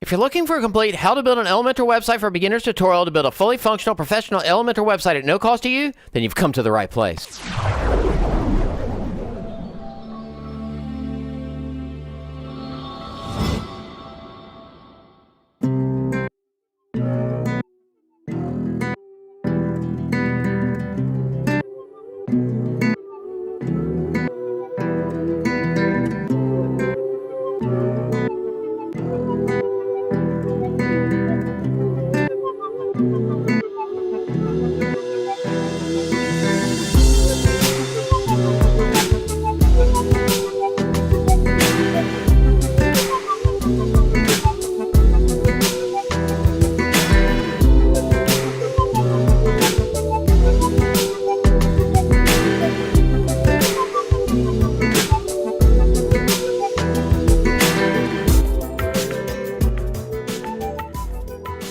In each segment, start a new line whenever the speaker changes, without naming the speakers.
If you're looking for a complete how to build an Elementor website for beginners tutorial to build a fully functional professional Elementor website at no cost to you, then you've come to the right place.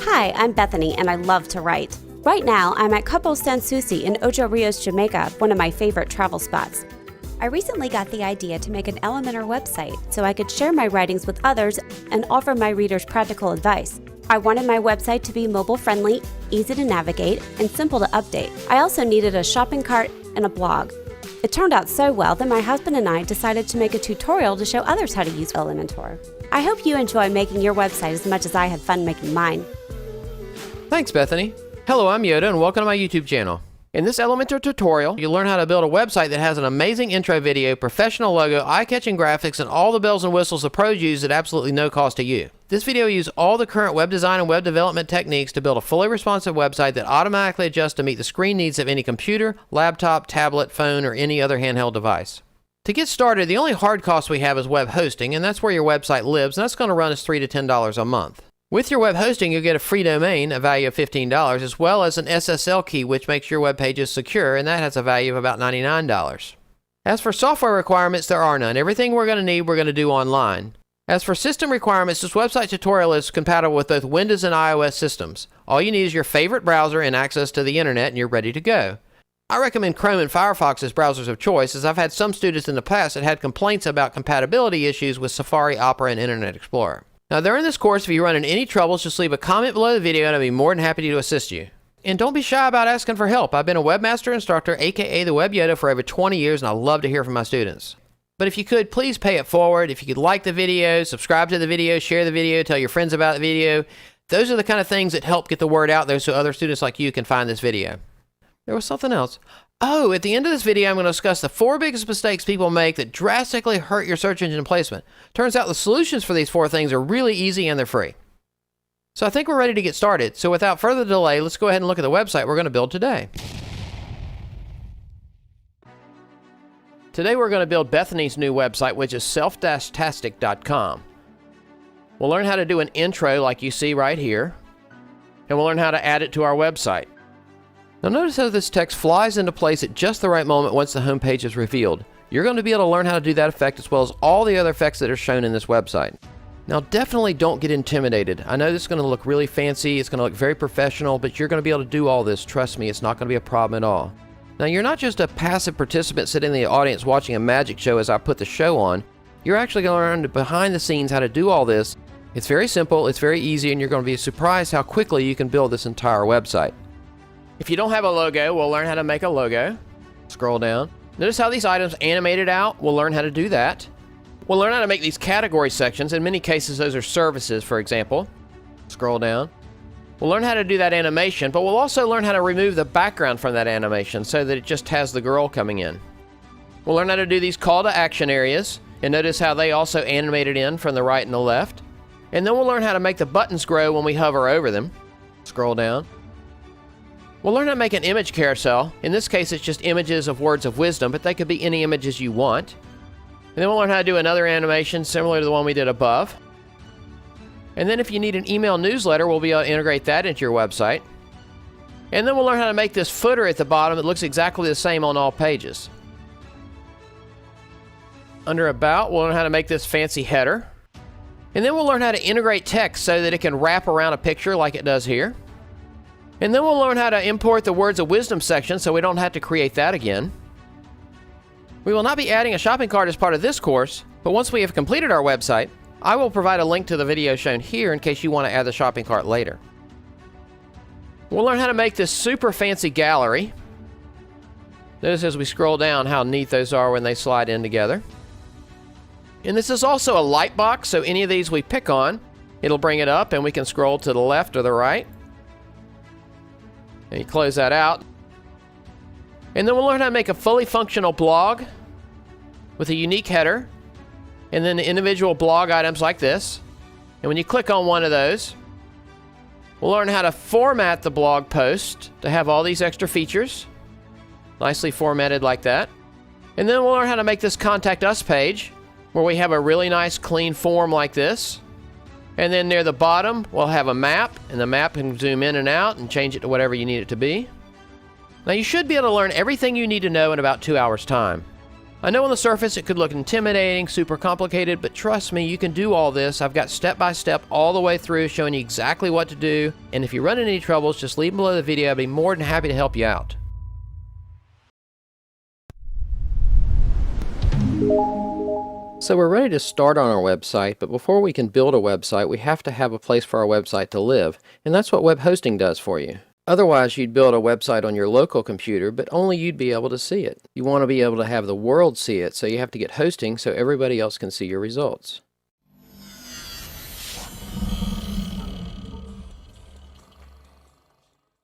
Hi, I'm Bethany and I love to write. Right now, I'm at Cabo San Souci in Ocho Rios, Jamaica, one of my favorite travel spots. I recently got the idea to make an Elementor website so I could share my writings with others and offer my readers practical advice. I wanted my website to be mobile-friendly, easy to navigate, and simple to update. I also needed a shopping cart and a blog. It turned out so well that my husband and I decided to make a tutorial to show others how to use Elementor. I hope you enjoy making your website as much as I had fun making mine.
Thanks, Bethany. Hello, I'm Yoda, and welcome to my YouTube channel. In this Elementor tutorial, you'll learn how to build a website that has an amazing intro video, professional logo, eye-catching graphics, and all the bells and whistles the pros use at absolutely no cost to you. This video uses all the current web design and web development techniques to build a fully responsive website that automatically adjusts to meet the screen needs of any computer, laptop, tablet, phone, or any other handheld device. To get started, the only hard cost we have is web hosting, and that's where your website lives, and that's going to run us $3 to $10 a month. With your web hosting, you'll get a free domain, a value of $15, as well as an SSL key, which makes your web pages secure, and that has a value of about $99. As for software requirements, there are none. Everything we're going to need, we're going to do online. As for system requirements, this website tutorial is compatible with both Windows and iOS systems. All you need is your favorite browser and access to the internet, and you're ready to go. I recommend Chrome and Firefox as browsers of choice, as I've had some students in the past that had complaints about compatibility issues with Safari, Opera, and Internet Explorer. Now, during this course, if you run into any troubles, just leave a comment below the video and I'll be more than happy to assist you. And don't be shy about asking for help. I've been a webmaster instructor, aka the Web Yoda, for over 20 years, and I love to hear from my students. But if you could, please pay it forward. If you could like the video, subscribe to the video, share the video, tell your friends about the video. Those are the kind of things that help get the word out there so other students like you can find this video. There was something else. Oh, at the end of this video, I'm going to discuss the 4 biggest mistakes people make that drastically hurt your search engine placement. Turns out the solutions for these 4 things are really easy and they're free. So I think we're ready to get started. So without further delay, let's go ahead and look at the website we're going to build today. Today we're going to build Bethany's new website, which is self-tastic.com. We'll learn how to do an intro like you see right here, and we'll learn how to add it to our website. Now notice how this text flies into place at just the right moment once the home page is revealed. You're going to be able to learn how to do that effect as well as all the other effects that are shown in this website. Now definitely don't get intimidated. I know this is going to look really fancy, it's going to look very professional, but you're going to be able to do all this. Trust me, it's not going to be a problem at all. Now you're not just a passive participant sitting in the audience watching a magic show as I put the show on. You're actually going to learn behind the scenes how to do all this. It's very simple, it's very easy, and you're going to be surprised how quickly you can build this entire website. If you don't have a logo, we'll learn how to make a logo. Scroll down. Notice how these items animated out. We'll learn how to do that. We'll learn how to make these category sections. In many cases, those are services, for example. Scroll down. We'll learn how to do that animation, but we'll also learn how to remove the background from that animation so that it just has the girl coming in. We'll learn how to do these call to action areas, and notice how they also animated in from the right and the left. And then we'll learn how to make the buttons grow when we hover over them. Scroll down. We'll learn how to make an image carousel. In this case, it's just images of words of wisdom, but they could be any images you want. And then we'll learn how to do another animation similar to the one we did above. And then if you need an email newsletter, we'll be able to integrate that into your website. And then we'll learn how to make this footer at the bottom that looks exactly the same on all pages. Under About, we'll learn how to make this fancy header. And then we'll learn how to integrate text so that it can wrap around a picture like it does here. And then we'll learn how to import the words of wisdom section so we don't have to create that again. We will not be adding a shopping cart as part of this course, but once we have completed our website, I will provide a link to the video shown here in case you want to add the shopping cart later. We'll learn how to make this super fancy gallery. Notice as we scroll down how neat those are when they slide in together. And this is also a light box, so any of these we pick on, it'll bring it up and we can scroll to the left or the right. And you close that out. And then we'll learn how to make a fully functional blog with a unique header, and then the individual blog items like this. And when you click on one of those, we'll learn how to format the blog post to have all these extra features, nicely formatted like that. And then we'll learn how to make this Contact Us page, where we have a really nice clean form like this. And then near the bottom, we'll have a map, and the map can zoom in and out and change it to whatever you need it to be. Now you should be able to learn everything you need to know in about 2 hours time. I know on the surface it could look intimidating, super complicated, but trust me, you can do all this. I've got step-by-step all the way through showing you exactly what to do, and if you run into any troubles, just leave them below the video. I'd be more than happy to help you out. So we're ready to start on our website, but before we can build a website, we have to have a place for our website to live, and that's what web hosting does for you. Otherwise, you'd build a website on your local computer, but only you'd be able to see it. You want to be able to have the world see it, so you have to get hosting so everybody else can see your results.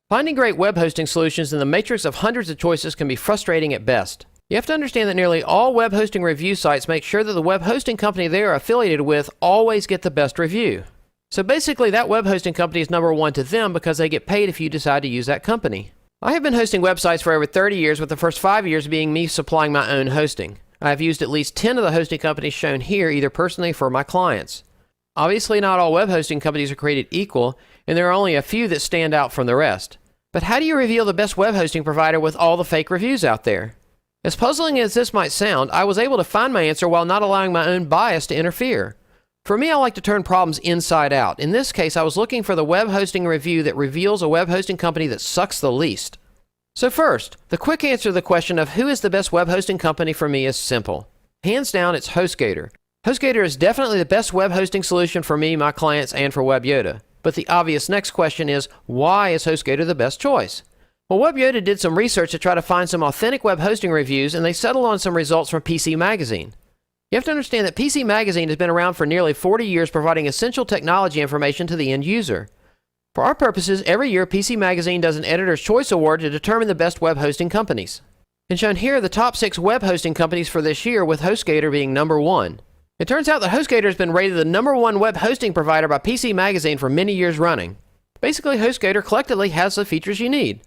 Finding great web hosting solutions in the matrix of hundreds of choices can be frustrating at best. You have to understand that nearly all web hosting review sites make sure that the web hosting company they are affiliated with always get the best review. So basically, that web hosting company is number one to them because they get paid if you decide to use that company. I have been hosting websites for over 30 years, with the first 5 years being me supplying my own hosting. I have used at least 10 of the hosting companies shown here, either personally or for my clients. Obviously, not all web hosting companies are created equal, and there are only a few that stand out from the rest. But how do you reveal the best web hosting provider with all the fake reviews out there? As puzzling as this might sound, I was able to find my answer while not allowing my own bias to interfere. For me, I like to turn problems inside out. In this case, I was looking for the web hosting review that reveals a web hosting company that sucks the least. So first, the quick answer to the question of who is the best web hosting company for me is simple. Hands down, it's HostGator. HostGator is definitely the best web hosting solution for me, my clients, and for WebYoda. But the obvious next question is, why is HostGator the best choice? Well, WebYoda did some research to try to find some authentic web hosting reviews, and they settled on some results from PC Magazine. You have to understand that PC Magazine has been around for nearly 40 years, providing essential technology information to the end user. For our purposes, every year PC Magazine does an Editor's Choice Award to determine the best web hosting companies. And shown here are the top 6 web hosting companies for this year, with HostGator being number 1. It turns out that HostGator has been rated the number 1 web hosting provider by PC Magazine for many years running. Basically, HostGator collectively has the features you need.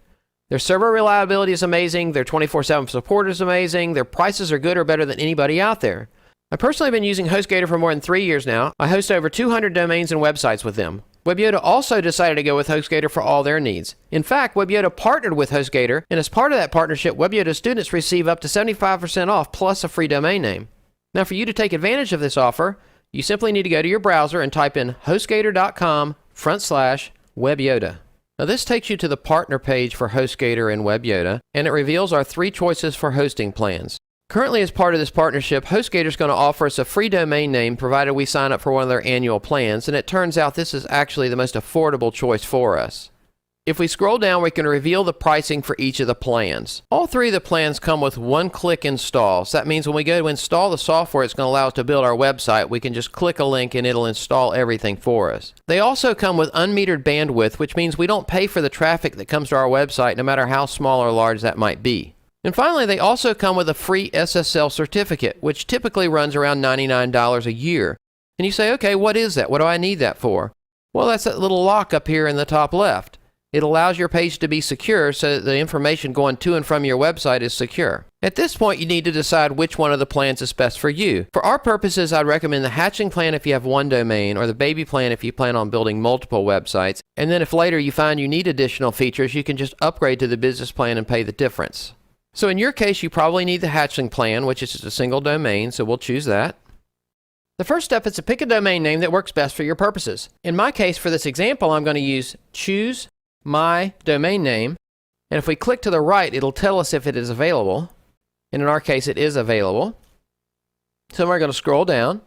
Their server reliability is amazing, their 24/7 support is amazing, their prices are good or better than anybody out there. I've personally been using HostGator for more than 3 years now. I host over 200 domains and websites with them. WebYoda also decided to go with HostGator for all their needs. In fact, WebYoda partnered with HostGator, and as part of that partnership, WebYoda students receive up to 75% off plus a free domain name. Now, for you to take advantage of this offer, you simply need to go to your browser and type in hostgator.com/WebYoda. Now, this takes you to the partner page for HostGator and WebYoda, and it reveals our 3 choices for hosting plans. Currently, as part of this partnership, HostGator is going to offer us a free domain name provided we sign up for one of their annual plans, and it turns out this is actually the most affordable choice for us. If we scroll down, we can reveal the pricing for each of the plans. All 3 of the plans come with one-click install. So that means when we go to install the software, it's going to allow us to build our website. We can just click a link and it'll install everything for us. They also come with unmetered bandwidth, which means we don't pay for the traffic that comes to our website, no matter how small or large that might be. And finally, they also come with a free SSL certificate, which typically runs around $99 a year. And you say, okay, what is that? What do I need that for? Well, that's that little lock up here in the top left. It allows your page to be secure so that the information going to and from your website is secure. At this point, you need to decide which one of the plans is best for you. For our purposes, I'd recommend the hatchling plan if you have one domain, or the baby plan if you plan on building multiple websites. And then if later you find you need additional features, you can just upgrade to the business plan and pay the difference. So in your case, you probably need the hatchling plan, which is just a single domain, so we'll choose that. The first step is to pick a domain name that works best for your purposes. In my case, for this example, I'm going to use choose my domain name, and if we click to the right, it'll tell us if it is available, and in our case, it is available. So we're going to scroll down,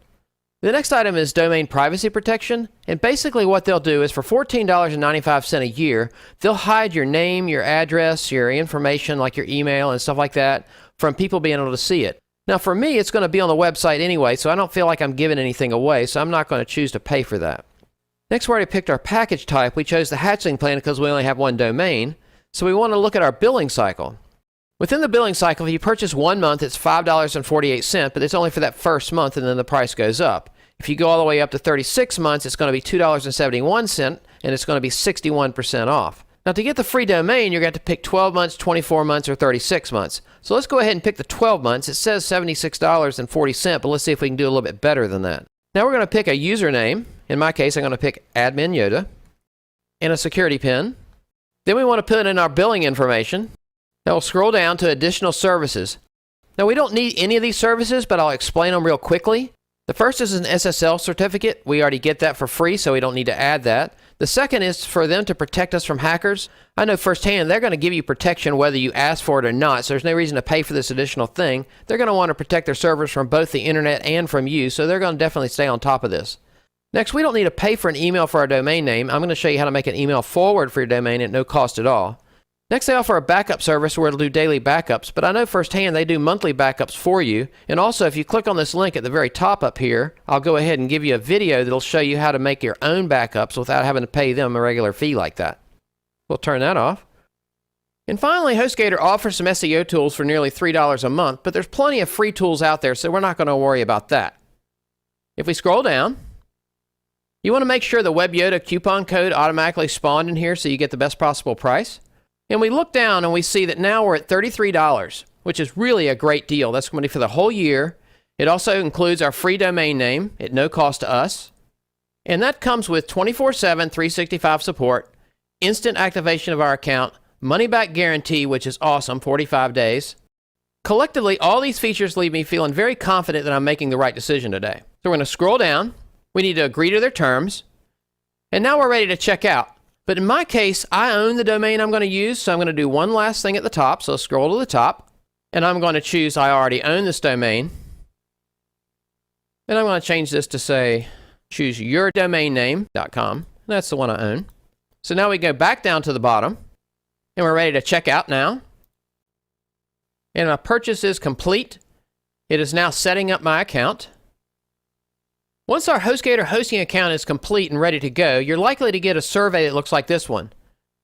The next item is domain privacy protection, and basically what they'll do is for $14.95 a year, they'll hide your name, your address, your information like your email and stuff like that from people being able to see it. Now for me, it's going to be on the website anyway, so I don't feel like I'm giving anything away, so I'm not going to choose to pay for that. Next, we already picked our package type. We chose the hatchling plan because we only have one domain, so we want to look at our billing cycle. Within the billing cycle, if you purchase 1 month, it's $5.48, but it's only for that first month, and then the price goes up. If you go all the way up to 36 months, it's going to be $2.71, and it's going to be 61% off. Now, to get the free domain, you're going to have to pick 12 months, 24 months, or 36 months. So let's go ahead and pick the 12 months. It says $76.40, but let's see if we can do a little bit better than that. Now we're going to pick a username. In my case, I'm going to pick Admin Yoda, and a security pin. Then we want to put in our billing information. Now we'll scroll down to additional services. Now we don't need any of these services, but I'll explain them real quickly. The first is an SSL certificate. We already get that for free, so we don't need to add that. The second is for them to protect us from hackers. I know firsthand they're going to give you protection whether you ask for it or not, so there's no reason to pay for this additional thing. They're going to want to protect their servers from both the internet and from you, so they're going to definitely stay on top of this. Next, we don't need to pay for an email for our domain name. I'm going to show you how to make an email forward for your domain at no cost at all. Next, they offer a backup service where it'll do daily backups, but I know firsthand they do monthly backups for you. And also, if you click on this link at the very top up here, I'll go ahead and give you a video that'll show you how to make your own backups without having to pay them a regular fee like that. We'll turn that off. And finally, HostGator offers some SEO tools for nearly $3 a month, but there's plenty of free tools out there, so we're not going to worry about that. If we scroll down, you want to make sure the WebYoda coupon code automatically spawned in here so you get the best possible price. And we look down and we see that now we're at $33, which is really a great deal. That's going to be for the whole year. It also includes our free domain name at no cost to us. And that comes with 24/7, 365 support, instant activation of our account, money back guarantee, which is awesome, 45 days. Collectively, all these features leave me feeling very confident that I'm making the right decision today. So we're going to scroll down. We need to agree to their terms. And now we're ready to check out. But in my case, I own the domain I'm going to use, so I'm going to do one last thing at the top. So scroll to the top, and I'm going to choose I already own this domain. And I'm going to change this to say, choose yourdomainname.com. That's the one I own. So now we go back down to the bottom, and we're ready to check out now. And my purchase is complete. It is now setting up my account. Once our HostGator hosting account is complete and ready to go, you're likely to get a survey that looks like this one.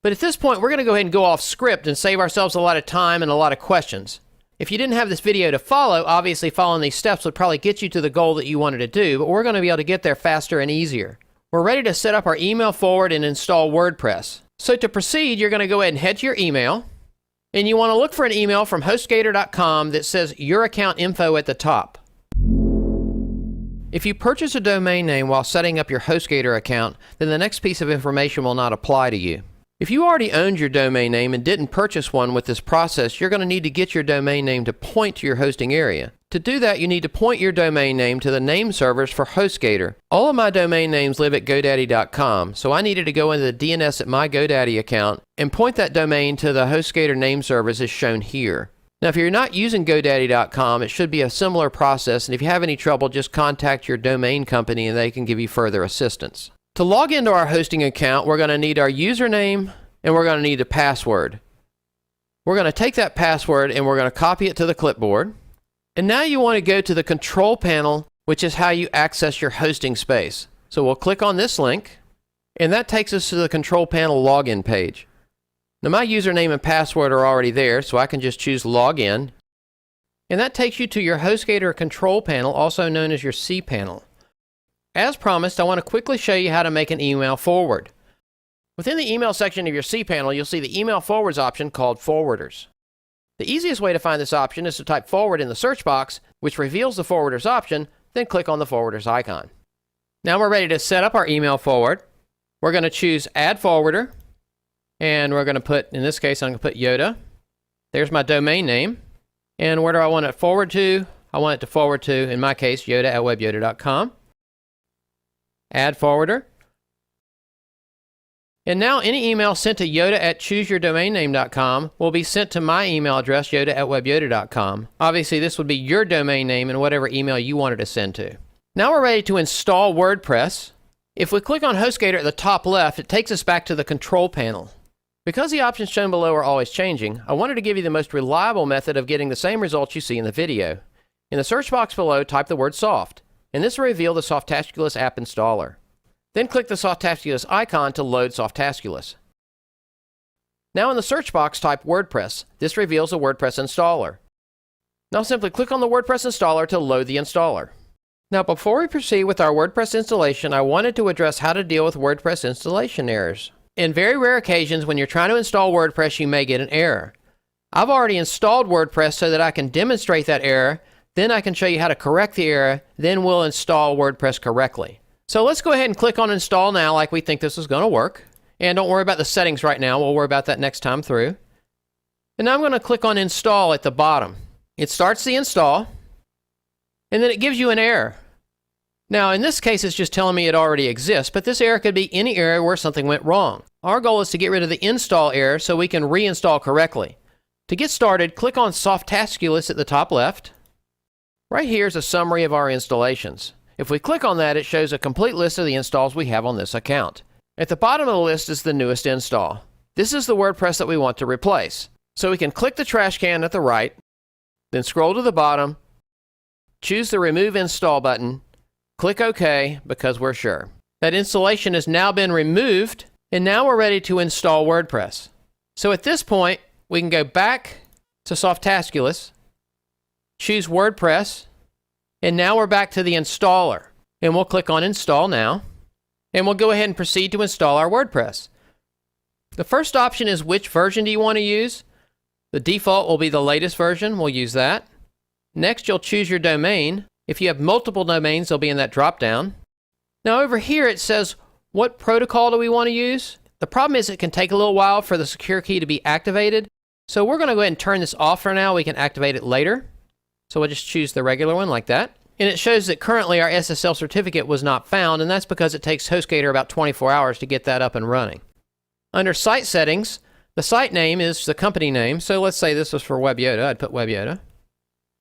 But at this point, we're going to go ahead and go off script and save ourselves a lot of time and a lot of questions. If you didn't have this video to follow, obviously following these steps would probably get you to the goal that you wanted to do, but we're going to be able to get there faster and easier. We're ready to set up our email forward and install WordPress. So to proceed, you're going to go ahead and head to your email, and you want to look for an email from HostGator.com that says your account info at the top. If you purchase a domain name while setting up your HostGator account, then the next piece of information will not apply to you. If you already owned your domain name and didn't purchase one with this process, you're going to need to get your domain name to point to your hosting area. To do that, you need to point your domain name to the name servers for HostGator. All of my domain names live at GoDaddy.com, so I needed to go into the DNS at my GoDaddy account and point that domain to the HostGator name servers as shown here. Now, if you're not using GoDaddy.com, it should be a similar process, and if you have any trouble, just contact your domain company and they can give you further assistance. To log into our hosting account, we're going to need our username and we're going to need a password. We're going to take that password and we're going to copy it to the clipboard. And now you want to go to the control panel, which is how you access your hosting space. So we'll click on this link, and that takes us to the control panel login page. Now my username and password are already there, so I can just choose Login. And that takes you to your HostGator control panel, also known as your cPanel. As promised, I want to quickly show you how to make an email forward. Within the email section of your cPanel, you'll see the email forwards option called Forwarders. The easiest way to find this option is to type forward in the search box, which reveals the forwarders option, then click on the forwarders icon. Now we're ready to set up our email forward. We're going to choose Add Forwarder. And we're going to put, in this case, I'm going to put Yoda. There's my domain name. And where do I want it forward to? I want it to forward to, in my case, Yoda at webyoda.com. Add forwarder. And now any email sent to Yoda at chooseyourdomainname.com will be sent to my email address, Yoda at webyoda.com. Obviously, this would be your domain name and whatever email you wanted to send to. Now we're ready to install WordPress. If we click on HostGator at the top left, it takes us back to the control panel. Because the options shown below are always changing, I wanted to give you the most reliable method of getting the same results you see in the video. In the search box below, type the word soft, and this will reveal the Softaculous app installer. Then click the Softaculous icon to load Softaculous. Now in the search box, type WordPress. This reveals a WordPress installer. Now simply click on the WordPress installer to load the installer. Now before we proceed with our WordPress installation, I wanted to address how to deal with WordPress installation errors. In very rare occasions when you're trying to install WordPress, you may get an error. I've already installed WordPress so that I can demonstrate that error, then I can show you how to correct the error, then we'll install WordPress correctly. So let's go ahead and click on install now like we think this is going to work. And don't worry about the settings right now, we'll worry about that next time through. And now I'm going to click on install at the bottom. It starts the install, and then it gives you an error. Now, in this case, it's just telling me it already exists, but this error could be any error where something went wrong. Our goal is to get rid of the install error so we can reinstall correctly. To get started, click on Softaculous at the top left. Right here is a summary of our installations. If we click on that, it shows a complete list of the installs we have on this account. At the bottom of the list is the newest install. This is the WordPress that we want to replace. So we can click the trash can at the right, then scroll to the bottom, choose the Remove Install button, click OK because we're sure. That installation has now been removed, and now we're ready to install WordPress. So at this point, we can go back to Softaculous, choose WordPress, and now we're back to the installer. And we'll click on Install now, and we'll go ahead and proceed to install our WordPress. The first option is which version do you want to use? The default will be the latest version. We'll use that. Next, you'll choose your domain. If you have multiple domains, they'll be in that drop-down. Now over here, it says, what protocol do we want to use? The problem is it can take a little while for the secure key to be activated. So we're going to go ahead and turn this off for now. We can activate it later. So we'll just choose the regular one like that. And it shows that currently our SSL certificate was not found, and that's because it takes HostGator about 24 hours to get that up and running. Under Site Settings, the site name is the company name. So let's say this was for WebYoda. I'd put WebYoda.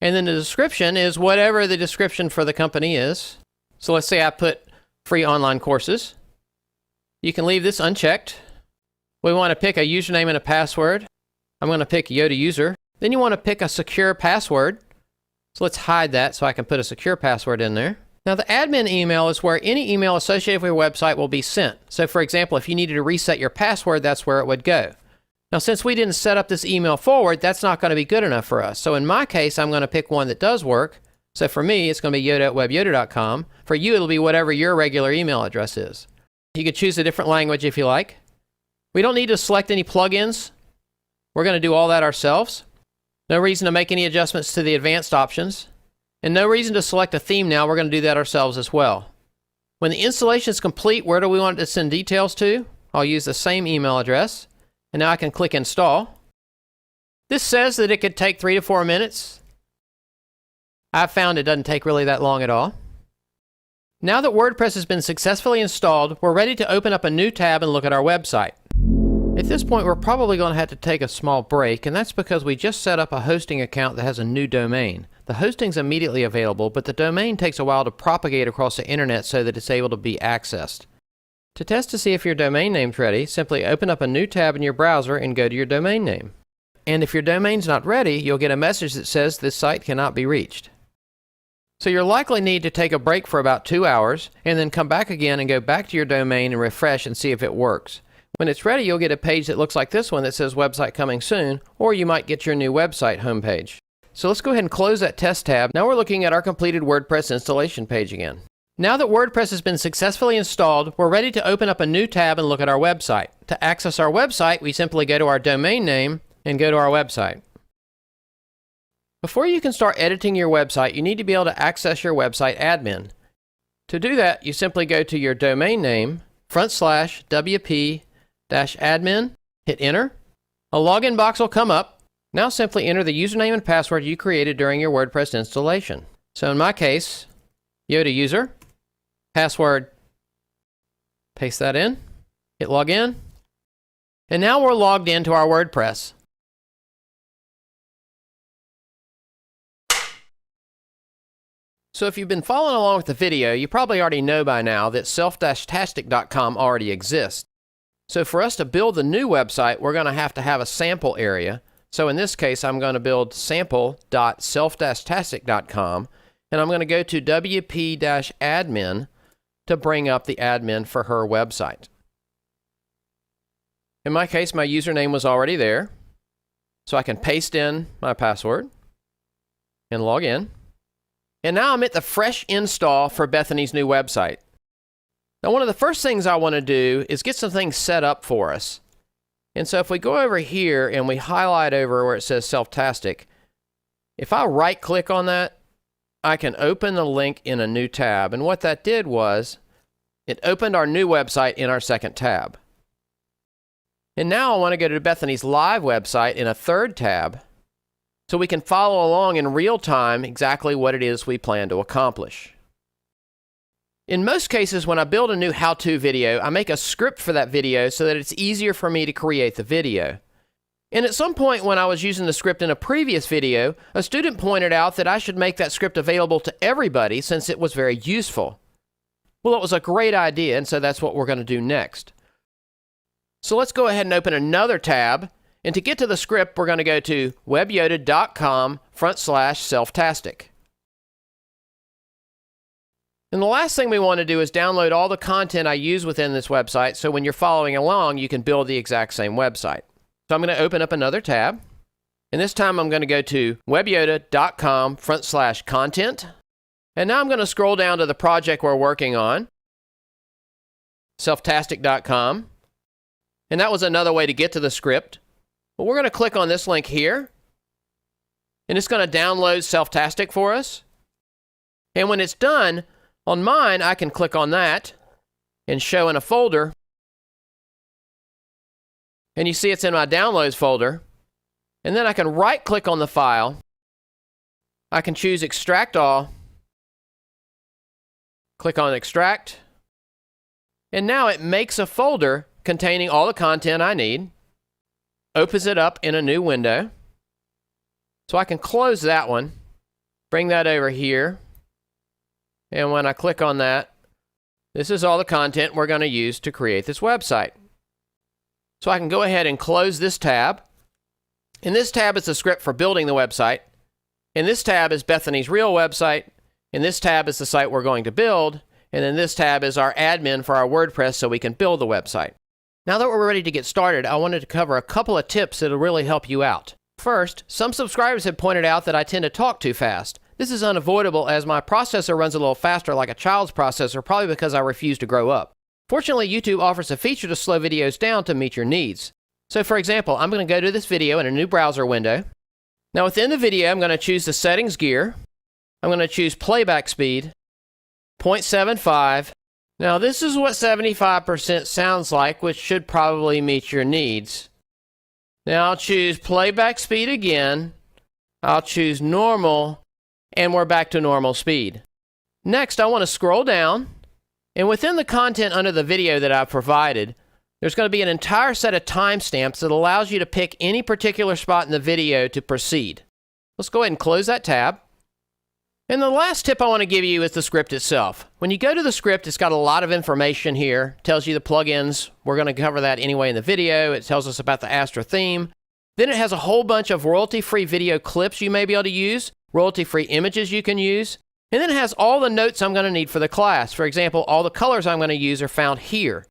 And then the description is whatever the description for the company is. So let's say I put free online courses. You can leave this unchecked. We want to pick a username and a password. I'm going to pick Yoda user. Then you want to pick a secure password. So let's hide that so I can put a secure password in there. Now the admin email is where any email associated with your website will be sent. So for example, if you needed to reset your password, that's where it would go. Now since we didn't set up this email forward, that's not going to be good enough for us. So in my case, I'm going to pick one that does work. So for me, it's going to be yoda@webyoda.com. For you, it'll be whatever your regular email address is. You could choose a different language if you like. We don't need to select any plugins. We're going to do all that ourselves. No reason to make any adjustments to the advanced options. And no reason to select a theme now. We're going to do that ourselves as well. When the installation is complete, where do we want it to send details to? I'll use the same email address. And now I can click Install. This says that it could take 3 to 4 minutes. I've found it doesn't take really that long at all. Now that WordPress has been successfully installed, we're ready to open up a new tab and look at our website. At this point, we're probably going to have to take a small break, and that's because we just set up a hosting account that has a new domain. The hosting's immediately available, but the domain takes a while to propagate across the internet so that it's able to be accessed. To test to see if your domain name's ready, simply open up a new tab in your browser and go to your domain name. And if your domain's not ready, you'll get a message that says this site cannot be reached. So you'll likely need to take a break for about 2 hours, and then come back again and go back to your domain and refresh and see if it works. When it's ready, you'll get a page that looks like this one that says website coming soon, or you might get your new website homepage. So let's go ahead and close that test tab. Now we're looking at our completed WordPress installation page again. Now that WordPress has been successfully installed, we're ready to open up a new tab and look at our website. To access our website, we simply go to our domain name and go to our website. Before you can start editing your website, you need to be able to access your website admin. To do that, you simply go to your domain name, /wp-admin, hit enter. A login box will come up. Now simply enter the username and password you created during your WordPress installation. So in my case, Yoda user, password, paste that in, hit login, and now we're logged into our WordPress. So if you've been following along with the video, you probably already know by now that self-tastic.com already exists. So for us to build the new website, we're going to have a sample area. So in this case, I'm going to build sample.self-tastic.com, and I'm going to go to wp-admin to bring up the admin for her website. In my case, my username was already there, so I can paste in my password and log in. And now I'm at the fresh install for Bethany's new website. Now, one of the first things I want to do is get some things set up for us. And so if we go over here and we highlight over where it says Self-Tastic, if I right-click on that, I can open the link in a new tab. And what that did was, it opened our new website in our second tab. And now I want to go to Bethany's live website in a third tab, so we can follow along in real time exactly what it is we plan to accomplish. In most cases, when I build a new how-to video, I make a script for that video so that it's easier for me to create the video. And at some point when I was using the script in a previous video, a student pointed out that I should make that script available to everybody since it was very useful. Well, it was a great idea, and so that's what we're going to do next. So let's go ahead and open another tab. And to get to the script, we're going to go to webyoda.com/selftastic. And the last thing we want to do is download all the content I use within this website, so when you're following along, you can build the exact same website. So I'm going to open up another tab. And this time I'm going to go to webyoda.com/content. And now I'm going to scroll down to the project we're working on, selftastic.com. And that was another way to get to the script. But we're going to click on this link here, and it's going to download Self-Tastic for us. And when it's done, on mine, I can click on that and show in a folder. And you see it's in my Downloads folder. And then I can right-click on the file. I can choose Extract All. Click on Extract. And now it makes a folder containing all the content I need. Opens it up in a new window. So I can close that one, bring that over here, and when I click on that, this is all the content we're going to use to create this website. So I can go ahead and close this tab. And this tab is the script for building the website. And this tab is Bethany's real website. And this tab is the site we're going to build. And then this tab is our admin for our WordPress so we can build the website. Now that we're ready to get started, I wanted to cover a couple of tips that will really help you out. First, some subscribers have pointed out that I tend to talk too fast. This is unavoidable as my processor runs a little faster like a child's processor, probably because I refuse to grow up. Fortunately, YouTube offers a feature to slow videos down to meet your needs. So for example, I'm going to go to this video in a new browser window. Now within the video, I'm going to choose the settings gear. I'm going to choose playback speed, 0.75. Now this is what 75% sounds like, which should probably meet your needs. Now I'll choose playback speed again. I'll choose normal, and we're back to normal speed. Next, I want to scroll down, and within the content under the video that I've provided, there's going to be an entire set of timestamps that allows you to pick any particular spot in the video to proceed. Let's go ahead and close that tab. And the last tip I want to give you is the script itself. When you go to the script, it's got a lot of information here. It tells you the plugins. We're going to cover that anyway in the video. It tells us about the Astra theme. Then it has a whole bunch of royalty-free video clips you may be able to use, royalty-free images you can use, and then it has all the notes I'm going to need for the class. For example, all the colors I'm going to use are found here.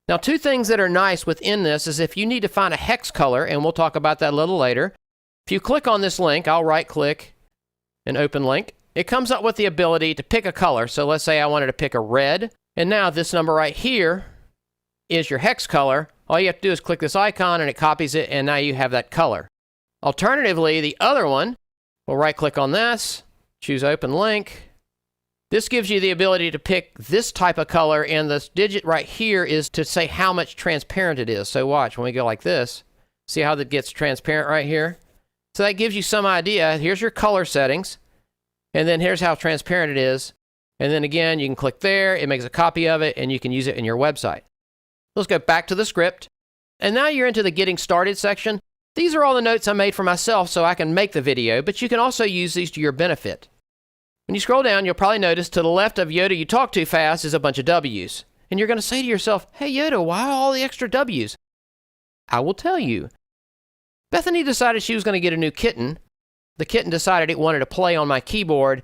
Now, two things that are nice within this is if you need to find a hex color, and we'll talk about that a little later, if you click on this link, I'll right-click and open link. It comes up with the ability to pick a color. So let's say I wanted to pick a red, and now this number right here is your hex color. All you have to do is click this icon and it copies it, and now you have that color. Alternatively, the other one, we'll right-click on this, choose open link. This gives you the ability to pick this type of color, and this digit right here is to say how much transparent it is. So watch, when we go like this, see how that gets transparent right here? So that gives you some idea. Here's your color settings. And then here's how transparent it is. And then again, you can click there, it makes a copy of it, and you can use it in your website. Let's go back to the script. And now you're into the Getting Started section. These are all the notes I made for myself so I can make the video, but you can also use these to your benefit. When you scroll down, you'll probably notice to the left of Yoda you talk too fast is a bunch of W's. And you're going to say to yourself, hey Yoda, why all the extra W's? I will tell you. Bethany decided she was going to get a new kitten. The kitten decided it wanted to play on my keyboard.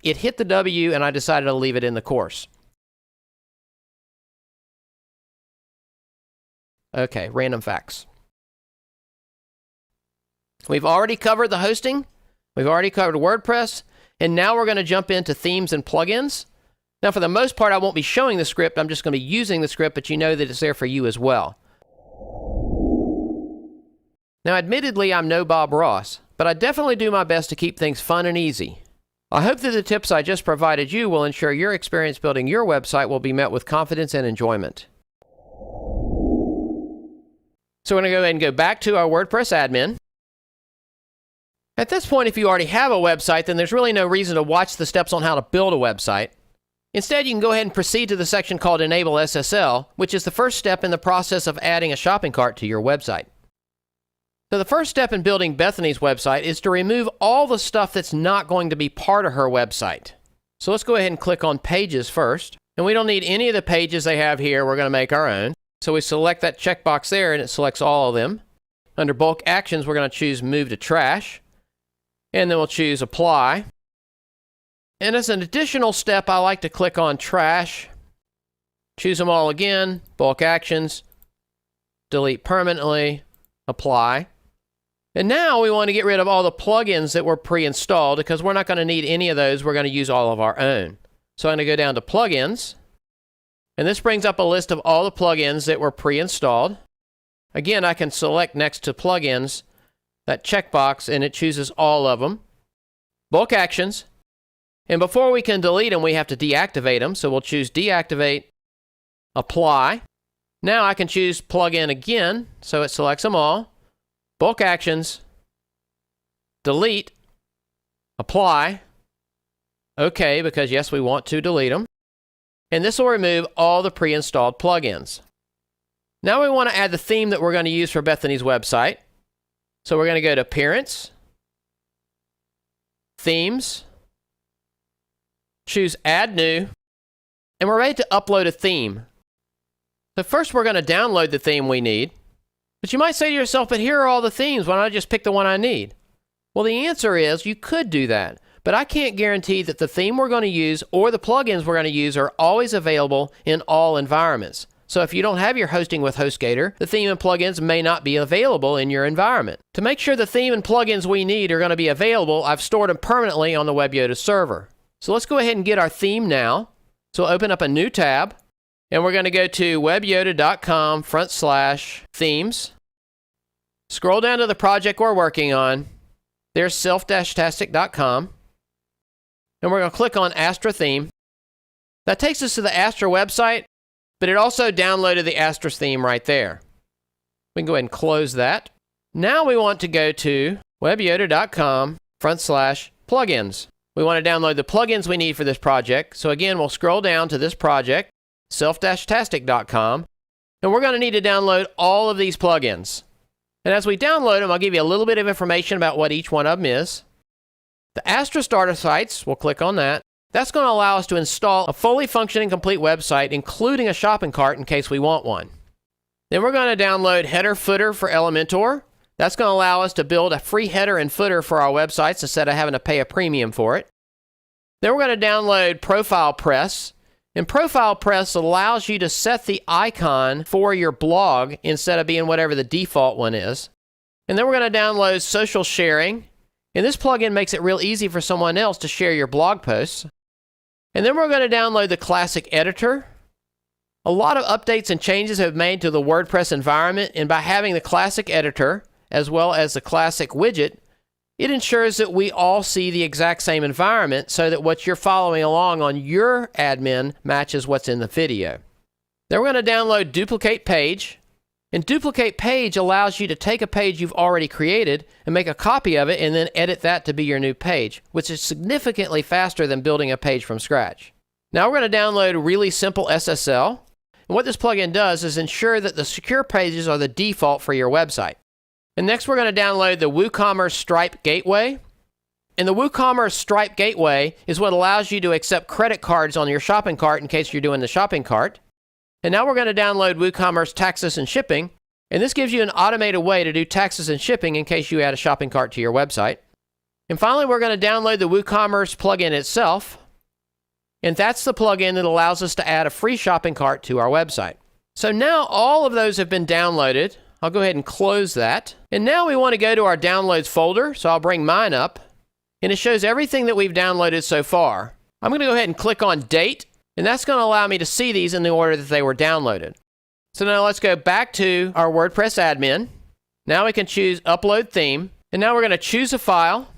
It hit the W and I decided to leave it in the course. Okay, random facts. We've already covered the hosting. We've already covered WordPress. And now we're going to jump into themes and plugins. Now, for the most part, I won't be showing the script. I'm just going to be using the script, but you know that it's there for you as well. Now, admittedly, I'm no Bob Ross, but I definitely do my best to keep things fun and easy. I hope that the tips I just provided you will ensure your experience building your website will be met with confidence and enjoyment. So we're going to go ahead and go back to our WordPress admin. At this point, if you already have a website, then there's really no reason to watch the steps on how to build a website. Instead, you can go ahead and proceed to the section called Enable SSL, which is the first step in the process of adding a shopping cart to your website. So the first step in building Bethany's website is to remove all the stuff that's not going to be part of her website. So let's go ahead and click on Pages first. And we don't need any of the pages they have here. We're going to make our own. So we select that checkbox there, and it selects all of them. Under Bulk Actions, we're going to choose Move to Trash. And then we'll choose Apply. And as an additional step, I like to click on Trash, choose them all again, Bulk Actions, Delete Permanently, Apply. And now we want to get rid of all the plugins that were pre-installed because we're not going to need any of those. We're going to use all of our own. So I'm going to go down to Plugins. And this brings up a list of all the plugins that were pre-installed. Again, I can select next to Plugins, that checkbox, and it chooses all of them. Bulk Actions. And before we can delete them, we have to deactivate them. So we'll choose Deactivate, Apply. Now I can choose Plugin again, so it selects them all. Bulk Actions, Delete, Apply. OK, because yes, we want to delete them. And this will remove all the pre-installed plugins. Now we want to add the theme that we're going to use for Bethany's website. So we're going to go to Appearance, Themes, choose Add New, and we're ready to upload a theme. So first we're going to download the theme we need. But you might say to yourself, but here are all the themes. Why don't I just pick the one I need? Well, the answer is you could do that. But I can't guarantee that the theme we're going to use or the plugins we're going to use are always available in all environments. So if you don't have your hosting with HostGator, the theme and plugins may not be available in your environment. To make sure the theme and plugins we need are going to be available, I've stored them permanently on the WebYoda server. So let's go ahead and get our theme now. So we'll open up a new tab, and we're going to go to webyoda.com/themes. Scroll down to the project we're working on. There's self-tastic.com. And we're going to click on Astra theme. That takes us to the Astra website, but it also downloaded the Astra theme right there. We can go ahead and close that. Now we want to go to webyoda.com/plugins. We want to download the plugins we need for this project. So again, we'll scroll down to this project, self-tastic.com, and we're going to need to download all of these plugins. And as we download them, I'll give you a little bit of information about what each one of them is. The Astra starter sites, we'll click on that. That's going to allow us to install a fully functioning complete website, including a shopping cart in case we want one. Then we're going to download header footer for Elementor. That's going to allow us to build a free header and footer for our websites instead of having to pay a premium for it. Then we're going to download Profile Press. And Profile Press allows you to set the icon for your blog instead of being whatever the default one is. And then we're going to download Social Sharing. And this plugin makes it real easy for someone else to share your blog posts. And then we're going to download the Classic Editor. A lot of updates and changes have been made to the WordPress environment, and by having the Classic Editor, as well as the Classic Widget, it ensures that we all see the exact same environment so that what you're following along on your admin matches what's in the video. Then we're going to download Duplicate Page. And Duplicate Page allows you to take a page you've already created and make a copy of it and then edit that to be your new page, which is significantly faster than building a page from scratch. Now we're going to download Really Simple SSL. And what this plugin does is ensure that the secure pages are the default for your website. And next we're going to download the WooCommerce Stripe Gateway. And the WooCommerce Stripe Gateway is what allows you to accept credit cards on your shopping cart in case you're doing the shopping cart. And now we're going to download WooCommerce Taxes and Shipping. And this gives you an automated way to do taxes and shipping in case you add a shopping cart to your website. And finally, we're going to download the WooCommerce plugin itself. And that's the plugin that allows us to add a free shopping cart to our website. So now all of those have been downloaded. I'll go ahead and close that. And now we want to go to our downloads folder. So I'll bring mine up. And it shows everything that we've downloaded so far. I'm going to go ahead and click on Date. And that's going to allow me to see these in the order that they were downloaded. So now let's go back to our WordPress admin. Now we can choose Upload Theme. And now we're going to choose a file.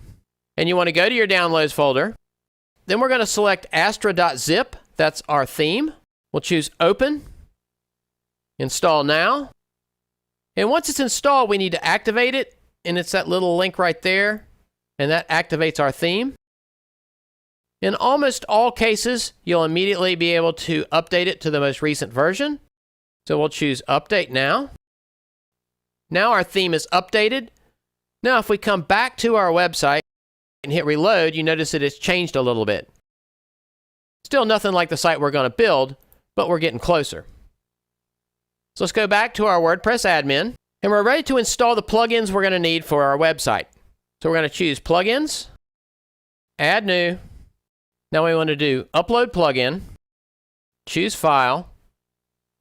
And you want to go to your Downloads folder. Then we're going to select Astra.zip. That's our theme. We'll choose Open. Install now. And once it's installed, we need to activate it. And it's that little link right there. And that activates our theme. In almost all cases, you'll immediately be able to update it to the most recent version. So we'll choose Update Now. Now our theme is updated. Now if we come back to our website and hit Reload, you notice that it's changed a little bit. Still nothing like the site we're going to build, but we're getting closer. So let's go back to our WordPress admin, and we're ready to install the plugins we're going to need for our website. So we're going to choose Plugins, Add New. Now we want to do Upload Plugin, choose File.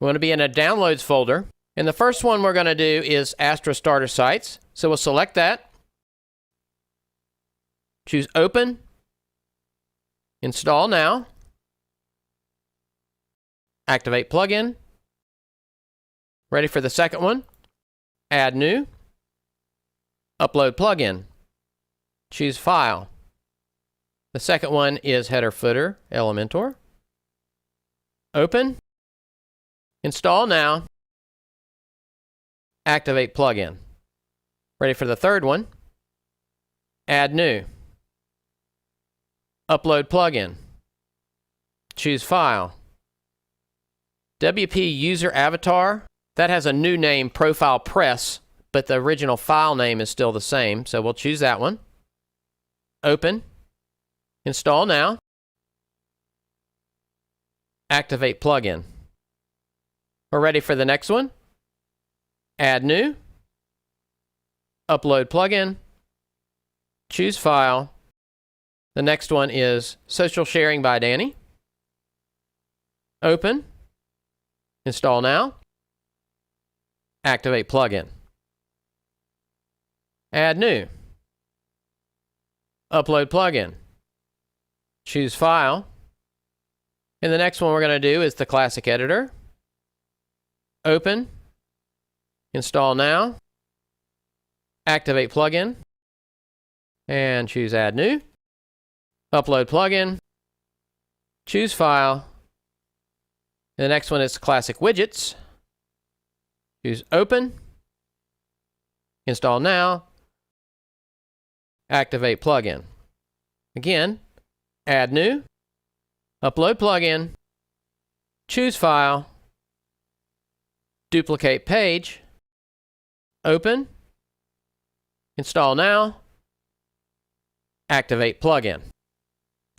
We want to be in a Downloads folder. And the first one we're going to do is Astra Starter Sites. So we'll select that. Choose Open. Install now. Activate plugin. Ready for the second one. Add New. Upload Plugin. Choose File. The second one is Header Footer, Elementor. Open. Install now. Activate plugin. Ready for the third one. Add New. Upload plugin. Choose File. WP User Avatar. That has a new name, Profile Press, but the original file name is still the same, so we'll choose that one. Open. Install now. Activate plugin. We're ready for the next one. Add New. Upload plugin. Choose File. The next one is Social Sharing by Danny. Open. Install now. Activate plugin. Add New. Upload plugin. Choose File. And the next one we're going to do is the Classic Editor. Open. Install now. Activate plugin. And choose Add New. Upload plugin. Choose File. And the next one is Classic Widgets. Choose Open. Install now. Activate plugin. Again, Add New. Upload plugin. Choose File. Duplicate page. Open. Install now. Activate plugin.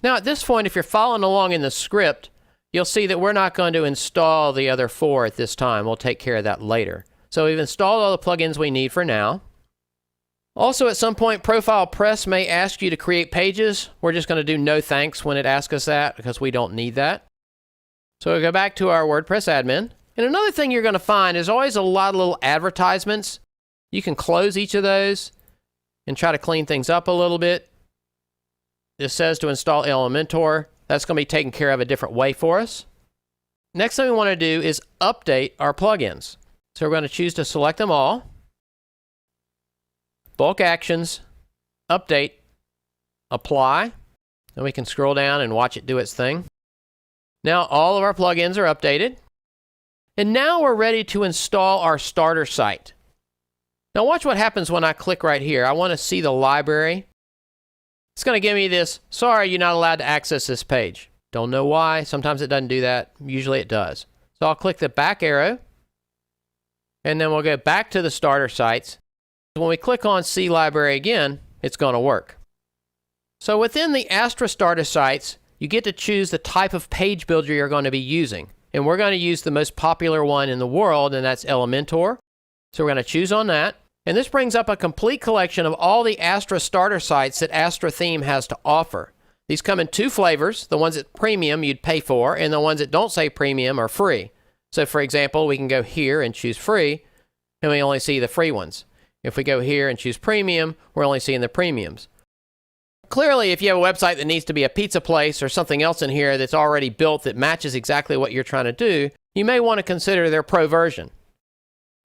Now at this point, if you're following along in the script, you'll see that we're not going to install the other 4 at this time. We'll take care of that later. So we've installed all the plugins we need for now. Also, at some point, Profile Press may ask you to create pages. We're just going to do no thanks when it asks us that because we don't need that. So we'll go back to our WordPress admin. And another thing you're going to find is always a lot of little advertisements. You can close each of those and try to clean things up a little bit. This says to install Elementor. That's going to be taken care of a different way for us. Next thing we want to do is update our plugins. So we're going to choose to select them all. Bulk Actions, Update, Apply. Then we can scroll down and watch it do its thing. Now all of our plugins are updated. And now we're ready to install our starter site. Now watch what happens when I click right here. I want to see the library. It's going to give me this, sorry, you're not allowed to access this page. Don't know why. Sometimes it doesn't do that. Usually it does. So I'll click the back arrow. And then we'll go back to the starter sites. When we click on See Library again, it's going to work. So within the Astra starter sites, you get to choose the type of page builder you're going to be using. And we're going to use the most popular one in the world, and that's Elementor. So we're going to choose on that. And this brings up a complete collection of all the Astra starter sites that Astra theme has to offer. These come in two flavors. The ones that premium you'd pay for, and the ones that don't say premium are free. So for example, we can go here and choose free, and we only see the free ones. If we go here and choose premium, we're only seeing the premiums. Clearly, if you have a website that needs to be a pizza place or something else in here that's already built that matches exactly what you're trying to do, you may want to consider their pro version.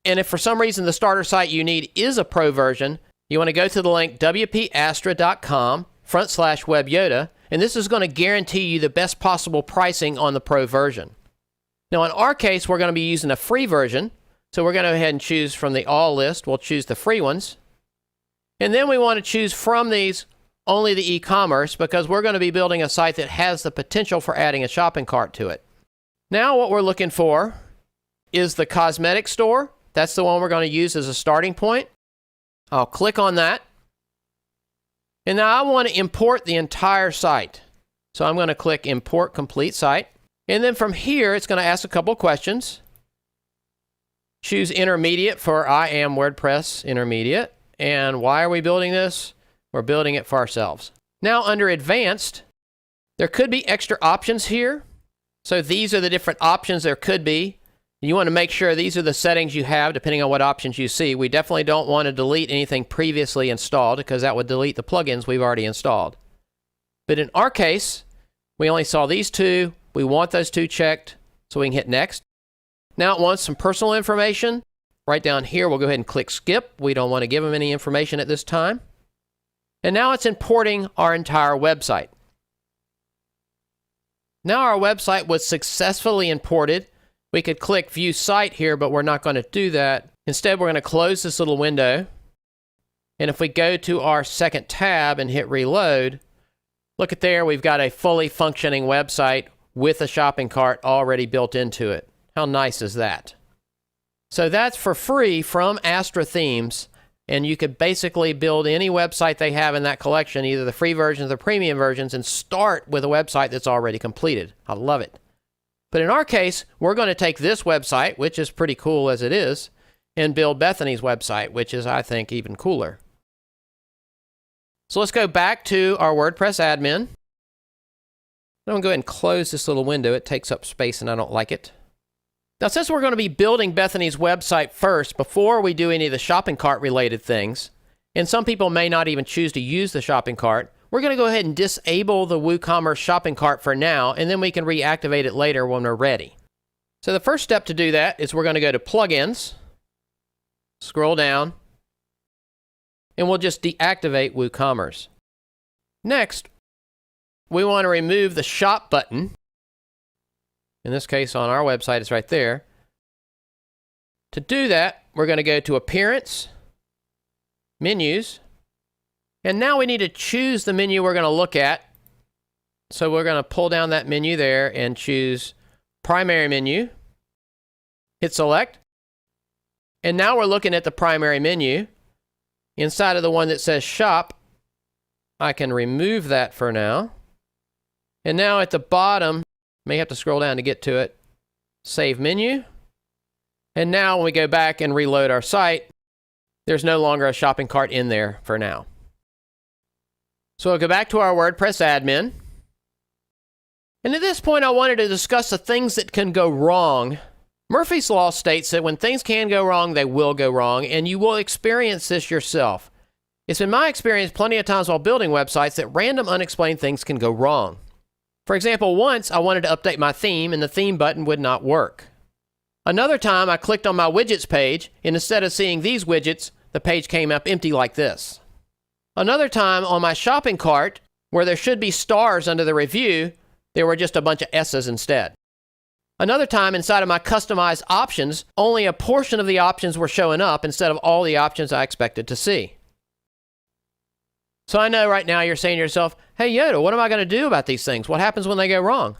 And if for some reason the starter site you need is a pro version, you want to go to the link wpastra.com/WebYoda, and this is going to guarantee you the best possible pricing on the pro version. Now in our case, we're going to be using a free version, so we're going to go ahead and choose from the all list. We'll choose the free ones. And then we want to choose from these only the e-commerce, because we're going to be building a site that has the potential for adding a shopping cart to it. Now what we're looking for is the cosmetic store. That's the one we're going to use as a starting point. I'll click on that. And now I want to import the entire site. So I'm going to click Import Complete Site. And then from here, it's going to ask a couple questions. Choose Intermediate for I am WordPress Intermediate. And why are we building this? We're building it for ourselves. Now under Advanced, there could be extra options here. So these are the different options there could be. You want to make sure these are the settings you have depending on what options you see. We definitely don't want to delete anything previously installed because that would delete the plugins we've already installed. But in our case, we only saw these two. We want those two checked, so we can hit Next. Now it wants some personal information. Right down here, we'll go ahead and click Skip. We don't want to give them any information at this time. And now it's importing our entire website. Now our website was successfully imported. We could click View Site here, but we're not going to do that. Instead, we're going to close this little window. And if we go to our second tab and hit Reload, look at there, we've got a fully functioning website with a shopping cart already built into it. How nice is that? So that's for free from Astra Themes. And you could basically build any website they have in that collection, either the free versions or the premium versions, and start with a website that's already completed. I love it. But in our case, we're going to take this website, which is pretty cool as it is, and build Bethany's website, which is, I think, even cooler. So let's go back to our WordPress admin. I'm going to go ahead and close this little window. It takes up space and I don't like it. Now, since we're going to be building Bethany's website first before we do any of the shopping cart related things, and some people may not even choose to use the shopping cart, we're going to go ahead and disable the WooCommerce shopping cart for now, and then we can reactivate it later when we're ready. So the first step to do that is we're going to go to Plugins, scroll down, and we'll just deactivate WooCommerce. Next, we want to remove the Shop button. In this case, on our website, it's right there. To do that, we're going to go to Appearance, Menus, and now we need to choose the menu we're going to look at. So we're going to pull down that menu there and choose Primary Menu, hit Select, and now we're looking at the primary menu. Inside of the one that says Shop, I can remove that for now. And now at the bottom, may have to scroll down to get to it. Save menu. And now when we go back and reload our site, there's no longer a shopping cart in there for now. So we'll go back to our WordPress admin. And at this point, I wanted to discuss the things that can go wrong. Murphy's Law states that when things can go wrong, they will go wrong, and you will experience this yourself. It's been my experience plenty of times while building websites that random unexplained things can go wrong. For example, once I wanted to update my theme and the theme button would not work. Another time I clicked on my widgets page and instead of seeing these widgets, the page came up empty like this. Another time on my shopping cart, where there should be stars under the review, there were just a bunch of S's instead. Another time inside of my customized options, only a portion of the options were showing up instead of all the options I expected to see. So I know right now you're saying to yourself, hey Yoda, what am I going to do about these things? What happens when they go wrong?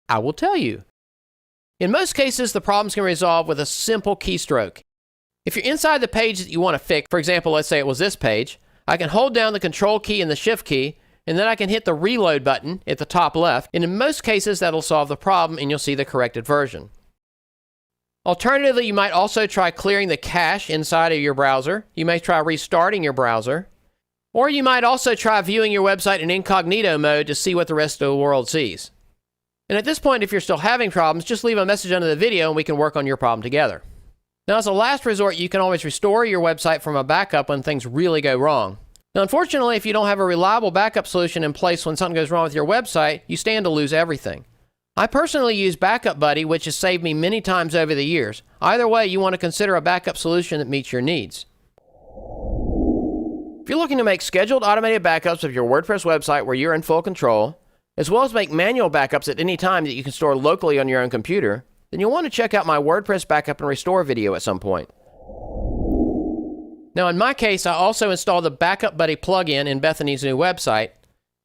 I will tell you. In most cases, the problems can be resolved with a simple keystroke. If you're inside the page that you want to fix, for example, let's say it was this page, I can hold down the Control key and the Shift key, and then I can hit the reload button at the top left, and in most cases that'll solve the problem and you'll see the corrected version. Alternatively, you might also try clearing the cache inside of your browser. You may try restarting your browser, or you might also try viewing your website in incognito mode to see what the rest of the world sees. And at this point, if you're still having problems, just leave a message under the video and we can work on your problem together. Now, as a last resort, you can always restore your website from a backup when things really go wrong. Now, unfortunately, if you don't have a reliable backup solution in place when something goes wrong with your website, you stand to lose everything. I personally use Backup Buddy, which has saved me many times over the years. Either way, you want to consider a backup solution that meets your needs. If you're looking to make scheduled automated backups of your WordPress website where you're in full control, as well as make manual backups at any time that you can store locally on your own computer, then you'll want to check out my WordPress Backup and Restore video at some point. Now, in my case, I also installed the Backup Buddy plugin in Bethany's new website,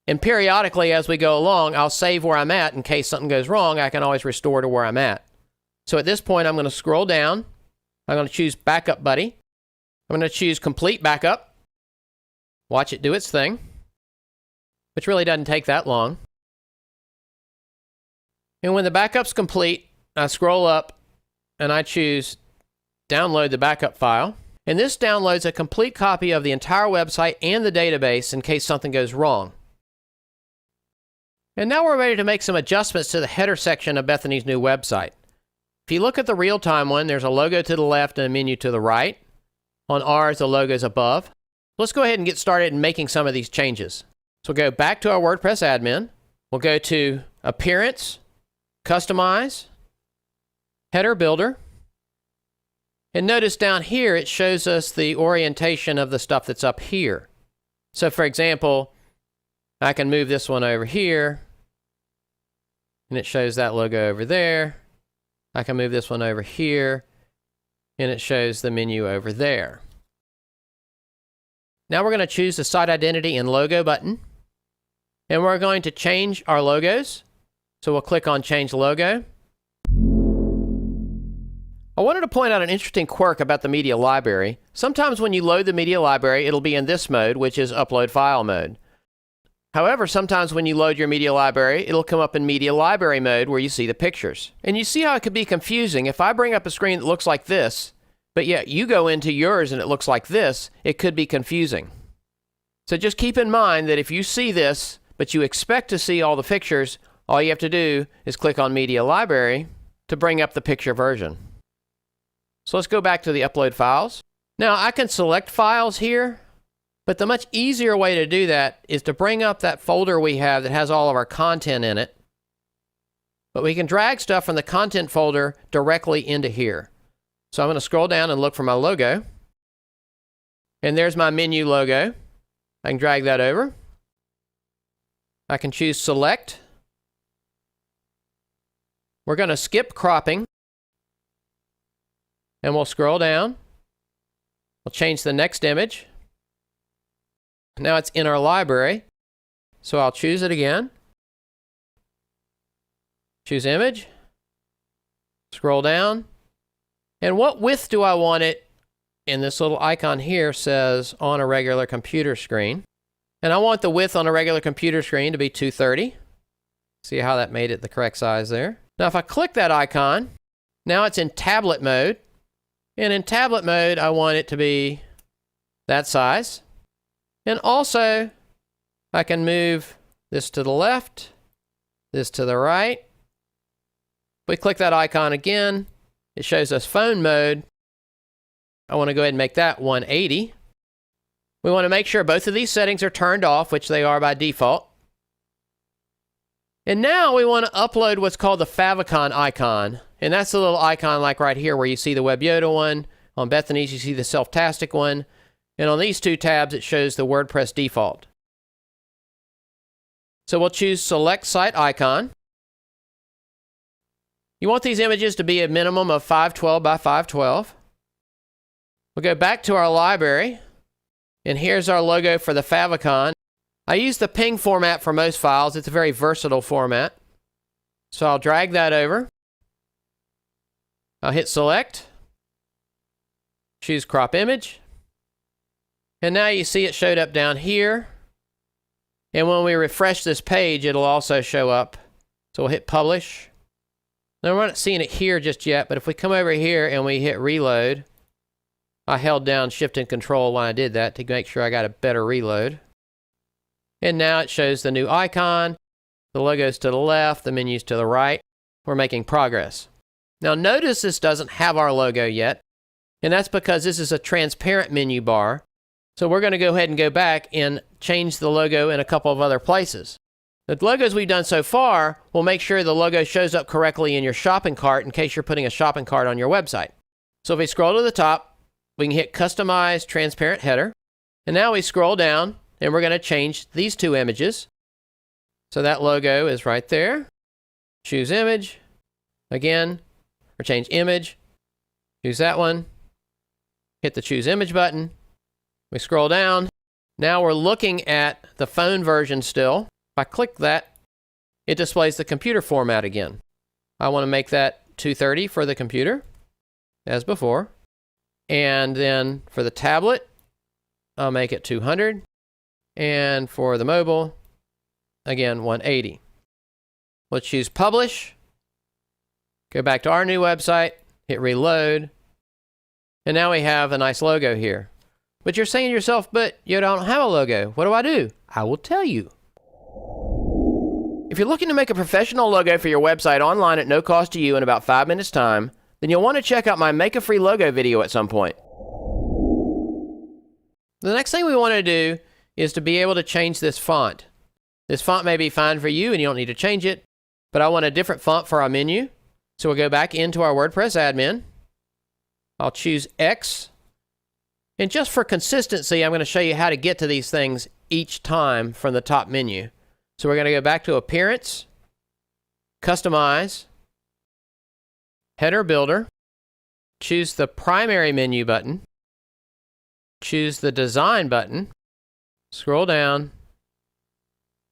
and periodically as we go along, I'll save where I'm at in case something goes wrong. I can always restore to where I'm at. So at this point, I'm going to scroll down. I'm going to choose Backup Buddy. I'm going to choose Complete Backup. Watch it do its thing, which really doesn't take that long. And when the backup's complete, I scroll up and I choose Download the Backup file. And this downloads a complete copy of the entire website and the database in case something goes wrong. And now we're ready to make some adjustments to the header section of Bethany's new website. If you look at the real-time one, there's a logo to the left and a menu to the right. On ours, the logo's above. Let's go ahead and get started in making some of these changes. So we'll go back to our WordPress admin. We'll go to Appearance, Customize, Header Builder. And notice down here, it shows us the orientation of the stuff that's up here. So for example, I can move this one over here, and it shows that logo over there. I can move this one over here, and it shows the menu over there. Now we're going to choose the Site Identity and Logo button, and we're going to change our logos. So we'll click on Change Logo. I wanted to point out an interesting quirk about the media library. Sometimes when you load the media library, it'll be in this mode, which is Upload File mode. However, sometimes when you load your media library, it'll come up in Media Library mode where you see the pictures. And you see how it could be confusing. If I bring up a screen that looks like this, but yet you go into yours and it looks like this, it could be confusing. So just keep in mind that if you see this, but you expect to see all the pictures, all you have to do is click on Media Library to bring up the picture version. So let's go back to the Upload Files. Now I can select files here, but the much easier way to do that is to bring up that folder we have that has all of our content in it. But we can drag stuff from the content folder directly into here. So I'm going to scroll down and look for my logo. And there's my menu logo. I can drag that over. I can choose Select. We're going to skip cropping. And we'll scroll down. We'll change the next image. Now it's in our library. So I'll choose it again. Choose Image. Scroll down. And what width do I want it? And this little icon here says on a regular computer screen. And I want the width on a regular computer screen to be 230. See how that made it the correct size there? Now if I click that icon, now it's in tablet mode. And in tablet mode, I want it to be that size. And also, I can move this to the left, this to the right. If we click that icon again, it shows us phone mode. I want to go ahead and make that 180. We want to make sure both of these settings are turned off, which they are by default. And now we want to upload what's called the favicon icon. And that's the little icon like right here where you see the Web Yoda one. On Bethany's, you see the Self-Tastic one. And on these two tabs, it shows the WordPress default. So we'll choose Select Site Icon. You want these images to be a minimum of 512 by 512. We'll go back to our library. And here's our logo for the favicon. I use the PNG format for most files. It's a very versatile format. So I'll drag that over. I'll hit Select. Choose Crop Image. And now you see it showed up down here. And when we refresh this page, it'll also show up. So we'll hit publish. Now we're not seeing it here just yet, but if we come over here and we hit reload, I held down Shift and Control when I did that to make sure I got a better reload. And now it shows the new icon. The logo's to the left, the menu's to the right. We're making progress. Now notice this doesn't have our logo yet, and that's because this is a transparent menu bar. So we're going to go ahead and go back and change the logo in a couple of other places. The logos we've done so far will make sure the logo shows up correctly in your shopping cart in case you're putting a shopping cart on your website. So if we scroll to the top, we can hit Customize Transparent Header. And now we scroll down, and we're going to change these two images. So that logo is right there. Choose Image. Again, or change Image. Choose that one. Hit the Choose Image button. We scroll down. Now we're looking at the phone version still. If I click that, it displays the computer format again. I want to make that 230 for the computer, as before. And then for the tablet, I'll make it 200. And for the mobile, again, 180. Let's choose Publish. Go back to our new website, hit Reload. And now we have a nice logo here. But you're saying to yourself, but you don't have a logo. What do I do? I will tell you. If you're looking to make a professional logo for your website online at no cost to you in about 5 minutes time, then you'll want to check out my Make a Free Logo video at some point. The next thing we want to do is to be able to change this font. This font may be fine for you and you don't need to change it, but I want a different font for our menu. So we'll go back into our WordPress admin. I'll choose X. And just for consistency, I'm going to show you how to get to these things each time from the top menu. So we're going to go back to Appearance, Customize, Header Builder, choose the Primary Menu button, choose the Design button, scroll down,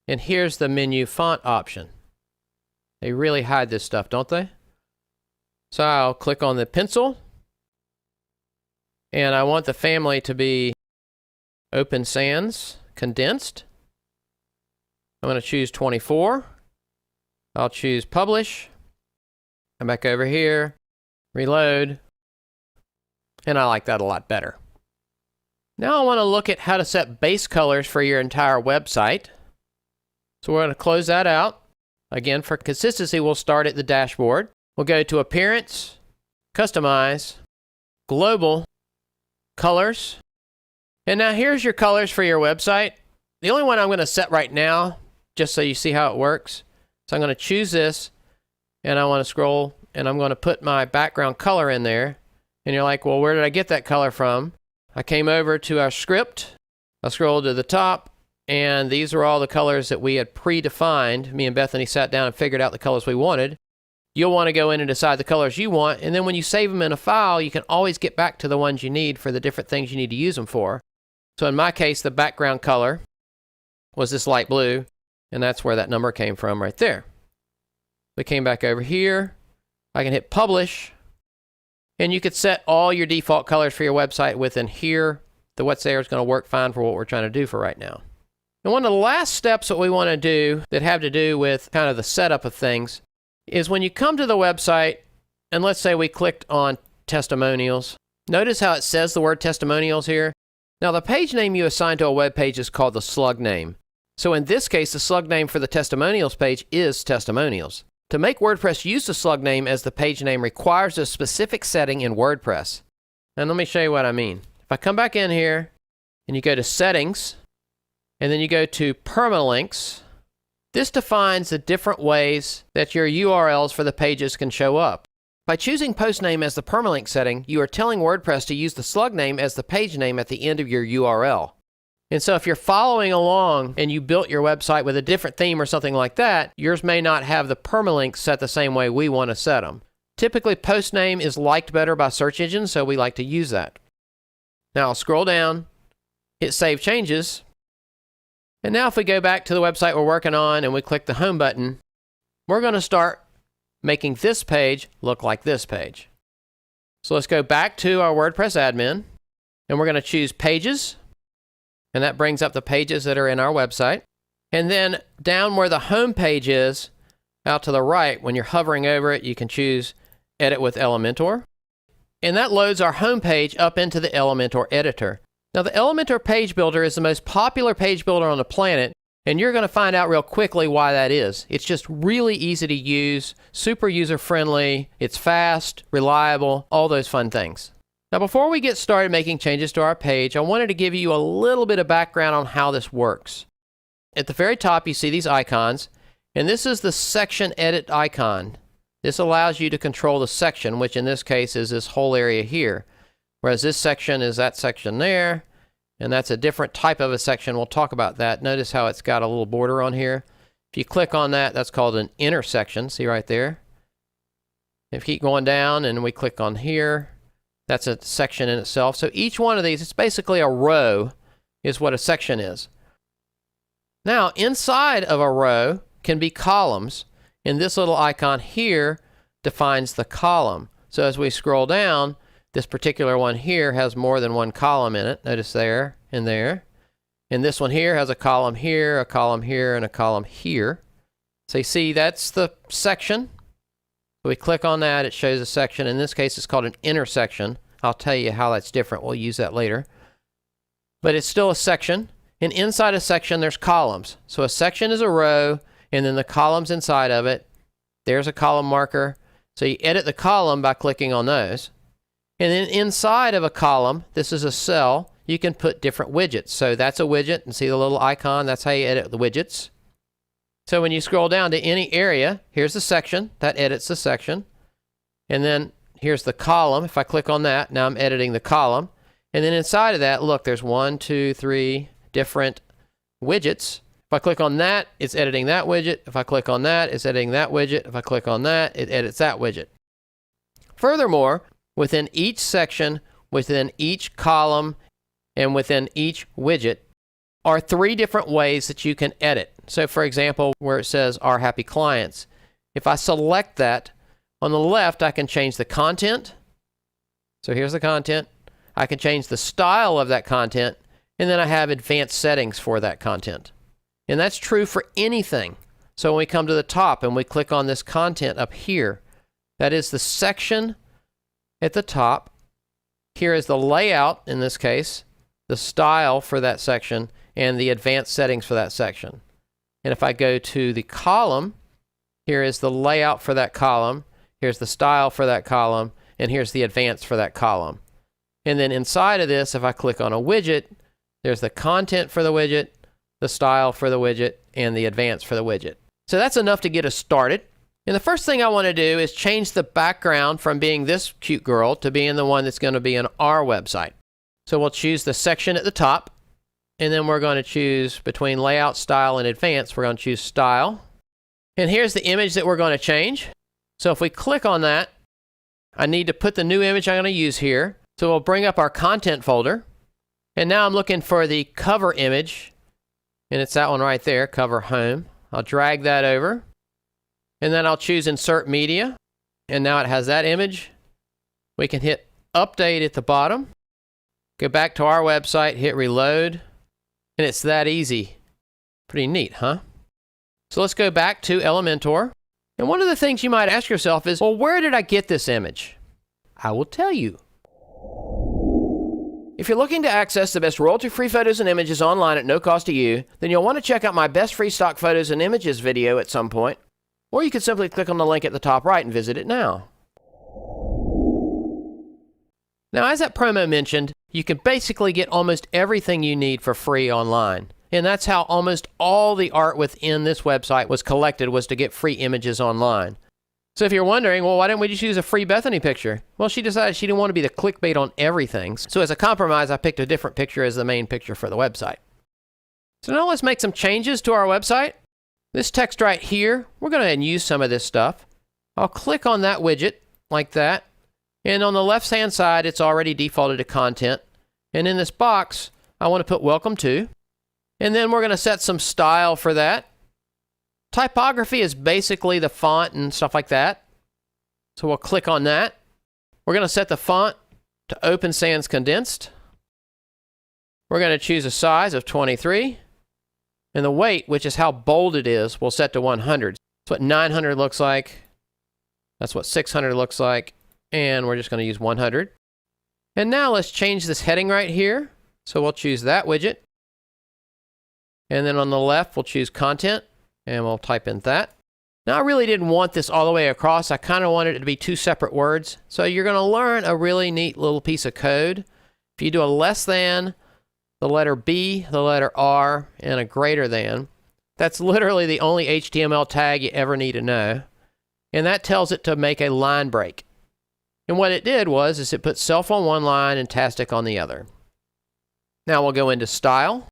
and here's the menu font option. They really hide this stuff, don't they? So I'll click on the pencil, and I want the family to be Open Sans Condensed. I'm going to choose 24. I'll choose Publish. Come back over here, reload, and I like that a lot better. Now I want to look at how to set base colors for your entire website. So we're going to close that out. Again, for consistency, we'll start at the dashboard. We'll go to Appearance, Customize, Global, Colors. And now here's your colors for your website. The only one I'm going to set right now, just so you see how it works. So I'm going to choose this, and I want to scroll, and I'm going to put my background color in there. And you're like, well, where did I get that color from? I came over to our script. I scrolled to the top, and these are all the colors that we had predefined. Me and Bethany sat down and figured out the colors we wanted. You'll want to go in and decide the colors you want, and then when you save them in a file, you can always get back to the ones you need for the different things you need to use them for. So in my case, the background color was this light blue, and that's where that number came from right there. We came back over here. I can hit Publish, and you could set all your default colors for your website within here. The what's there is going to work fine for what we're trying to do for right now. And one of the last steps that we want to do that have to do with kind of the setup of things is when you come to the website, and let's say we clicked on testimonials. Notice how it says the word testimonials here. Now the page name you assign to a web page is called the slug name. So in this case, the slug name for the testimonials page is testimonials. To make WordPress use the slug name as the page name requires a specific setting in WordPress. And let me show you what I mean. If I come back in here and you go to Settings, and then you go to Permalinks, this defines the different ways that your URLs for the pages can show up. By choosing post name as the permalink setting, you are telling WordPress to use the slug name as the page name at the end of your URL. And so if you're following along and you built your website with a different theme or something like that, yours may not have the permalinks set the same way we want to set them. Typically, post name is liked better by search engines, so we like to use that. Now I'll scroll down, hit Save Changes, and now if we go back to the website we're working on and we click the Home button, we're going to start making this page look like this page. So let's go back to our WordPress admin, and we're going to choose Pages, and that brings up the pages that are in our website. And then down where the home page is, out to the right, when you're hovering over it, you can choose Edit with Elementor. And that loads our home page up into the Elementor editor. Now, the Elementor page builder is the most popular page builder on the planet, and you're going to find out real quickly why that is. It's just really easy to use, super user-friendly, it's fast, reliable, all those fun things. Now, before we get started making changes to our page, I wanted to give you a little bit of background on how this works. At the very top, you see these icons, and this is the section edit icon. This allows you to control the section, which in this case is this whole area here. Whereas this section is that section there, and that's a different type of a section. We'll talk about that. Notice how it's got a little border on here. If you click on that, that's called an intersection. See right there? If you keep going down and we click on here, that's a section in itself. So each one of these, it's basically a row, is what a section is. Now, inside of a row can be columns, and this little icon here defines the column. So as we scroll down, this particular one here has more than one column in it. Notice there and there. And this one here has a column here, and a column here. So you see, that's the section. So we click on that, it shows a section. In this case, it's called an intersection. I'll tell you how that's different. We'll use that later. But it's still a section. And inside a section, there's columns. So a section is a row, and then the columns inside of it, there's a column marker. So you edit the column by clicking on those. And then inside of a column, this is a cell, you can put different widgets. So that's a widget, and see the little icon? That's how you edit the widgets. So when you scroll down to any area, here's the section, that edits the section. And then here's the column. If I click on that, now I'm editing the column. And then inside of that, look, there's 1, 2, 3 different widgets. If I click on that, it's editing that widget. If I click on that, it's editing that widget. If I click on that, it edits that widget. Furthermore, within each section, within each column, and within each widget are 3 different ways that you can edit. So for example, where it says Our Happy Clients, if I select that, on the left I can change the content. So here's the content. I can change the style of that content, and then I have advanced settings for that content. And that's true for anything. So when we come to the top and we click on this content up here, that is the section at the top. Here is the layout, in this case, the style for that section, and the advanced settings for that section. And if I go to the column, here is the layout for that column, here's the style for that column, and here's the advanced for that column. And then inside of this, if I click on a widget, there's the content for the widget, the style for the widget, and the advanced for the widget. So that's enough to get us started. And the first thing I want to do is change the background from being this cute girl to being the one that's going to be in our website. So we'll choose the section at the top, and then we're going to choose between layout, style, and advanced. We're going to choose style. And here's the image that we're going to change. So if we click on that, I need to put the new image I'm going to use here. So we'll bring up our content folder. And now I'm looking for the cover image, and it's that one right there, cover home. I'll drag that over, and then I'll choose Insert Media, and now it has that image. We can hit Update at the bottom, go back to our website, hit Reload, and it's that easy. Pretty neat, huh? So let's go back to Elementor. And one of the things you might ask yourself is, well, where did I get this image? I will tell you. If you're looking to access the best royalty-free photos and images online at no cost to you, then you'll want to check out my best free stock photos and images video at some point. Or you can simply click on the link at the top right and visit it now. Now, as that promo mentioned, you can basically get almost everything you need for free online. And that's how almost all the art within this website was collected, was to get free images online. So if you're wondering, well, why didn't we just use a free Bethany picture? Well, she decided she didn't want to be the clickbait on everything. So as a compromise, I picked a different picture as the main picture for the website. So now let's make some changes to our website. This text right here, we're going to use some of this stuff. I'll click on that widget like that. And on the left-hand side, it's already defaulted to content. And in this box, I want to put welcome to. And then we're going to set some style for that. Typography is basically the font and stuff like that. So we'll click on that. We're going to set the font to Open Sans Condensed. We're going to choose a size of 23. And the weight, which is how bold it is, we'll set to 100. That's what 900 looks like. That's what 600 looks like. And we're just going to use 100. And now let's change this heading right here. So we'll choose that widget. And then on the left, we'll choose content. And we'll type in that. Now, I really didn't want this all the way across. I kind of wanted it to be two separate words. So you're going to learn a really neat little piece of code. If you do a less than, the letter B, the letter R, and a greater than, that's literally the only HTML tag you ever need to know. And that tells it to make a line break. And what it did is it put self on one line and tastic on the other. Now we'll go into style,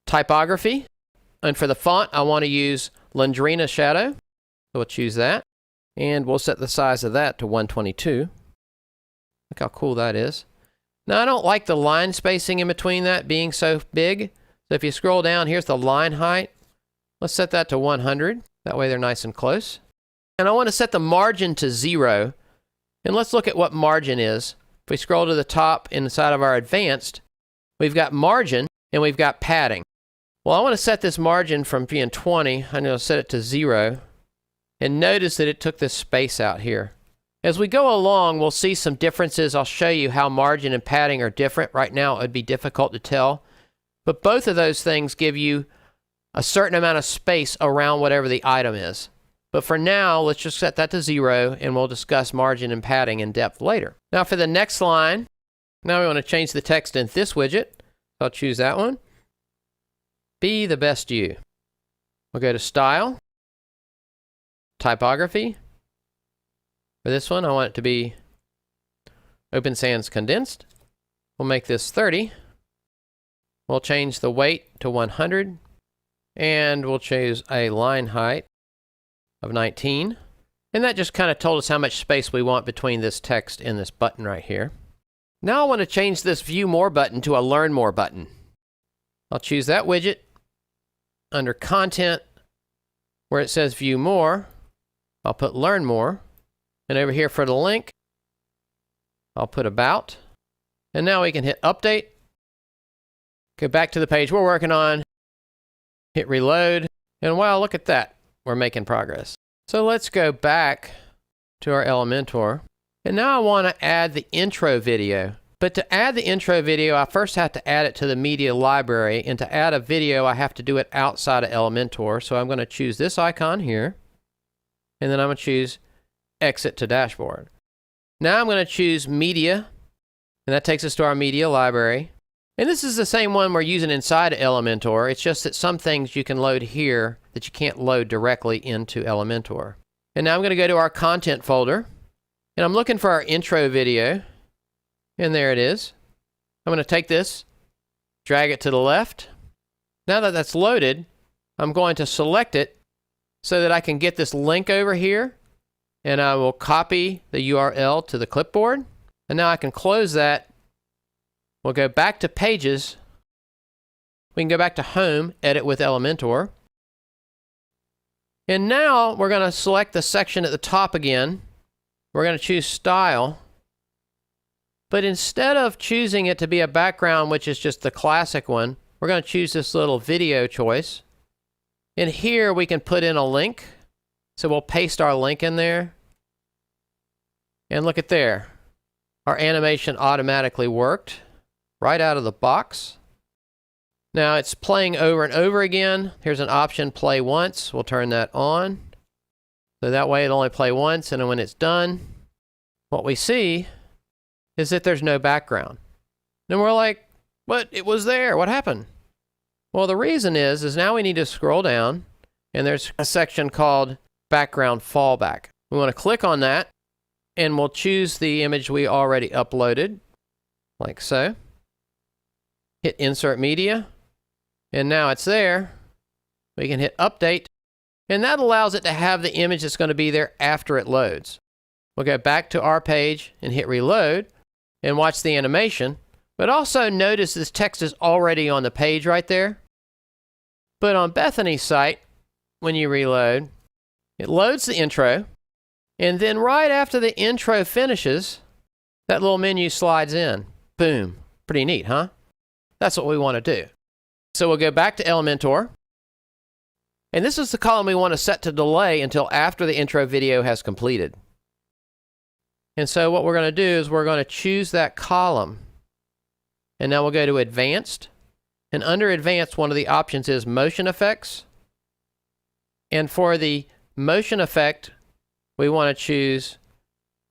typography, and for the font, I want to use Londrina Shadow. So we'll choose that, and we'll set the size of that to 122. Look how cool that is. Now, I don't like the line spacing in between that being so big. So if you scroll down, here's the line height. Let's set that to 100. That way they're nice and close. And I want to set the margin to 0. And let's look at what margin is. If we scroll to the top inside of our advanced, we've got margin and we've got padding. Well, I want to set this margin from being 20. I'm going to set it to 0. And notice that it took this space out here. As we go along, we'll see some differences. I'll show you how margin and padding are different. Right now, it would be difficult to tell. But both of those things give you a certain amount of space around whatever the item is. But for now, let's just set that to 0, and we'll discuss margin and padding in depth later. Now for the next line, now we want to change the text in this widget. I'll choose that one. Be the best you. We'll go to Style, Typography. For this one, I want it to be Open Sans Condensed. We'll make this 30. We'll change the weight to 100. And we'll choose a line height of 19. And that just kind of told us how much space we want between this text and this button right here. Now I want to change this View More button to a Learn More button. I'll choose that widget. Under Content, where it says View More, I'll put Learn More. And over here for the link, I'll put About. And now we can hit Update. Go back to the page we're working on. Hit Reload. And wow, look at that. We're making progress. So let's go back to our Elementor. And now I want to add the intro video. But to add the intro video, I first have to add it to the media library. And to add a video, I have to do it outside of Elementor. So I'm going to choose this icon here. And then I'm going to choose Exit to Dashboard. Now I'm going to choose Media. And that takes us to our media library. And this is the same one we're using inside of Elementor. It's just that some things you can load here that you can't load directly into Elementor. And now I'm going to go to our content folder. And I'm looking for our intro video. And there it is. I'm going to take this, drag it to the left. Now that that's loaded, I'm going to select it so that I can get this link over here. And I will copy the URL to the clipboard. And now I can close that. We'll go back to Pages. We can go back to Home, Edit with Elementor. And now we're going to select the section at the top again. We're going to choose Style. But instead of choosing it to be a background, which is just the classic one, we're going to choose this little video choice. And here we can put in a link. So we'll paste our link in there. And look at there. Our animation automatically worked right out of the box. Now it's playing over and over again. Here's an option, play once. We'll turn that on. So that way it'll only play once, and then when it's done, what we see is that there's no background. And we're like, but it was there. What happened? Well, the reason is now we need to scroll down, and there's a section called Background Fallback. We want to click on that, and we'll choose the image we already uploaded, like so. Hit Insert Media, and now it's there. We can hit Update, and that allows it to have the image that's going to be there after it loads. We'll go back to our page and hit Reload, and watch the animation. But also notice this text is already on the page right there. But on Bethany's site, when you reload, it loads the intro, and then right after the intro finishes, that little menu slides in. Boom. Pretty neat, huh? That's what we want to do. So we'll go back to Elementor. And this is the column we want to set to delay until after the intro video has completed. And so what we're going to do is we're going to choose that column. And now we'll go to Advanced. And under Advanced, one of the options is Motion Effects. And for the motion effect, we want to choose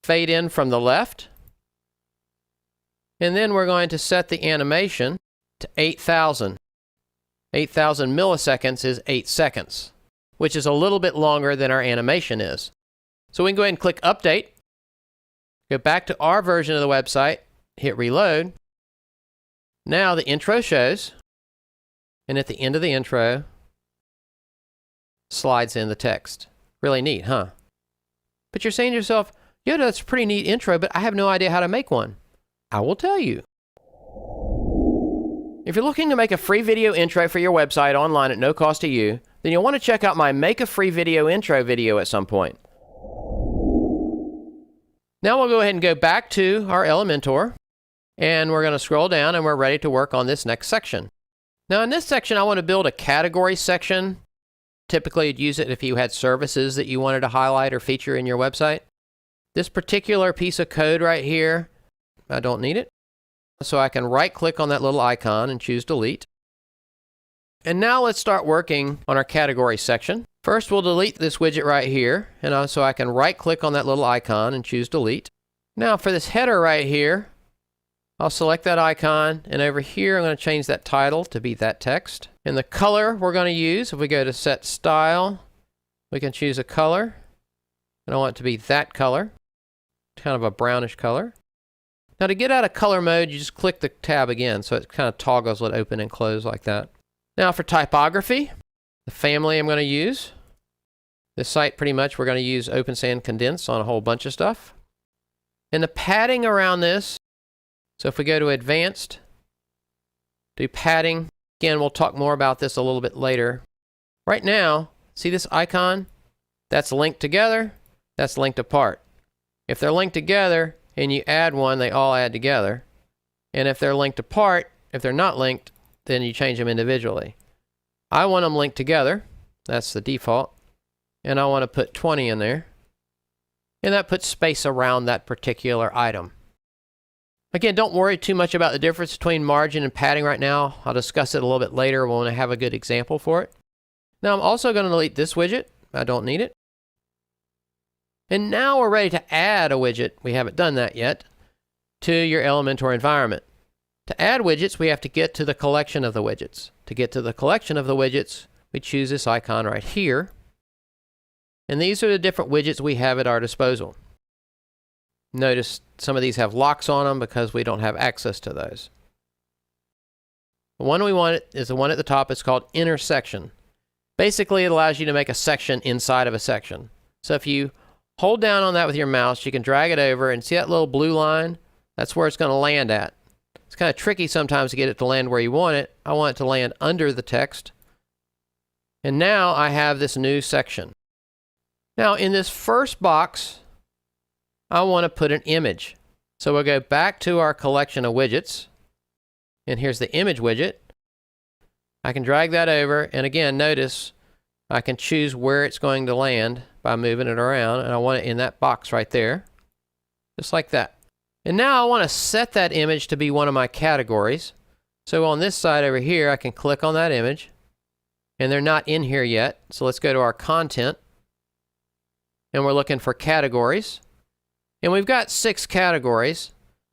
Fade In from the left. And then we're going to set the animation to 8,000. 8,000 milliseconds is 8 seconds, which is a little bit longer than our animation is. So we can go ahead and click Update, go back to our version of the website, hit Reload. Now the intro shows, and at the end of the intro, slides in the text. Really neat, huh? But you're saying to yourself, Yoda, that's a pretty neat intro, but I have no idea how to make one. I will tell you. If you're looking to make a free video intro for your website online at no cost to you, then you'll want to check out my Make a Free Video Intro video at some point. Now we'll go ahead and go back to our Elementor, and we're going to scroll down and we're ready to work on this next section. Now in this section, I want to build a category section. Typically you'd use it if you had services that you wanted to highlight or feature in your website. This particular piece of code right here, I don't need it. So I can right click on that little icon and choose Delete. And now let's start working on our category section. First we'll delete this widget right here, and so I can right click on that little icon and choose Delete. Now for this header right here, I'll select that icon, and over here I'm going to change that title to be that text. And the color we're going to use, if we go to Set Style, we can choose a color. And I want it to be that color, kind of a brownish color. Now to get out of color mode, you just click the tab again, so it kind of toggles it open and close like that. Now for typography, the family I'm going to use. This site pretty much we're going to use Open Sans Condense on a whole bunch of stuff. And the padding around this, so if we go to Advanced, do padding. Again, we'll talk more about this a little bit later. Right now, see this icon? That's linked together, that's linked apart. If they're linked together and you add one, they all add together. And if they're linked apart, if they're not linked, then you change them individually. I want them linked together. That's the default. And I want to put 20 in there. And that puts space around that particular item. Again, don't worry too much about the difference between margin and padding right now. I'll discuss it a little bit later when I have a good example for it. Now I'm also going to delete this widget. I don't need it. And now we're ready to add a widget. We haven't done that yet to your Elementor environment. To add widgets, we have to get to the collection of the widgets. To get to the collection of the widgets, we choose this icon right here. And these are the different widgets we have at our disposal. Notice some of these have locks on them because we don't have access to those. The one we want is the one at the top. It's called Intersection. Basically, it allows you to make a section inside of a section. So if you hold down on that with your mouse, you can drag it over and see that little blue line? That's where it's going to land at. It's kind of tricky sometimes to get it to land where you want it. I want it to land under the text. And now I have this new section. Now in this first box, I want to put an image. So we'll go back to our collection of widgets. And here's the image widget. I can drag that over, and again, notice I can choose where it's going to land by moving it around, and I want it in that box right there, just like that. And now I want to set that image to be one of my categories. So on this side over here, I can click on that image, and they're not in here yet. So let's go to our content, and we're looking for categories. And we've got 6 categories.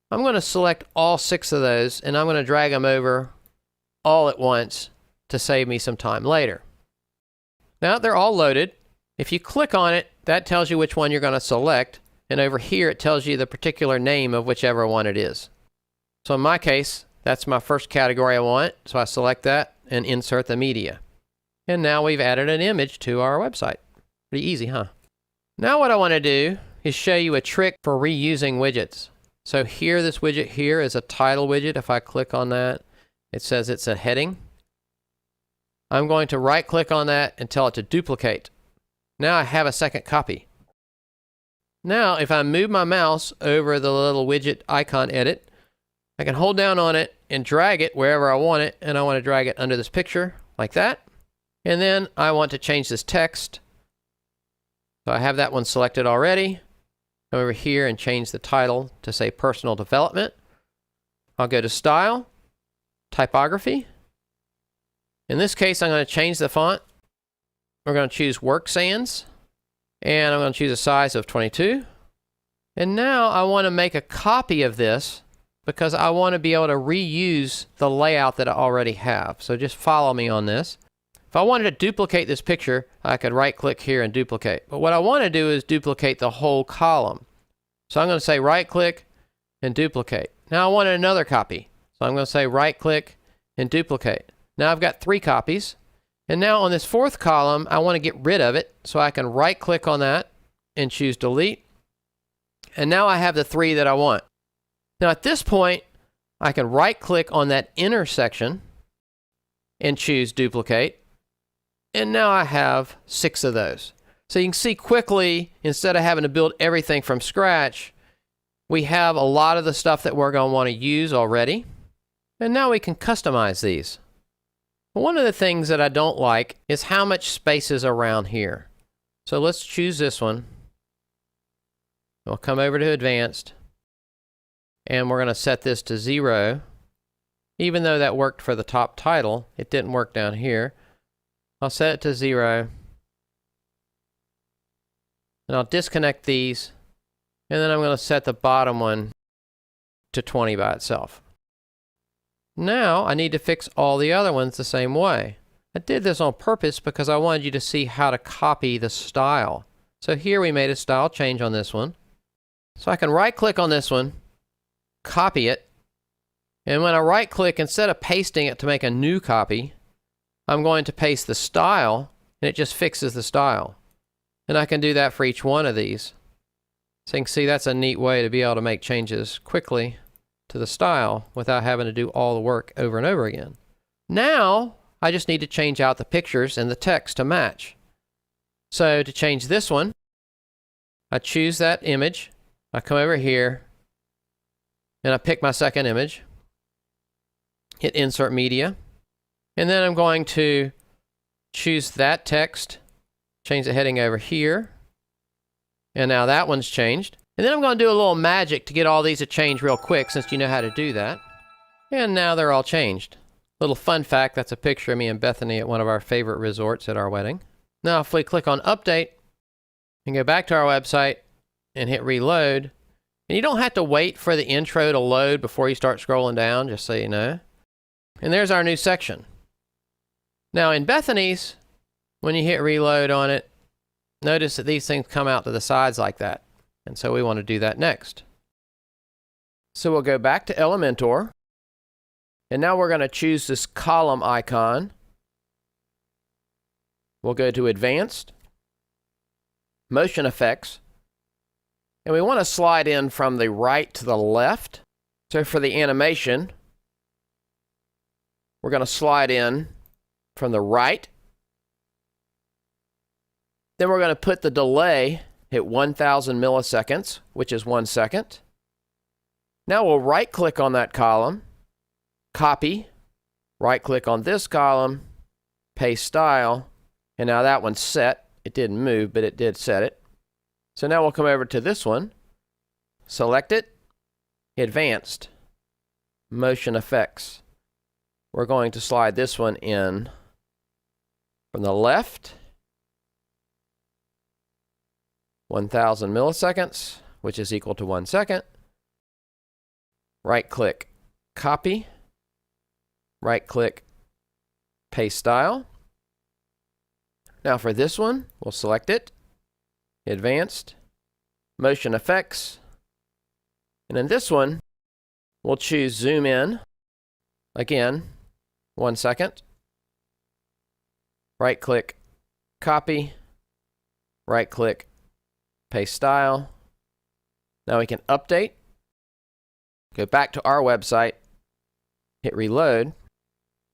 I'm going to select all 6 of those, and I'm going to drag them over all at once to save me some time later. Now they're all loaded. If you click on it, that tells you which one you're going to select, and over here it tells you the particular name of whichever one it is. So in my case, that's my first category I want, so I select that and insert the media. And now we've added an image to our website. Pretty easy, huh? Now what I want to do is show you a trick for reusing widgets. So here, this widget here is a title widget. If I click on that, it says it's a heading. I'm going to right click on that and tell it to duplicate. Now I have a second copy. Now if I move my mouse over the little widget icon edit, I can hold down on it and drag it wherever I want it, and I want to drag it under this picture like that. And then I want to change this text. So I have that one selected already. Come over here and change the title to say Personal Development. I'll go to Style, Typography. In this case, I'm going to change the font. We're going to choose Work Sans, and I'm going to choose a size of 22. And now I want to make a copy of this because I want to be able to reuse the layout that I already have. So just follow me on this. If I wanted to duplicate this picture, I could right-click here and duplicate. But what I want to do is duplicate the whole column. So I'm going to say right-click and duplicate. Now I wanted another copy. So I'm going to say right-click and duplicate. Now I've got 3 copies. And now on this 4th column, I want to get rid of it. So I can right-click on that and choose Delete. And now I have the 3 that I want. Now at this point, I can right-click on that intersection and choose Duplicate. And now I have 6 of those. So you can see quickly, instead of having to build everything from scratch, we have a lot of the stuff that we're going to want to use already. And now we can customize these. One of the things that I don't like is how much space is around here. So let's choose this one. We'll come over to Advanced. And we're going to set this to 0. Even though that worked for the top title, it didn't work down here. I'll set it to 0. And I'll disconnect these. And then I'm going to set the bottom one to 20 by itself. Now I need to fix all the other ones the same way. I did this on purpose because I wanted you to see how to copy the style. So here we made a style change on this one. So I can right-click on this one, copy it, and when I right-click, instead of pasting it to make a new copy, I'm going to paste the style, and it just fixes the style. And I can do that for each one of these. So you can see that's a neat way to be able to make changes quickly to the style without having to do all the work over and over again. Now, I just need to change out the pictures and the text to match. So to change this one, I choose that image, I come over here, and I pick my second image, hit Insert Media, and then I'm going to choose that text, change the heading over here, and now that one's changed. And then I'm going to do a little magic to get all these to change real quick since you know how to do that. And now they're all changed. Little fun fact, that's a picture of me and Bethany at one of our favorite resorts at our wedding. Now if we click on Update and go back to our website and hit Reload, and you don't have to wait for the intro to load before you start scrolling down, just so you know. And there's our new section. Now in Bethany's, when you hit Reload on it, notice that these things come out to the sides like that. And so we want to do that next. So we'll go back to Elementor. And now we're going to choose this column icon. We'll go to Advanced, Motion Effects. And we want to slide in from the right to the left. So for the animation, we're going to slide in from the right. Then we're going to put the delay at 1000 milliseconds, which is 1 second. Now we'll right-click on that column, copy, right-click on this column, paste style, and now that one's set. It didn't move, but it did set it. So now we'll come over to this one, select it, Advanced, Motion Effects. We're going to slide this one in from the left, 1000 milliseconds, which is equal to 1 second. Right-click, copy, right-click, paste style. Now for this one, we'll select it, Advanced, Motion Effects, and in this one, we'll choose Zoom In, again, 1 second. Right-click, copy, right-click, paste style. Now we can update, go back to our website, hit Reload,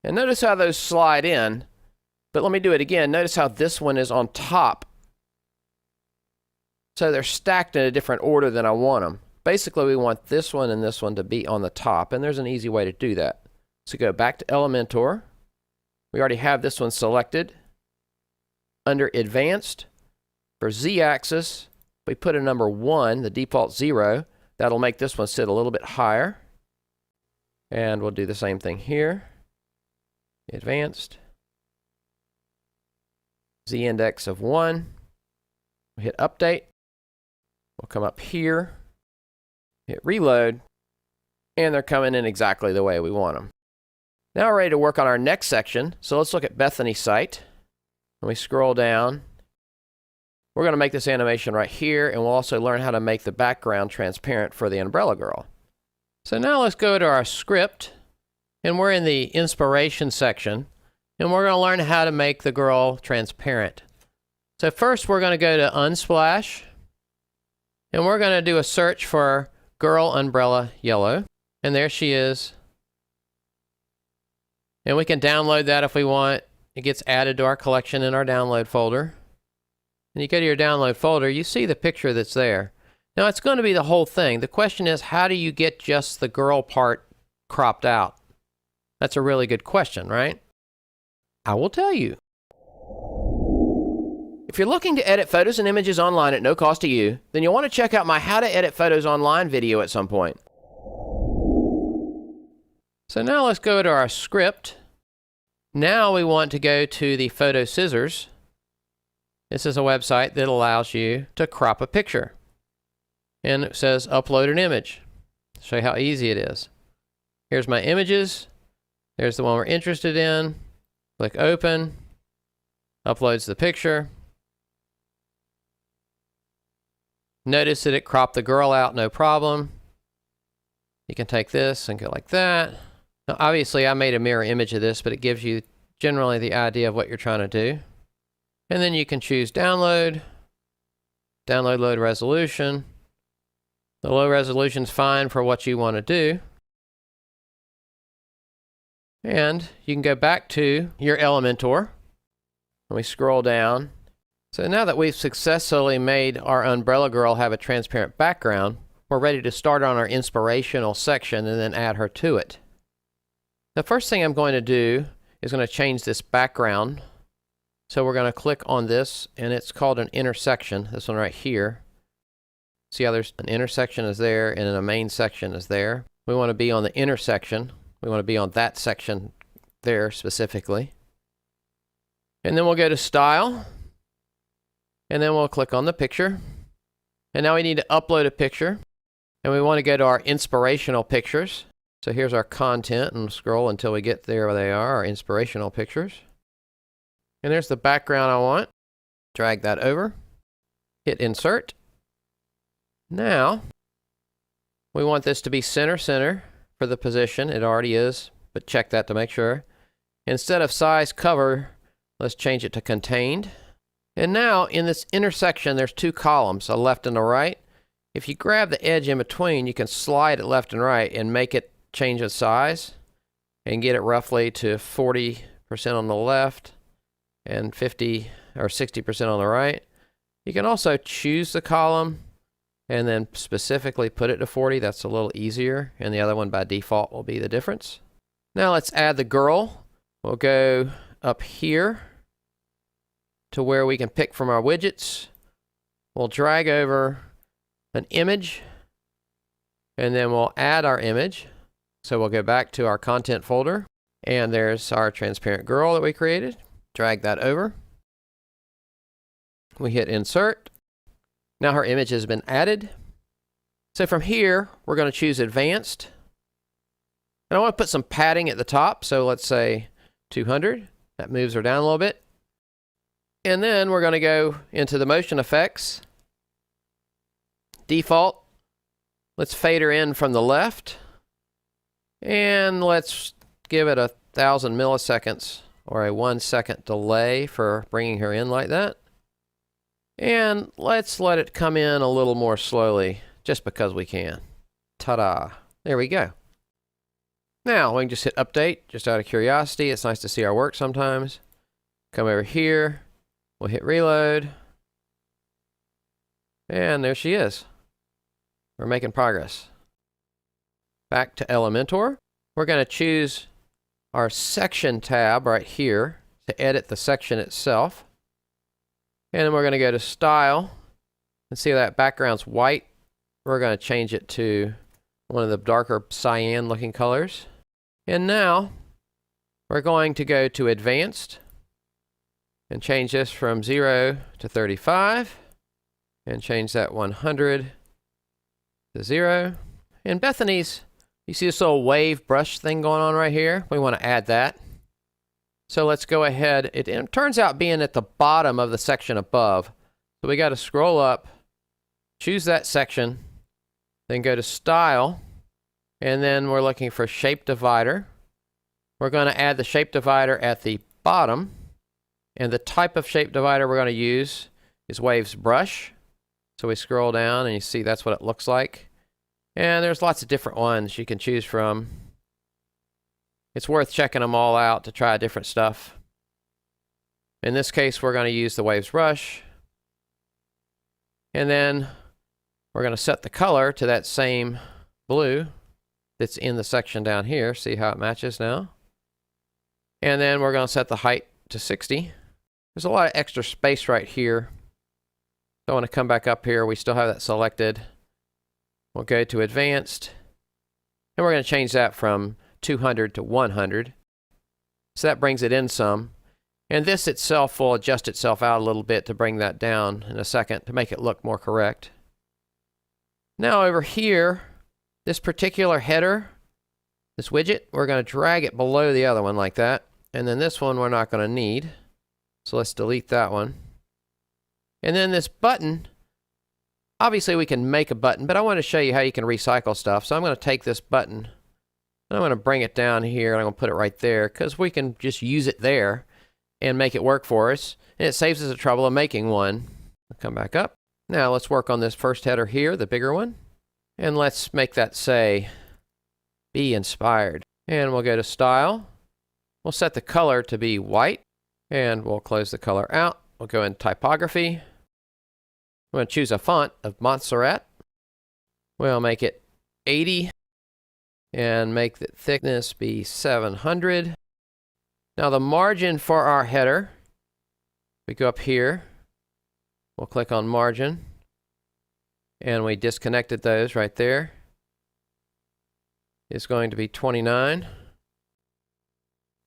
and notice how those slide in, but let me do it again. Notice how this one is on top. So they're stacked in a different order than I want them. Basically, we want this one and this one to be on the top, and there's an easy way to do that. So go back to Elementor. We already have this one selected. Under Advanced, for Z-axis, we put a number 1, the default 0. That'll make this one sit a little bit higher. And we'll do the same thing here. Advanced. Z-index of 1. We'll hit Update. We'll come up here, hit Reload, and they're coming in exactly the way we want them. Now we're ready to work on our next section. So let's look at Bethany's site. When we scroll down, we're going to make this animation right here, and we'll also learn how to make the background transparent for the umbrella girl. So now let's go to our script, and we're in the inspiration section, and we're going to learn how to make the girl transparent. So first we're going to go to Unsplash, and we're going to do a search for Girl Umbrella Yellow, and there she is. And we can download that if we want. It gets added to our collection in our download folder. And you go to your download folder, you see the picture that's there. Now it's going to be the whole thing. The question is, how do you get just the girl part cropped out? That's a really good question, right? I will tell you. If you're looking to edit photos and images online at no cost to you, then you'll want to check out my How to Edit Photos Online video at some point. So now let's go to our script. Now we want to go to the photo scissors. This is a website that allows you to crop a picture. And it says upload an image. Show you how easy it is. Here's my images. There's the one we're interested in. Click open. Uploads the picture. Notice that it cropped the girl out, no problem. You can take this and go like that. Now, obviously, I made a mirror image of this, but it gives you generally the idea of what you're trying to do. And then you can choose download, download low resolution. The low resolution is fine for what you want to do. And you can go back to your Elementor. And we scroll down. So now that we've successfully made our umbrella girl have a transparent background, we're ready to start on our inspirational section and then add her to it. The first thing I'm going to do is going to change this background. So we're going to click on this, and it's called an intersection, this one right here. See how there's an intersection is there and then a main section is there. We want to be on the intersection. We want to be on that section there specifically. And then we'll go to Style. And then we'll click on the picture. And now we need to upload a picture. And we want to go to our inspirational pictures. So here's our content, and scroll until we get there where they are, our inspirational pictures. And there's the background I want. Drag that over. Hit Insert. Now, we want this to be center for the position. It already is, but check that to make sure. Instead of size cover, let's change it to contained. And now in this intersection, there's two columns, a left and a right. If you grab the edge in between, you can slide it left and right and make it change its size and get it roughly to 40% on the left and 50 or 60% on the right. You can also choose the column and then specifically put it to 40. That's a little easier, and the other one by default will be the difference. Now let's add the girl. We'll go up here to where we can pick from our widgets. We'll drag over an image, and then we'll add our image. So we'll go back to our content folder, and there's our transparent girl that we created. Drag that over. We hit Insert. Now her image has been added. So from here, we're going to choose Advanced. And I want to put some padding at the top, so let's say 200. That moves her down a little bit. And then we're going to go into the motion effects. Default. Let's fade her in from the left. And let's give it 1,000 milliseconds or a 1 second delay for bringing her in like that. And let's let it come in a little more slowly, just because we can. Ta-da. There we go. Now we can just hit Update, just out of curiosity. It's nice to see our work sometimes. Come over here. We'll hit Reload. And there she is. We're making progress. Back to Elementor. We're going to choose our Section tab right here to edit the section itself. And then we're going to go to Style. And see that background's white. We're going to change it to one of the darker cyan looking colors. And now we're going to go to Advanced and change this from 0 to 35 and change that 100 to 0. And Bethany's, you see this little wave brush thing going on right here? We want to add that. So let's go ahead. It turns out being at the bottom of the section above. So we got to scroll up, choose that section, then go to Style, and then we're looking for Shape Divider. We're going to add the shape divider at the bottom, and the type of shape divider we're going to use is Waves Brush. So we scroll down and you see that's what it looks like. And there's lots of different ones you can choose from. It's worth checking them all out to try different stuff. In this case, we're going to use the Waves Brush. And then we're going to set the color to that same blue that's in the section down here. See how it matches now? And then we're going to set the height to 60. There's a lot of extra space right here. So I want to come back up here. We still have that selected. We'll go to Advanced. And we're going to change that from 200 to 100. So that brings it in some. And this itself will adjust itself out a little bit to bring that down in a second to make it look more correct. Now over here, this particular header, this widget, we're going to drag it below the other one like that. And then this one we're not going to need. So let's delete that one. And then this button, obviously we can make a button, but I want to show you how you can recycle stuff. So I'm going to take this button and I'm going to bring it down here and I'm going to put it right there because we can just use it there and make it work for us. And it saves us the trouble of making one. I'll come back up. Now let's work on this first header here, the bigger one. And let's make that say, Be Inspired. And we'll go to Style. We'll set the color to be white. And we'll close the color out. We'll go in Typography. We're going to choose a font of Montserrat. We'll make it 80. And make the thickness be 700. Now the margin for our header, we go up here. We'll click on Margin. And we disconnected those right there. It's going to be 29.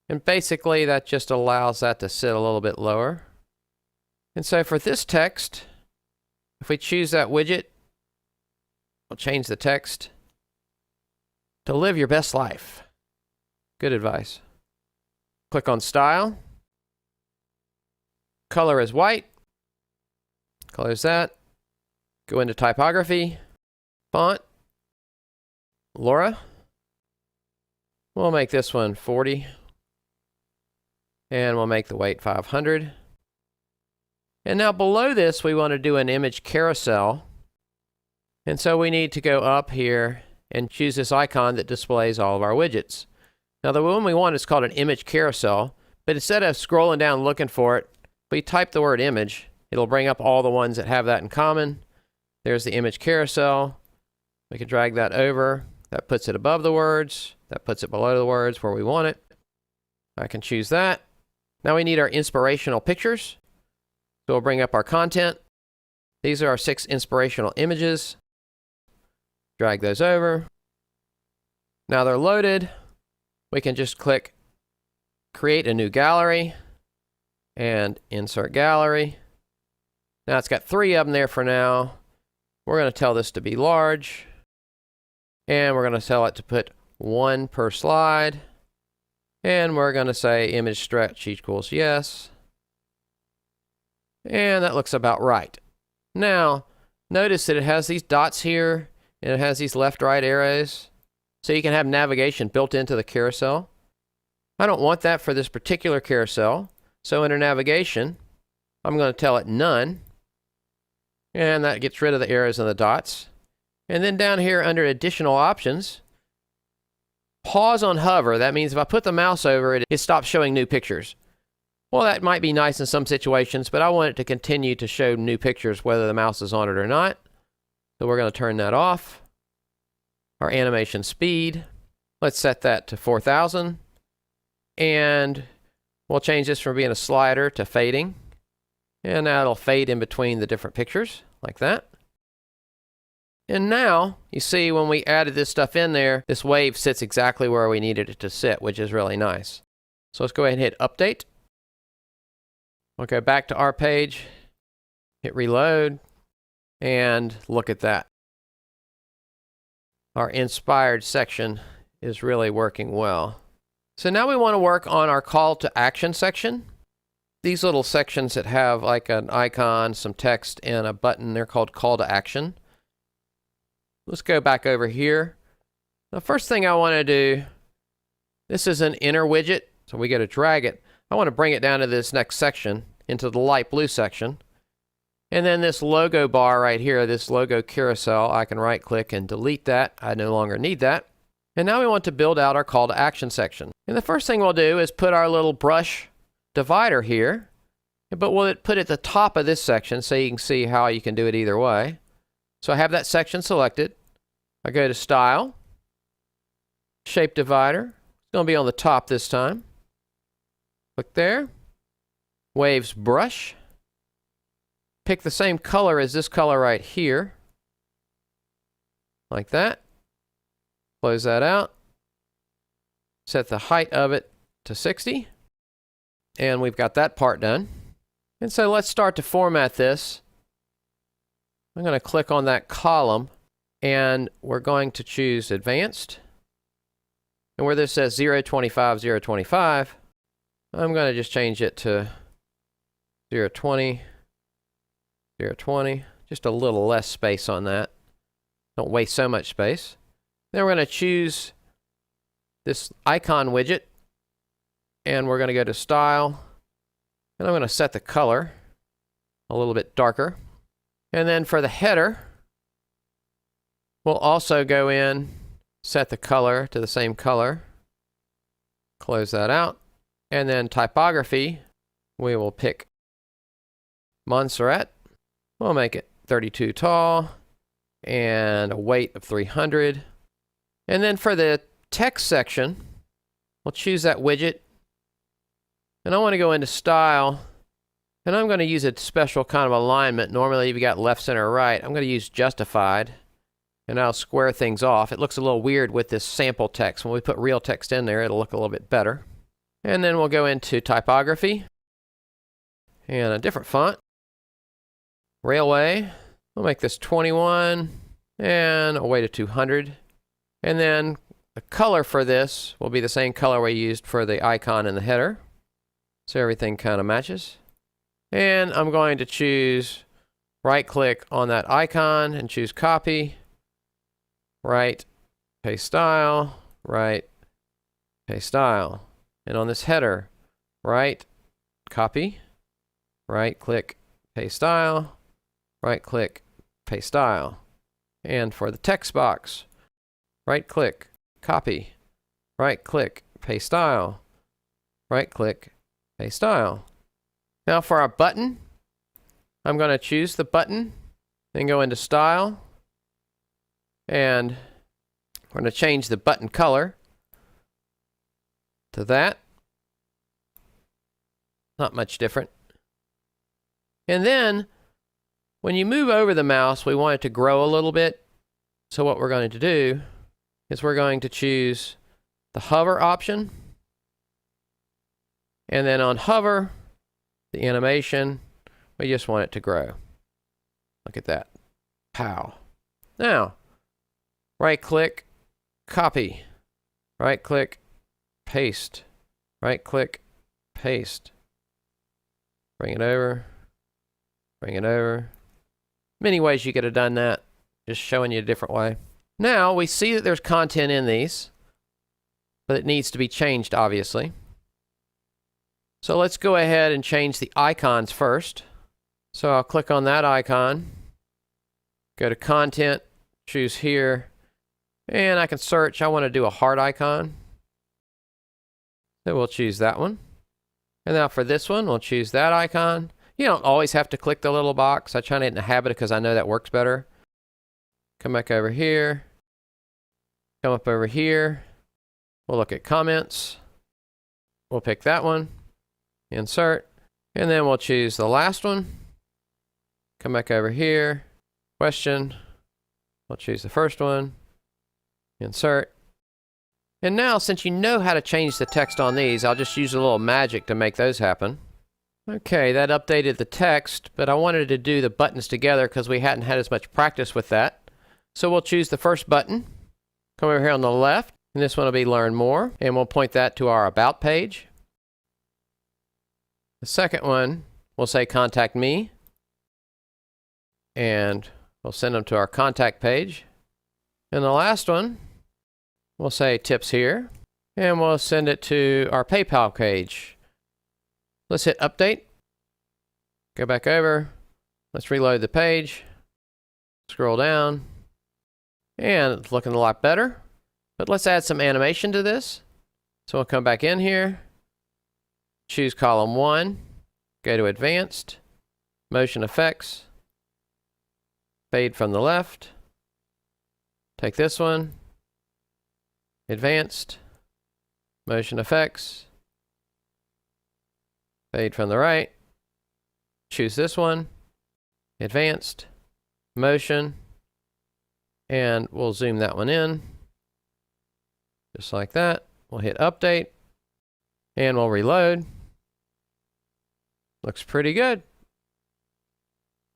And basically that just allows that to sit a little bit lower. And so for this text, if we choose that widget, we'll change the text to Live Your Best Life. Good advice. Click on Style. Color is white. Close that. Go into Typography. Font. Laura. We'll make this one 40. And we'll make the weight 500. And now below this, we want to do an image carousel. And so we need to go up here and choose this icon that displays all of our widgets. Now the one we want is called an image carousel, but instead of scrolling down looking for it, if we type the word image, it'll bring up all the ones that have that in common. There's the image carousel. We can drag that over. That puts it above the words. That puts it below the words where we want it. I can choose that. Now we need our inspirational pictures. So we'll bring up our content. These are our 6 inspirational images. Drag those over. Now they're loaded. We can just click Create a New Gallery and Insert Gallery. Now it's got 3 of them there for now. We're going to tell this to be large. And we're going to tell it to put 1 per slide. And we're going to say image stretch equals yes. And that looks about right. Now, notice that it has these dots here, and it has these left-right arrows. So you can have navigation built into the carousel. I don't want that for this particular carousel. So under navigation, I'm going to tell it none. And that gets rid of the arrows and the dots. And then down here under additional options, pause on hover. That means if I put the mouse over it, it stops showing new pictures. Well, that might be nice in some situations, but I want it to continue to show new pictures whether the mouse is on it or not. So we're going to turn that off. Our animation speed, let's set that to 4,000. And we'll change this from being a slider to fading. And now it'll fade in between the different pictures, like that. And now, you see when we added this stuff in there, this wave sits exactly where we needed it to sit, which is really nice. So let's go ahead and hit Update. We'll go back to our page, hit Reload, and look at that. Our inspired section is really working well. So now we want to work on our call to action section. These little sections that have like an icon, some text, and a button, they're called call to action. Let's go back over here. The first thing I want to do, this is an inner widget, so we got to drag it. I want to bring it down to this next section, into the light blue section. And then this logo bar right here, this logo carousel, I can right click and delete that. I no longer need that. And now we want to build out our call to action section. And the first thing we'll do is put our little brush divider here, but we'll put it at the top of this section so you can see how you can do it either way. So I have that section selected. I go to Style, Shape Divider. It's going to be on the top this time. Click there. Waves Brush. Pick the same color as this color right here. Like that. Close that out. Set the height of it to 60. And we've got that part done. And so let's start to format this. I'm going to click on that column, and we're going to choose Advanced. And where this says 025, 025, I'm going to just change it to 020, 020, just a little less space on that. Don't waste so much space. Then we're going to choose this icon widget, and we're going to go to Style, and I'm going to set the color a little bit darker. And then for the header, we'll also go in, set the color to the same color, close that out, and then typography, we will pick Montserrat. We'll make it 32 tall and a weight of 300. And then for the text section, we'll choose that widget. And I want to go into Style, and I'm going to use a special kind of alignment. Normally, if you got left, center, or right, I'm going to use Justified, and I'll square things off. It looks a little weird with this sample text. When we put real text in there, it'll look a little bit better. And then we'll go into typography, and a different font. Railway, we'll make this 21, and a weight of 200. And then the color for this will be the same color we used for the icon in the header. So everything kind of matches. And I'm going to choose, right click on that icon and choose Copy, right, Paste Style, right, Paste Style. And on this header, right, Copy, right click, Paste Style, right click, Paste Style. And for the text box, right click, Copy, right click, Paste Style, right click, Paste Style. Now for our button, I'm going to choose the button, then go into Style, and we're going to change the button color to that. Not much different. And then, when you move over the mouse, we want it to grow a little bit. So what we're going to do is we're going to choose the hover option. And then on hover, the animation, we just want it to grow. Look at that. Pow. Now, right click, copy. Right click, paste. Right click, paste. Bring it over. Bring it over. Many ways you could have done that. Just showing you a different way. Now, we see that there's content in these, but it needs to be changed, obviously. So let's go ahead and change the icons first. So I'll click on that icon, go to Content, choose here, and I can search. I want to do a heart icon. So we'll choose that one. And now for this one, we'll choose that icon. You don't always have to click the little box. I try to get in the habit because I know that works better. Come back over here. Come up over here. We'll look at comments. We'll pick that one. Insert. And then we'll choose the last one. Come back over here, question. We'll choose the first one, insert. And now, since you know how to change the text on these, I'll just use a little magic to make those happen. Okay, that updated the text, but I wanted to do the buttons together because we hadn't had as much practice with that. So we'll choose the first button, come over here on the left, and this one will be Learn More, and we'll point that to our About page. The second one, we'll say Contact Me, and we'll send them to our Contact page. And the last one, we'll say Tips Here, and we'll send it to our PayPal page. Let's hit Update, go back over, let's reload the page, scroll down, and it's looking a lot better. But let's add some animation to this. So we'll come back in here, choose column 1, go to Advanced, Motion Effects, Fade from the left, take this one, Advanced, Motion Effects, Fade from the right, choose this one, Advanced, Motion, and we'll zoom that one in, just like that. We'll hit Update, and we'll reload. Looks pretty good.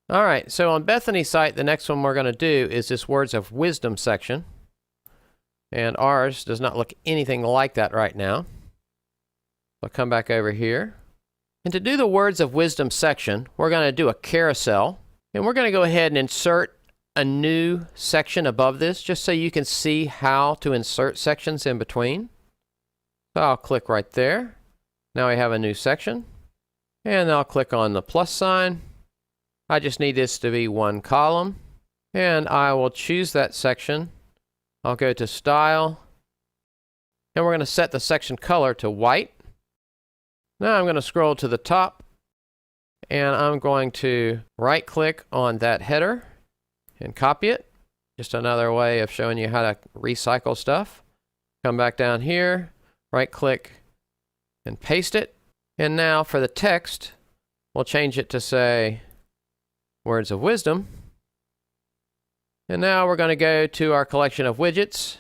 All right, so on Bethany's site, the next one we're going to do is this Words of Wisdom section. And ours does not look anything like that right now. I'll come back over here. And to do the Words of Wisdom section, we're going to do a carousel. And we're going to go ahead and insert a new section above this, just so you can see how to insert sections in between. So I'll click right there. Now we have a new section. And I'll click on the plus sign. I just need this to be one column. And I will choose that section. I'll go to Style. And we're going to set the section color to white. Now I'm going to scroll to the top. And I'm going to right-click on that header and copy it. Just another way of showing you how to recycle stuff. Come back down here, right-click, and paste it. And now for the text, we'll change it to say Words of Wisdom. And now we're going to go to our collection of widgets.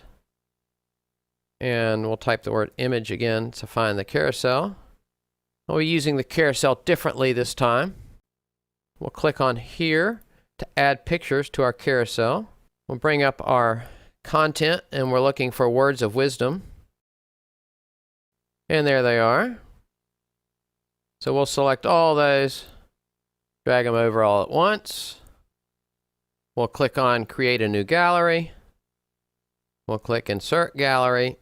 And we'll type the word image again to find the carousel. We'll be using the carousel differently this time. We'll click on here to add pictures to our carousel. We'll bring up our content, and we're looking for Words of Wisdom. And there they are. So we'll select all those, drag them over all at once. We'll click on Create a New Gallery. We'll click Insert Gallery.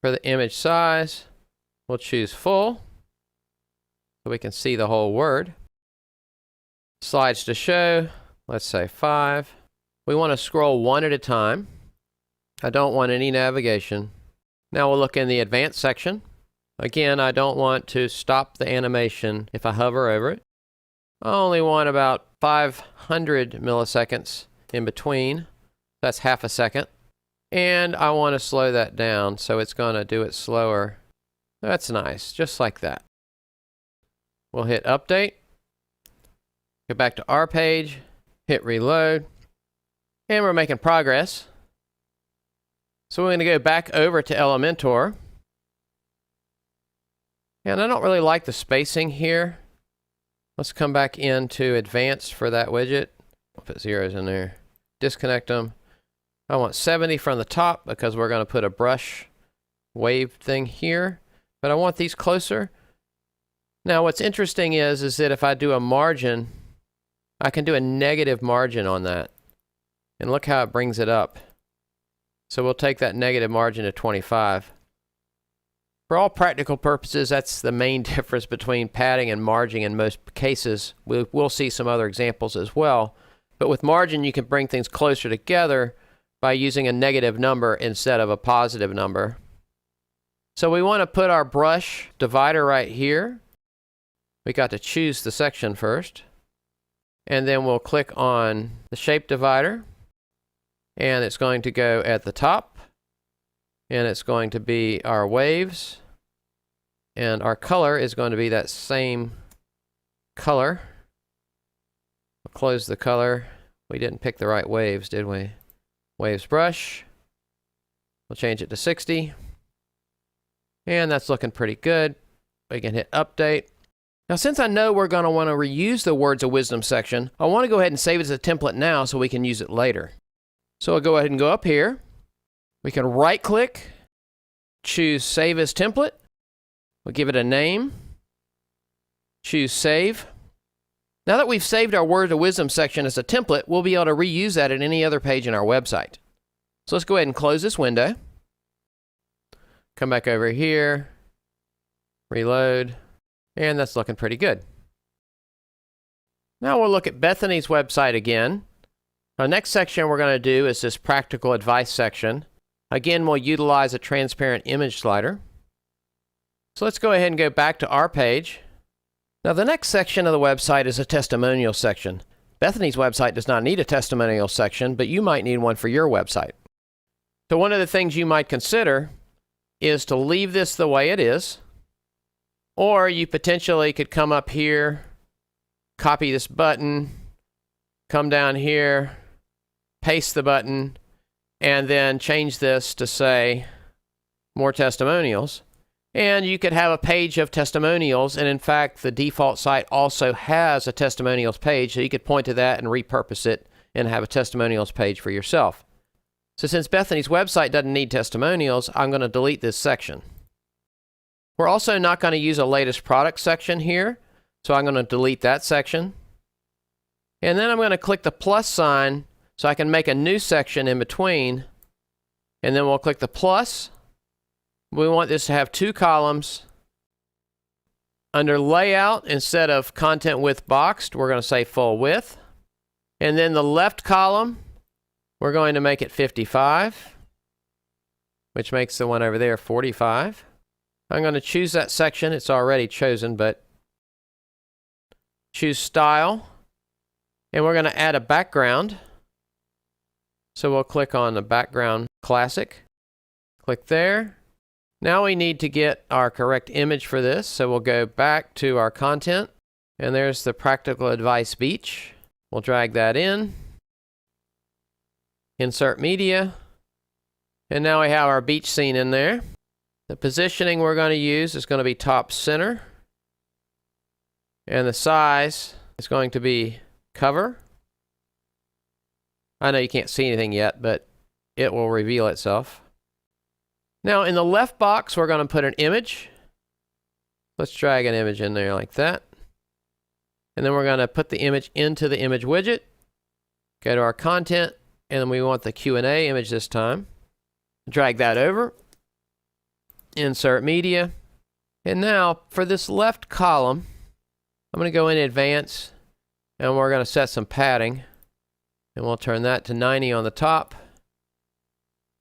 For the image size, we'll choose Full, so we can see the whole word. Slides to show, let's say 5. We want to scroll one at a time. I don't want any navigation. Now we'll look in the Advanced section. Again, I don't want to stop the animation if I hover over it. I only want about 500 milliseconds in between. That's half a second. And I want to slow that down, so it's going to do it slower. That's nice, just like that. We'll hit Update. Go back to our page, hit Reload, and we're making progress. So we're going to go back over to Elementor. And I don't really like the spacing here. Let's come back into Advanced for that widget. I'll put zeros in there. Disconnect them. I want 70 from the top because we're going to put a brush wave thing here. But I want these closer. Now what's interesting is that if I do a margin, I can do a negative margin on that. And look how it brings it up. So we'll take that negative margin to 25. For all practical purposes, that's the main difference between padding and margin in most cases. We'll see some other examples as well. But with margin, you can bring things closer together by using a negative number instead of a positive number. So we want to put our brush divider right here. We got to choose the section first. And then we'll click on the shape divider. And it's going to go at the top. And it's going to be our waves. And our color is going to be that same color. We'll close the color. We didn't pick the right waves, did we? Waves brush. We'll change it to 60. And that's looking pretty good. We can hit update. Now, since I know we're going to want to reuse the Words of Wisdom section, I want to go ahead and save it as a template now so we can use it later. So I'll go ahead and go up here. We can right-click, choose Save as Template. We'll give it a name. Choose Save. Now that we've saved our Words of Wisdom section as a template, we'll be able to reuse that at any other page in our website. So let's go ahead and close this window. Come back over here. Reload. And that's looking pretty good. Now we'll look at Bethany's website again. Our next section we're going to do is this practical advice section. Again, we'll utilize a transparent image slider. So let's go ahead and go back to our page. Now the next section of the website is a testimonial section. Bethany's website does not need a testimonial section, but you might need one for your website. So one of the things you might consider is to leave this the way it is. Or you potentially could come up here, copy this button, come down here, paste the button, and then change this to say more testimonials. And you could have a page of testimonials, and in fact, the default site also has a testimonials page, so you could point to that and repurpose it and have a testimonials page for yourself. So since Bethany's website doesn't need testimonials, I'm going to delete this section. We're also not going to use a latest product section here, so I'm going to delete that section. And then I'm going to click the plus sign so I can make a new section in between. And then we'll click the plus. We want this to have 2 columns. Under layout, instead of content width boxed, we're going to say full width. And then the left column, we're going to make it 55, which makes the one over there 45. I'm going to choose that section. It's already chosen, but choose style. And we're going to add a background. So we'll click on the background classic. Click there. Now we need to get our correct image for this. So we'll go back to our content. And there's the practical advice beach. We'll drag that in. Insert media. And now we have our beach scene in there. The positioning we're going to use is going to be top center. And the size is going to be cover. I know you can't see anything yet, but it will reveal itself. Now in the left box, we're going to put an image. Let's drag an image in there like that. And then we're going to put the image into the image widget. Go to our content, and then we want the Q&A image this time. Drag that over. Insert media. And now for this left column, I'm going to go in advance and we're going to set some padding. And we'll turn that to 90 on the top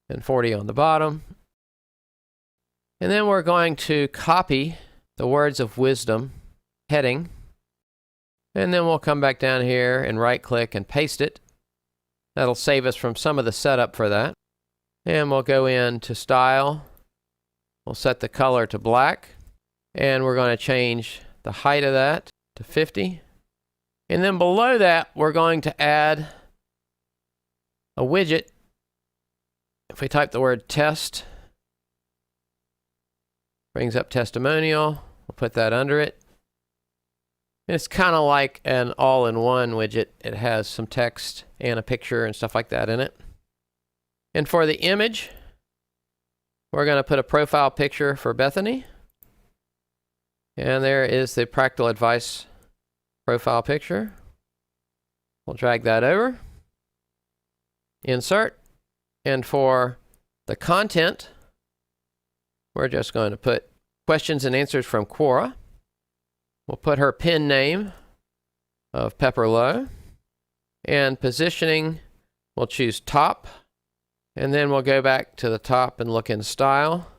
and 40 on the bottom. And then we're going to copy the Words of Wisdom heading. And then we'll come back down here and right click and paste it. That'll save us from some of the setup for that. And we'll go into style. We'll set the color to black, and we're going to change the height of that to 50. And then below that, we're going to add a widget. If we type the word test, brings up testimonial. We'll put that under it. And it's kind of like an all-in-one widget. It has some text and a picture and stuff like that in it. And for the image, we're going to put a profile picture for Bethany. And there is the practical advice profile picture. We'll drag that over. Insert. And for the content, we're just going to put questions and answers from Quora. We'll put her pin name of Pepper Lowe. And positioning, we'll choose top. And then we'll go back to the top and look in style.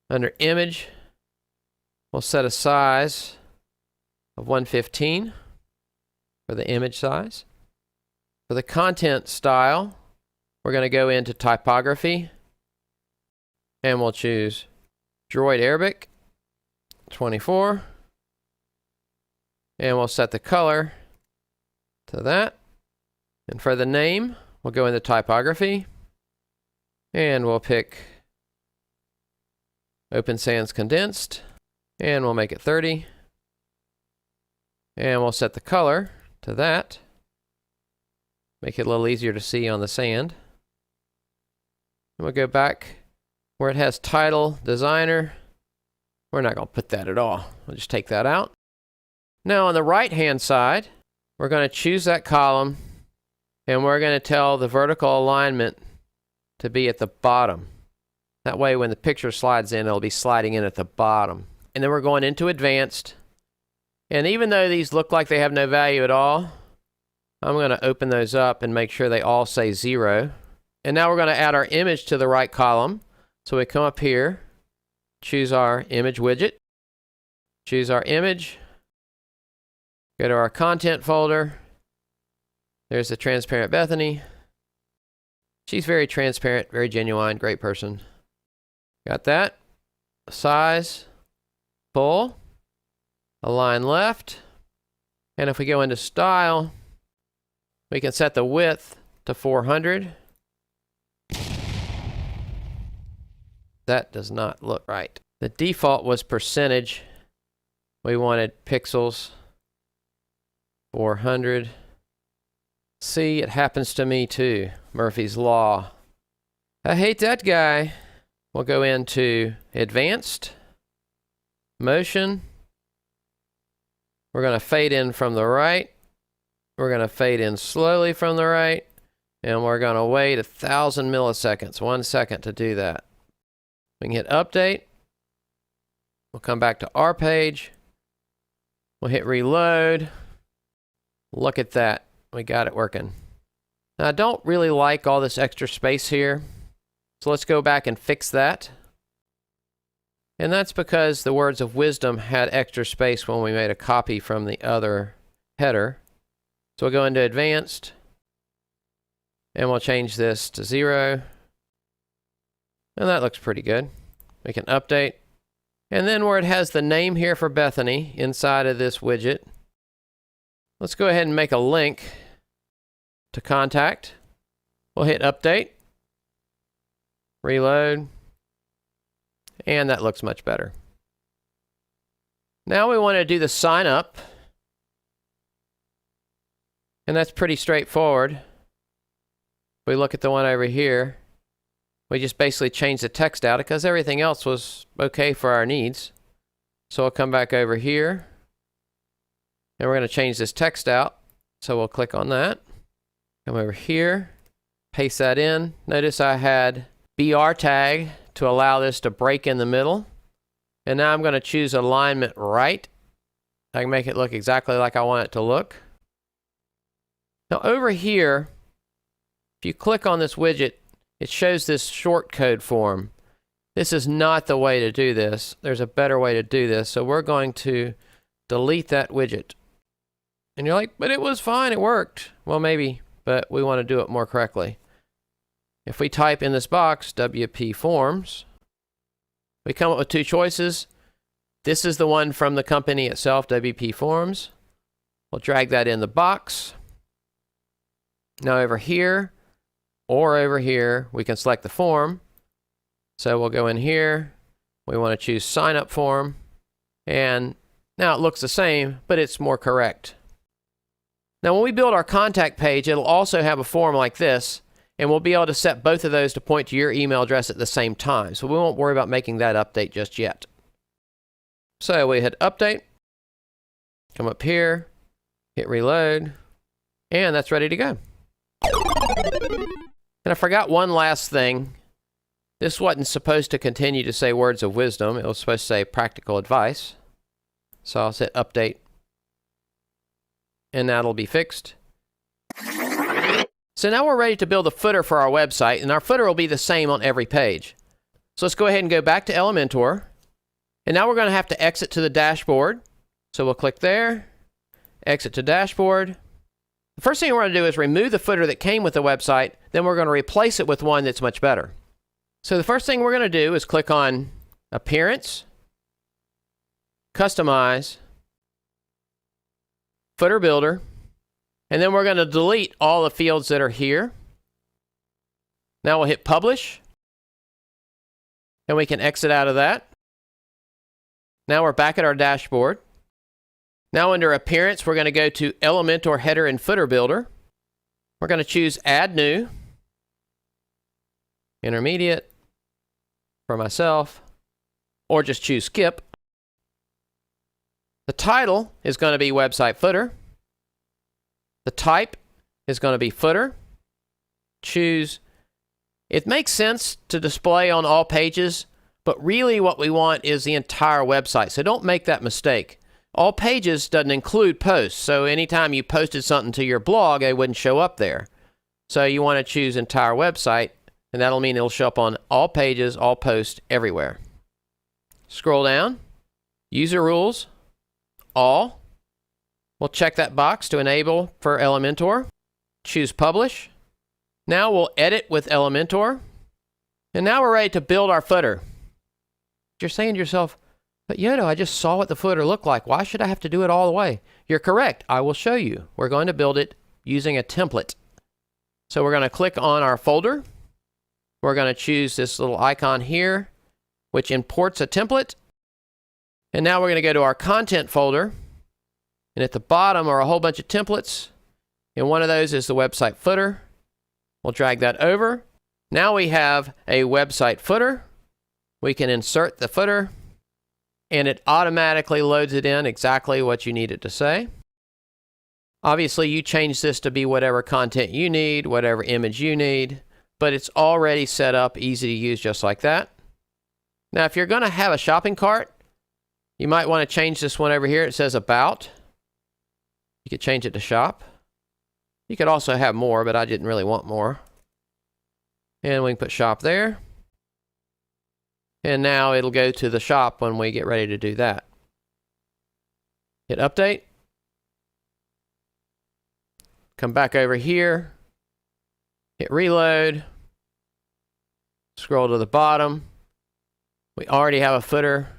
Under image, we'll set a size of 115 for the image size. For the content style, we're going to go into typography. And we'll choose Droid Arabic 24. And we'll set the color to that. And for the name, we'll go into typography. And we'll pick Open Sans Condensed. And we'll make it 30. And we'll set the color to that. Make it a little easier to see on the sand. And we'll go back where it has title, designer. We're not going to put that at all. We'll just take that out. Now on the right hand side, we're going to choose that column and we're going to tell the vertical alignment to be at the bottom. That way when the picture slides in, it'll be sliding in at the bottom. And then we're going into advanced. And even though these look like they have no value at all, I'm going to open those up and make sure they all say 0. And now we're going to add our image to the right column. So we come up here, choose our image widget, choose our image, go to our content folder. There's the transparent Bethany. She's very transparent, very genuine, great person. Got that. Size, full, align left. And if we go into style, we can set the width to 400. That does not look right. The default was percentage. We wanted pixels, 400. See, it happens to me too. Murphy's Law. I hate that guy. We'll go into advanced, motion. We're going to fade in from the right. We're going to fade in slowly from the right. And we're going to wait 1,000 milliseconds, 1 second to do that. We can hit update. We'll come back to our page. We'll hit reload. Look at that. We got it working. Now I don't really like all this extra space here. So let's go back and fix that. And that's because the words of wisdom had extra space when we made a copy from the other header. So we'll go into advanced. And we'll change this to 0. And that looks pretty good. We can update. And then where it has the name here for Bethany inside of this widget, let's go ahead and make a link to contact. We'll hit update, reload, and that looks much better. Now we want to do the sign up. And that's pretty straightforward. If we look at the one over here, we just basically changed the text out because everything else was okay for our needs. So we'll come back over here and we're going to change this text out. So we'll click on that. Come over here, paste that in. Notice I had BR tag to allow this to break in the middle. And now I'm going to choose alignment right. I can make it look exactly like I want it to look. Now over here, if you click on this widget, it shows this shortcode form. This is not the way to do this. There's a better way to do this. So we're going to delete that widget. And you're like, but it was fine, it worked. Well, maybe, but we want to do it more correctly. If we type in this box, WP Forms, we come up with 2 choices. This is the one from the company itself, WP Forms. We'll drag that in the box. Now over here, or over here, we can select the form. So we'll go in here. We want to choose sign up form. And now it looks the same, but it's more correct. Now when we build our contact page, it'll also have a form like this. And we'll be able to set both of those to point to your email address at the same time. So we won't worry about making that update just yet. So we hit update. Come up here. Hit reload. And that's ready to go. And I forgot one last thing. This wasn't supposed to continue to say words of wisdom. It was supposed to say practical advice. So I'll hit update. And that'll be fixed. So now we're ready to build a footer for our website. And our footer will be the same on every page. So let's go ahead and go back to Elementor. And now we're going to have to exit to the dashboard. So we'll click there. Exit to dashboard. The first thing we're going to do is remove the footer that came with the website. Then we're going to replace it with one that's much better. So the first thing we're going to do is click on Appearance, Customize, footer builder, and then we're going to delete all the fields that are here. Now we'll hit publish, and we can exit out of that. Now we're back at our dashboard. Now under appearance, we're going to go to Elementor header and footer builder. We're going to choose add new, intermediate for myself, or just choose skip. The title is going to be website footer. The type is going to be footer. Choose. It makes sense to display on all pages, but really what we want is the entire website. So don't make that mistake. All pages doesn't include posts. So anytime you posted something to your blog, it wouldn't show up there. So you want to choose entire website, and that'll mean it'll show up on all pages, all posts, everywhere. Scroll down, user rules, all. We'll check that box to enable for Elementor. Choose publish. Now we'll edit with Elementor. And now we're ready to build our footer. You're saying to yourself, but Yoda, I just saw what the footer looked like. Why should I have to do it all the way? You're correct. I will show you. We're going to build it using a template. So we're going to click on our folder. We're going to choose this little icon here, which imports a template. And now we're going to go to our content folder. And at the bottom are a whole bunch of templates. And one of those is the website footer. We'll drag that over. Now we have a website footer. We can insert the footer, and it automatically loads it in exactly what you need it to say. Obviously, you change this to be whatever content you need, whatever image you need, but it's already set up, easy to use just like that. Now, if you're going to have a shopping cart, you might want to change this one over here. It says About. You could change it to Shop. You could also have more, but I didn't really want more. And we can put Shop there. And now it'll go to the shop when we get ready to do that. Hit Update. Come back over here. Hit Reload. Scroll to the bottom. We already have a footer.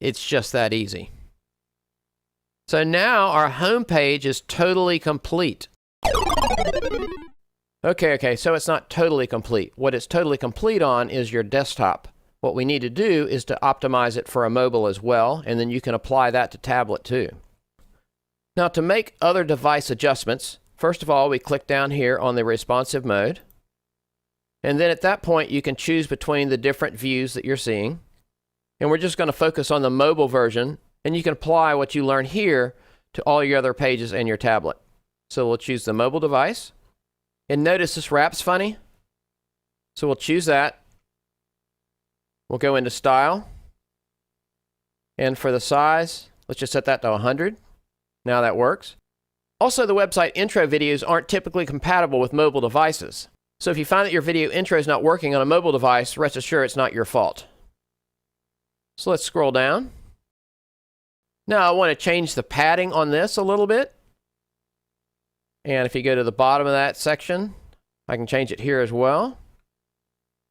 It's just that easy. So now our home page is totally complete. Okay, so it's not totally complete. What it's totally complete on is your desktop. What we need to do is to optimize it for a mobile as well, and then you can apply that to tablet too. Now to make other device adjustments, first of all, we click down here on the responsive mode. And then at that point, you can choose between the different views that you're seeing. And we're just going to focus on the mobile version, and you can apply what you learn here to all your other pages and your tablet. So we'll choose the mobile device. And notice this wrap's funny. So we'll choose that. We'll go into Style. And for the size, let's just set that to 100. Now that works. Also, the website intro videos aren't typically compatible with mobile devices. So if you find that your video intro is not working on a mobile device, rest assured it's not your fault. So let's scroll down. Now I want to change the padding on this a little bit. And if you go to the bottom of that section, I can change it here as well.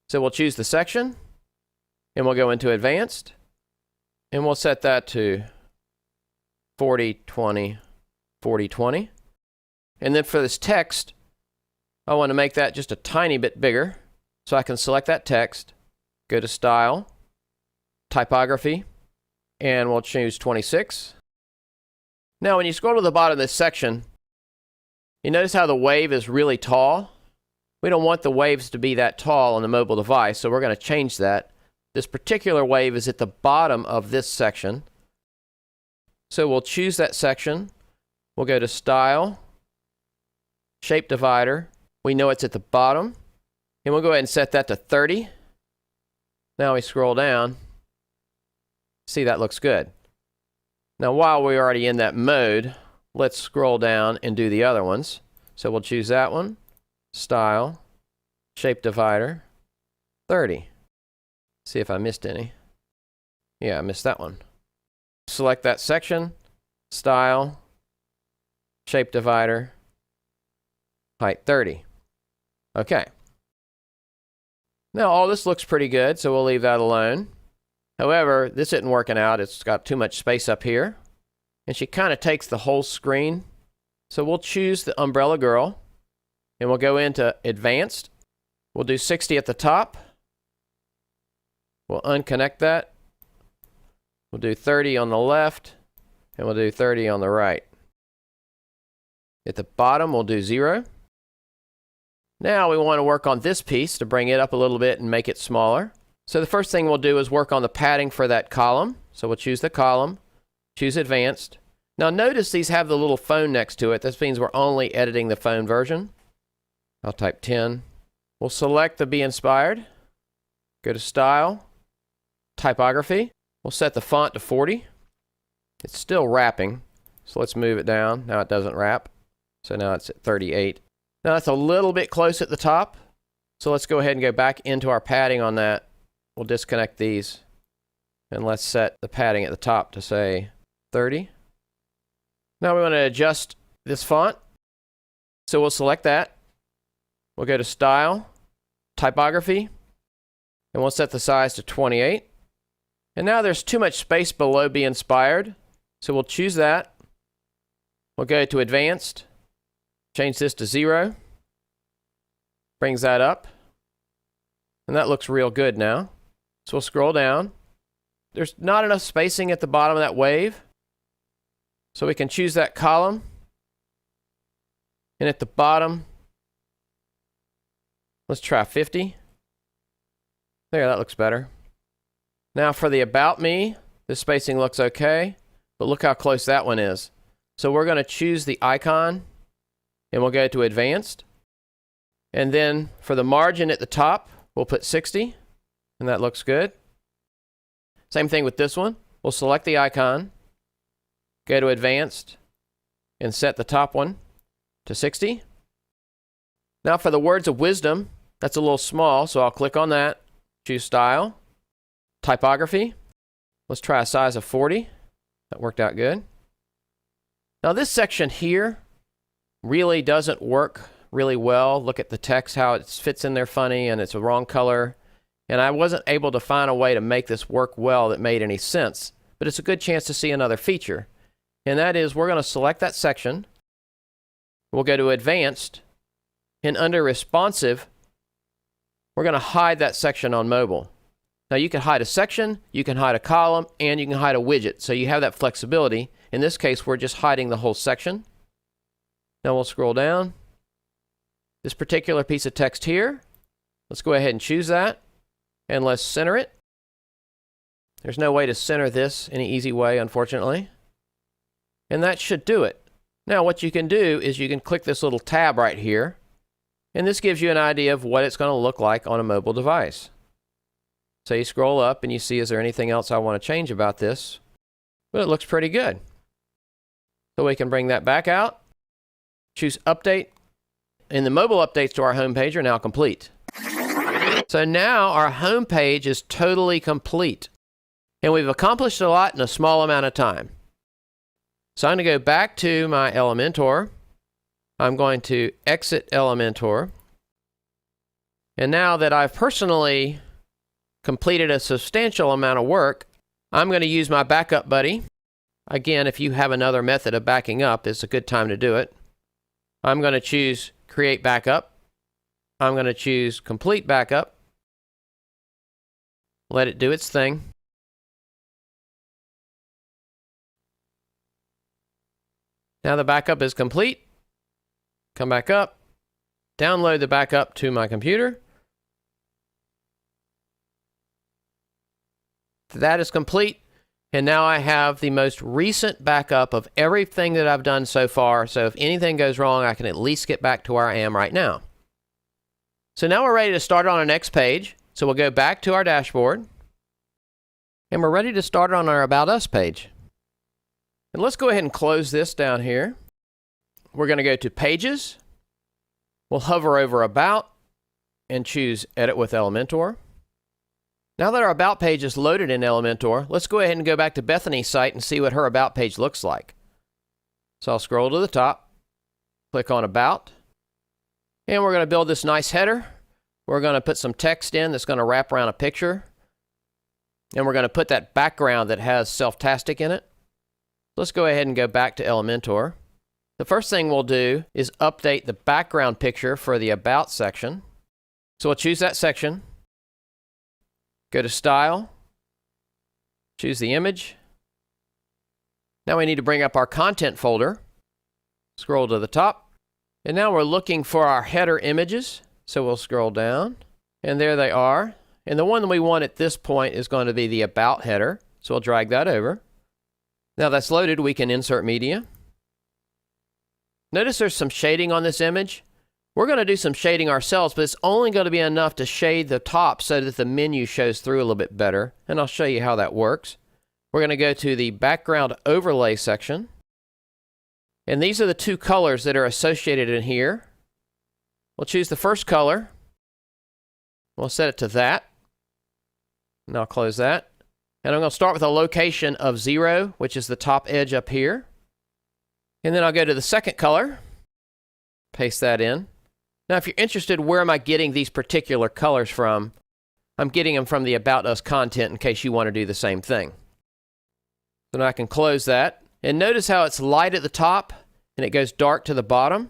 So we'll choose the section, and we'll go into Advanced, and we'll set that to 40/20, 40/20. And then for this text, I want to make that just a tiny bit bigger. So I can select that text, go to Style, Typography, and we'll choose 26. Now when you scroll to the bottom of this section, you notice how the wave is really tall? We don't want the waves to be that tall on the mobile device, so we're going to change that. This particular wave is at the bottom of this section. So we'll choose that section. We'll go to Style, Shape Divider. We know it's at the bottom. And we'll go ahead and set that to 30. Now we scroll down. See, that looks good. Now while we're already in that mode, let's scroll down and do the other ones. So we'll choose that one, Style, Shape Divider, 30. See if I missed any. Yeah, I missed that one. Select that section, Style, Shape Divider, height 30. Okay. Now all this looks pretty good, so we'll leave that alone. However, this isn't working out. It's got too much space up here. And she kind of takes the whole screen. So we'll choose the umbrella girl, and we'll go into Advanced. We'll do 60 at the top. We'll unconnect that. We'll do 30 on the left, and we'll do 30 on the right. At the bottom, we'll do 0. Now we want to work on this piece to bring it up a little bit and make it smaller. So the first thing we'll do is work on the padding for that column. So we'll choose the column, choose Advanced. Now notice these have the little phone next to it. This means we're only editing the phone version. I'll type 10. We'll select the Be Inspired. Go to Style, Typography. We'll set the font to 40. It's still wrapping, so let's move it down. Now it doesn't wrap, so now it's at 38. Now that's a little bit close at the top, so let's go ahead and go back into our padding on that. We'll disconnect these, and let's set the padding at the top to say 30. Now we want to adjust this font, so we'll select that. We'll go to Style, Typography, and we'll set the size to 28. And now there's too much space below Be Inspired, so we'll choose that. We'll go to Advanced, change this to 0. Brings that up. And that looks real good now. So we'll scroll down. There's not enough spacing at the bottom of that wave, so we can choose that column. And at the bottom, let's try 50. There, that looks better. Now for the About Me, the spacing looks okay, but look how close that one is. So we're going to choose the icon, and we'll go to Advanced. And then for the margin at the top, we'll put 60, and that looks good. Same thing with this one. We'll select the icon, go to Advanced, and set the top one to 60. Now for the Words of Wisdom, that's a little small, so I'll click on that, choose Style, Typography. Let's try a size of 40. That worked out good. Now this section here really doesn't work really well. Look at the text, how it fits in there funny, and it's a wrong color. And I wasn't able to find a way to make this work well that made any sense. But it's a good chance to see another feature. And that is, we're going to select that section. We'll go to Advanced. And under Responsive, we're going to hide that section on mobile. Now you can hide a section, you can hide a column, and you can hide a widget. So you have that flexibility. In this case, we're just hiding the whole section. Now we'll scroll down. This particular piece of text here, let's go ahead and choose that. And let's center it. There's no way to center this any easy way, unfortunately. And that should do it. Now what you can do is you can click this little tab right here. And this gives you an idea of what it's going to look like on a mobile device. So you scroll up and you see, is there anything else I want to change about this? But it looks pretty good. So we can bring that back out, choose Update, and the mobile updates to our home page are now complete. So now our home page is totally complete. And we've accomplished a lot in a small amount of time. So I'm going to go back to my Elementor. I'm going to exit Elementor. And now that I've personally completed a substantial amount of work, I'm going to use my backup buddy. Again, if you have another method of backing up, it's a good time to do it. I'm going to choose Create Backup. I'm going to choose Complete Backup. Let it do its thing. Now the backup is complete. Come back up, download the backup to my computer. That is complete, and now I have the most recent backup of everything that I've done so far, so if anything goes wrong, I can at least get back to where I am right now. So now we're ready to start on our next page, so we'll go back to our dashboard, and we're ready to start on our About Us page. And let's go ahead and close this down here. We're going to go to Pages. We'll hover over About and choose Edit with Elementor. Now that our About page is loaded in Elementor, let's go ahead and go back to Bethany's site and see what her About page looks like. So I'll scroll to the top, click on About, and we're going to build this nice header. We're going to put some text in that's going to wrap around a picture, and we're going to put that background that has self-tastic in it. Let's go ahead and go back to Elementor. The first thing we'll do is update the background picture for the About section. So we'll choose that section, go to Style, choose the image. Now we need to bring up our content folder, scroll to the top, and now we're looking for our header images. So we'll scroll down, and there they are. And the one that we want at this point is going to be the About header. So we'll drag that over. Now that's loaded, we can insert media. Notice there's some shading on this image. We're going to do some shading ourselves, but it's only going to be enough to shade the top so that the menu shows through a little bit better. And I'll show you how that works. We're going to go to the Background Overlay section. And these are the two colors that are associated in here. We'll choose the first color. We'll set it to that. And I'll close that. And I'm going to start with a location of 0, which is the top edge up here. And then I'll go to the second color. Paste that in. Now, if you're interested, where am I getting these particular colors from? I'm getting them from the About Us content in case you want to do the same thing. So now I can close that. And notice how it's light at the top and it goes dark to the bottom.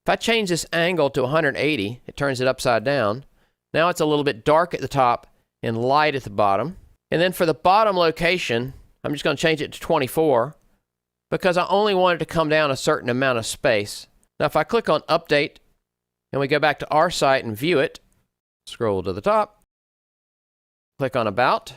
If I change this angle to 180, it turns it upside down. Now it's a little bit dark at the top and light at the bottom. And then for the bottom location, I'm just going to change it to 24 because I only want it to come down a certain amount of space. Now if I click on Update and we go back to our site and view it, scroll to the top, click on About.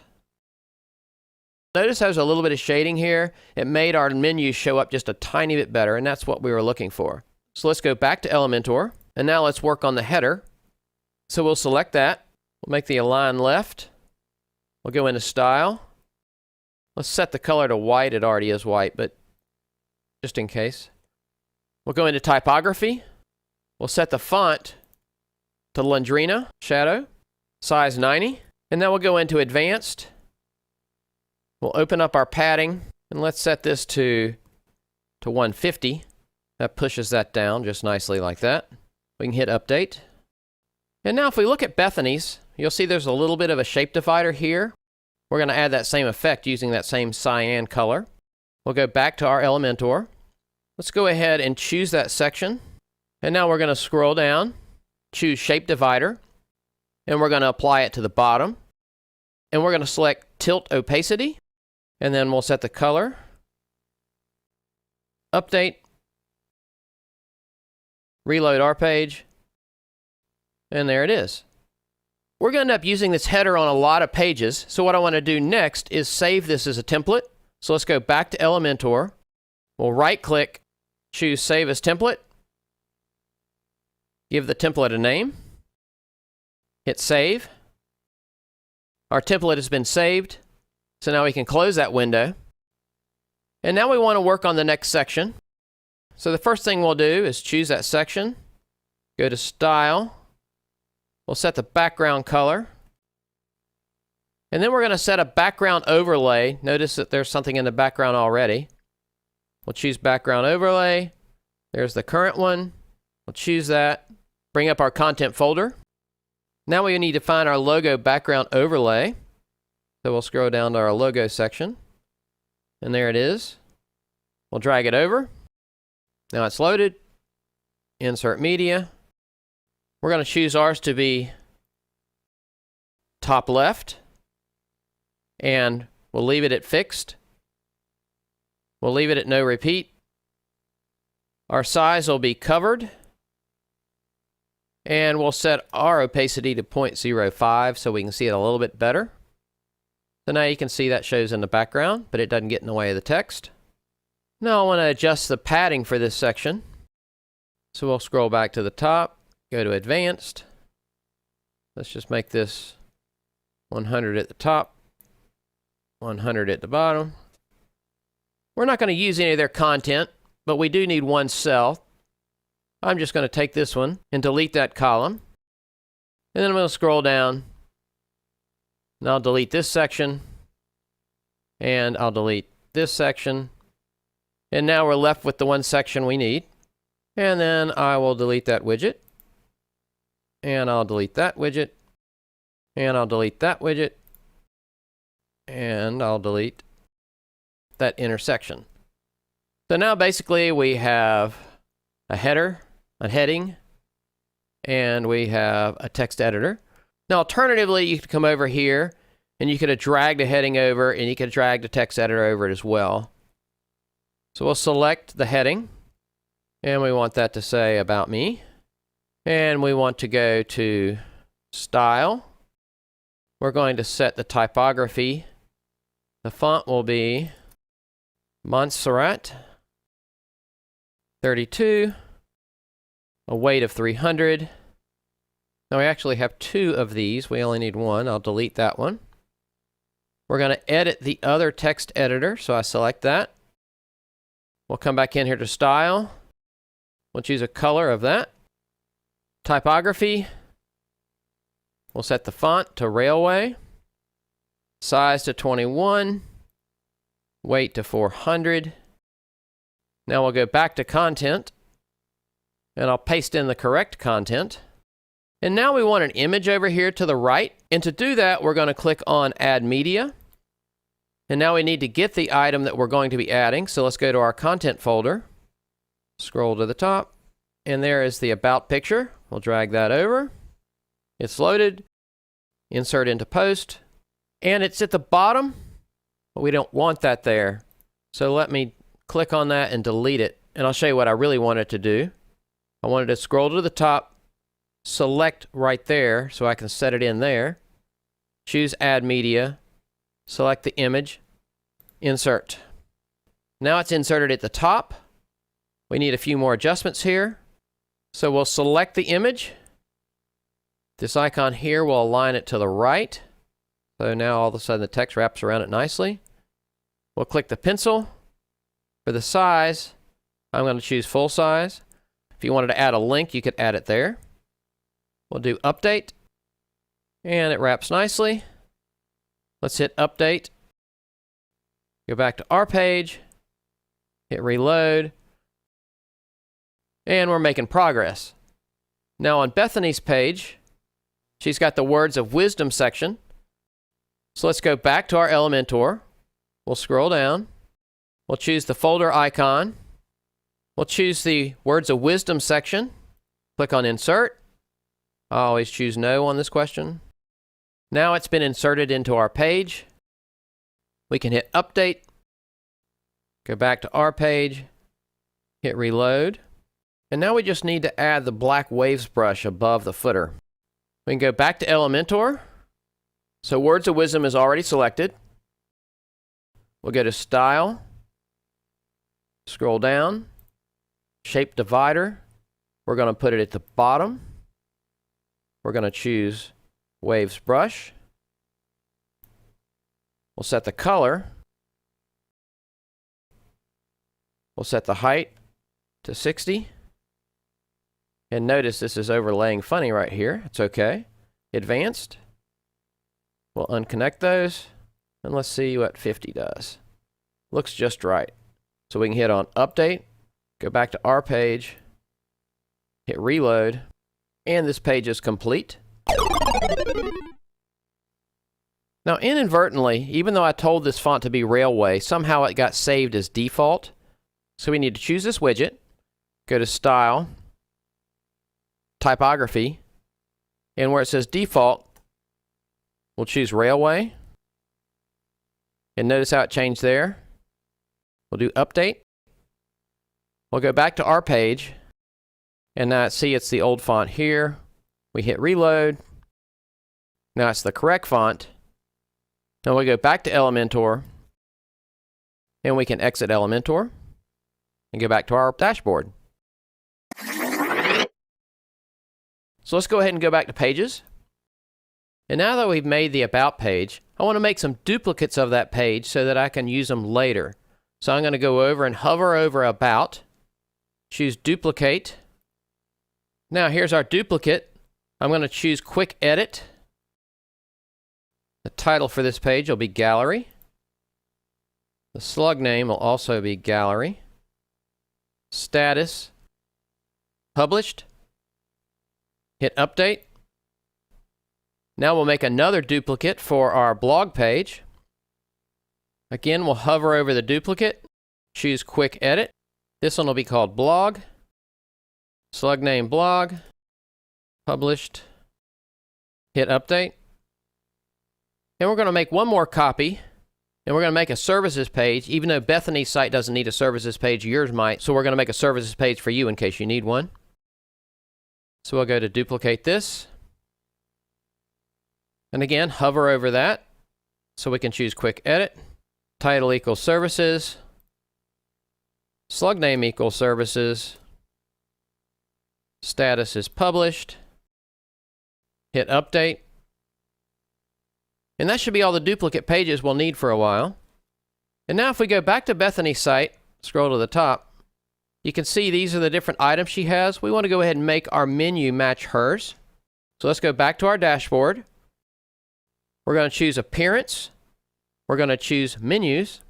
Notice there's a little bit of shading here. It made our menu show up just a tiny bit better, and that's what we were looking for. So let's go back to Elementor, and now let's work on the header. So we'll select that. We'll make the align left. We'll go into Style. Let's set the color to white. It already is white, but just in case. We'll go into Typography. We'll set the font to Londrina Shadow, size 90. And then we'll go into Advanced. We'll open up our padding, and let's set this to 150. That pushes that down just nicely like that. We can hit Update. And now if we look at Bethany's, you'll see there's a little bit of a shape divider here. We're going to add that same effect using that same cyan color. We'll go back to our Elementor. Let's go ahead and choose that section. And now we're going to scroll down, choose Shape Divider, and we're going to apply it to the bottom. And we're going to select Tilt Opacity, and then we'll set the color. Update. Reload our page. And there it is. We're going to end up using this header on a lot of pages. So what I want to do next is save this as a template. So let's go back to Elementor. We'll right-click, choose Save as Template. Give the template a name. Hit Save. Our template has been saved. So now we can close that window. And now we want to work on the next section. So the first thing we'll do is choose that section. Go to Style. We'll set the background color. And then we're going to set a background overlay. Notice that there's something in the background already. We'll choose Background Overlay. There's the current one. We'll choose that. Bring up our content folder. Now we need to find our logo background overlay. So we'll scroll down to our logo section. And there it is. We'll drag it over. Now it's loaded. Insert media. We're going to choose ours to be top left. And we'll leave it at fixed. We'll leave it at no repeat. Our size will be covered. And we'll set our opacity to 0.05 so we can see it a little bit better. So now you can see that shows in the background, but it doesn't get in the way of the text. Now I want to adjust the padding for this section. So we'll scroll back to the top, go to Advanced. Let's just make this 100 at the top, 100 at the bottom. We're not going to use any of their content, but we do need one cell. I'm just going to take this one and delete that column. And then I'm going to scroll down. And I'll delete this section. And I'll delete this section. And now we're left with the one section we need. And then I will delete that widget. And I'll delete that widget. And I'll delete that widget. And I'll delete that intersection. So now basically we have a header, a heading, and we have a text editor. Now alternatively, you could come over here and you could have dragged a heading over and you could have dragged a text editor over it as well. So we'll select the heading and we want that to say about me. And we want to go to style. We're going to set the typography. The font will be Montserrat 32, a weight of 300. Now we actually have 2 of these. We only need 1. I'll delete that one. We're going to edit the other text editor, so I select that. We'll come back in here to style. We'll choose a color of that. Typography. We'll set the font to Railway. Size to 21. Weight to 400. Now we'll go back to content. And I'll paste in the correct content. And now we want an image over here to the right. And to do that, we're going to click on Add Media. And now we need to get the item that we're going to be adding. So let's go to our content folder. Scroll to the top. And there is the About picture. We'll drag that over. It's loaded. Insert into post. And it's at the bottom. But we don't want that there. So let me click on that and delete it. And I'll show you what I really want it to do. I wanted to scroll to the top. Select right there so I can set it in there. Choose Add Media. Select the image. Insert. Now it's inserted at the top. We need a few more adjustments here. So we'll select the image. This icon here will align it to the right. So now all of a sudden the text wraps around it nicely. We'll click the pencil. For the size, I'm going to choose full size. If you wanted to add a link, you could add it there. We'll do update. And it wraps nicely. Let's hit update. Go back to our page. Hit reload. And we're making progress. Now on Bethany's page, she's got the Words of Wisdom section. So let's go back to our Elementor. We'll scroll down. We'll choose the folder icon. We'll choose the Words of Wisdom section. Click on Insert. I always choose No on this question. Now it's been inserted into our page. We can hit Update. Go back to our page. Hit Reload. And now we just need to add the black waves brush above the footer. We can go back to Elementor. So Words of Wisdom is already selected. We'll go to Style. Scroll down. Shape Divider. We're going to put it at the bottom. We're going to choose Waves Brush. We'll set the color. We'll set the height to 60. And notice this is overlaying funny right here. It's okay. Advanced. We'll unconnect those. And let's see what 50 does. Looks just right. So we can hit on Update. Go back to our page. Hit Reload. And this page is complete. Now inadvertently, even though I told this font to be Railway, somehow it got saved as default. So we need to choose this widget. Go to Style. Typography. And where it says Default, we'll choose Railway. And notice how it changed there. We'll do Update. We'll go back to our page. And now see it's the old font here. We hit Reload. Now it's the correct font. Now we go back to Elementor. And we can exit Elementor. And go back to our dashboard. So let's go ahead and go back to Pages. And now that we've made the About page, I want to make some duplicates of that page so that I can use them later. So I'm going to go over and hover over About. Choose Duplicate. Now here's our duplicate. I'm going to choose Quick Edit. The title for this page will be Gallery. The slug name will also be Gallery. Status. Published. Hit Update. Now we'll make another duplicate for our blog page. Again, we'll hover over the duplicate. choose Quick Edit. This one will be called Blog. Slug name Blog. Published. Hit Update. And we're going to make one more copy. And we're going to make a services page, even though Bethany's site doesn't need a services page, yours might. So we're going to make a services page for you in case you need one. So we'll go to duplicate this. And again, hover over that. So we can choose Quick Edit. Title equals Services. Slug name equals Services. Status is Published. Hit Update. And that should be all the duplicate pages we'll need for a while. And now if we go back to Bethany's site, scroll to the top, you can see these are the different items she has. We want to go ahead and make our menu match hers. So let's go back to our dashboard. We're going to choose Appearance. We're going to choose Menus.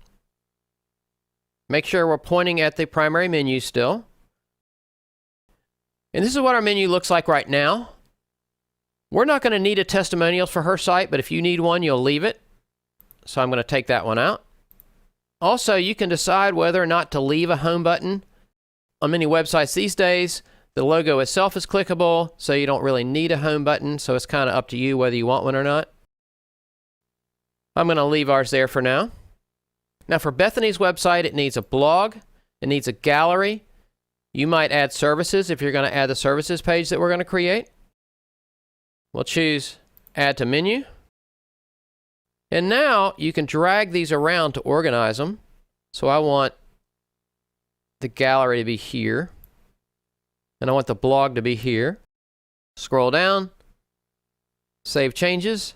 Make sure we're pointing at the primary menu still. And this is what our menu looks like right now. We're not going to need a testimonials for her site, but if you need one, you'll leave it. So I'm going to take that one out. Also, you can decide whether or not to leave a home button. On many websites these days, the logo itself is clickable, so you don't really need a home button, so it's kind of up to you whether you want one or not. I'm going to leave ours there for now. Now for Bethany's website, it needs a blog, it needs a gallery. You might add services if you're going to add the services page that we're going to create. We'll choose Add to Menu. And now you can drag these around to organize them. So I want the gallery to be here. And I want the blog to be here. Scroll down. Save changes.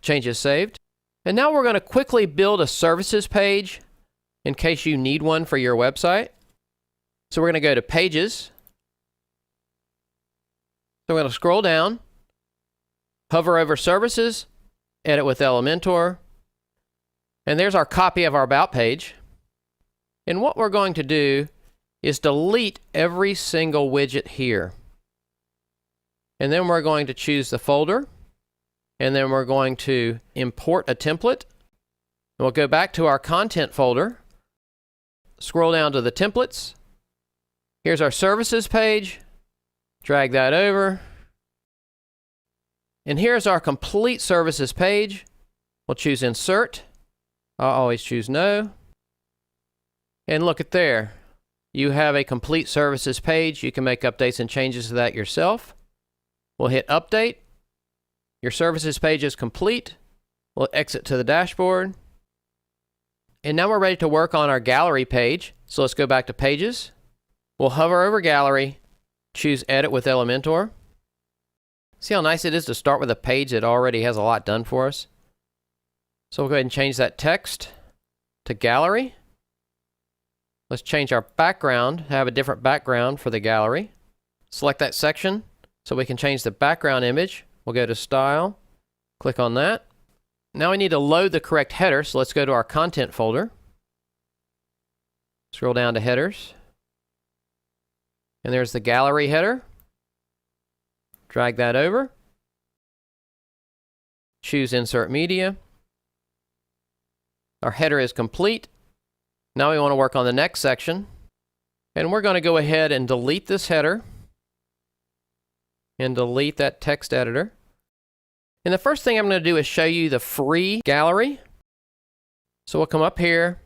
Changes saved. And now we're going to quickly build a services page in case you need one for your website. So we're going to go to Pages. So we're going to scroll down. Hover over Services, Edit with Elementor, and there's our copy of our About page. And what we're going to do is delete every single widget here. And then we're going to choose the folder, and then we're going to import a template. And we'll go back to our content folder, scroll down to the templates. Here's our services page, drag that over. And here's our complete services page. We'll choose Insert. I'll always choose No. And look at there. You have a complete services page. You can make updates and changes to that yourself. We'll hit Update. Your services page is complete. We'll exit to the dashboard. And now we're ready to work on our gallery page. So let's go back to Pages. We'll hover over Gallery, choose Edit with Elementor. See how nice it is to start with a page that already has a lot done for us? So we'll go ahead and change that text to gallery. Let's change our background, have a different background for the gallery. Select that section so we can change the background image. We'll go to Style, click on that. Now we need to load the correct header, so let's go to our content folder. Scroll down to Headers. And there's the gallery header. Drag that over. Choose Insert Media. Our header is complete. Now we want to work on the next section. And we're going to go ahead and delete this header. And delete that text editor. And the first thing I'm going to do is show you the free gallery. So we'll come up here,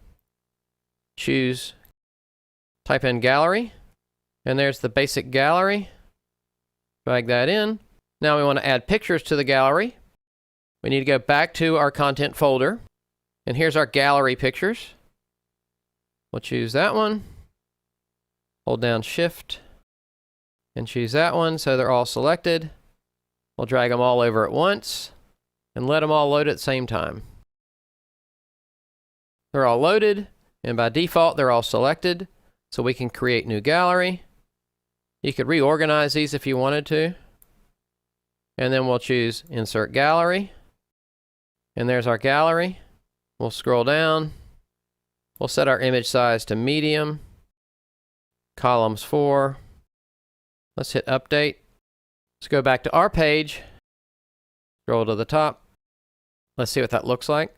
choose, type in gallery. And there's the basic gallery. Drag that in. Now we want to add pictures to the gallery. We need to go back to our content folder. And here's our gallery pictures. We'll choose that one. Hold down Shift. And choose that one so they're all selected. We'll drag them all over at once. And let them all load at the same time. They're all loaded. And by default, they're all selected. So we can create new gallery. You could reorganize these if you wanted to. And then we'll choose Insert Gallery. And there's our gallery. We'll scroll down. We'll set our image size to medium. Columns 4. Let's hit Update. Let's go back to our page. Scroll to the top. Let's see what that looks like.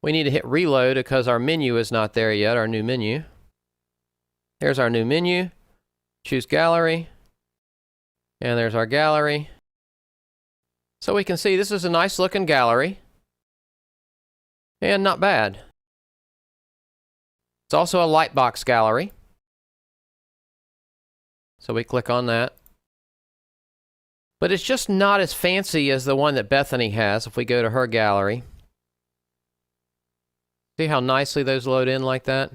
We need to hit reload because our menu is not there yet, our new menu. Here's our new menu. Choose gallery. And there's our gallery. So we can see this is a nice looking gallery. And not bad. It's also a lightbox gallery. So we click on that. But it's just not as fancy as the one that Bethany has if we go to her gallery. See how nicely those load in like that?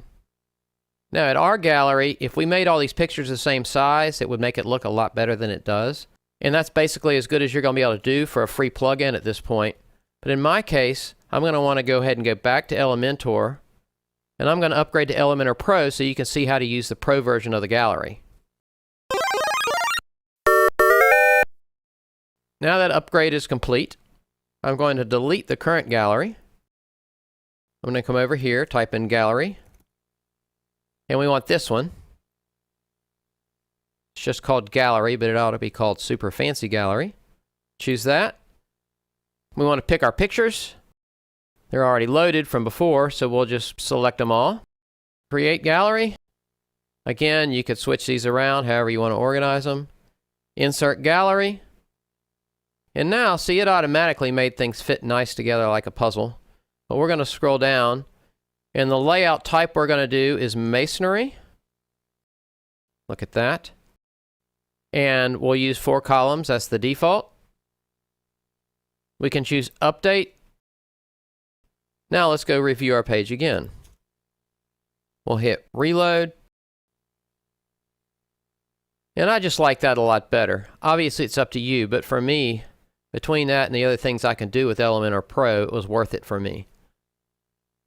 Now at our gallery, if we made all these pictures the same size, it would make it look a lot better than it does. And that's basically as good as you're going to be able to do for a free plugin at this point. But in my case, I'm going to want to go ahead and go back to Elementor. And I'm going to upgrade to Elementor Pro so you can see how to use the Pro version of the gallery. Now that upgrade is complete, I'm going to delete the current gallery. I'm going to come over here, type in gallery. And we want this one. It's just called gallery, but it ought to be called super fancy gallery. Choose that. We want to pick our pictures. They're already loaded from before, so we'll just select them all. Create gallery. Again, you could switch these around however you want to organize them. Insert gallery. And now, see, it automatically made things fit nice together like a puzzle. But we're going to scroll down. And the layout type we're going to do is masonry. Look at that. And we'll use 4 columns. That's the default. We can choose update. Now let's go review our page again. We'll hit reload. And I just like that a lot better. Obviously it's up to you, but for me, between that and the other things I can do with Elementor Pro, it was worth it for me.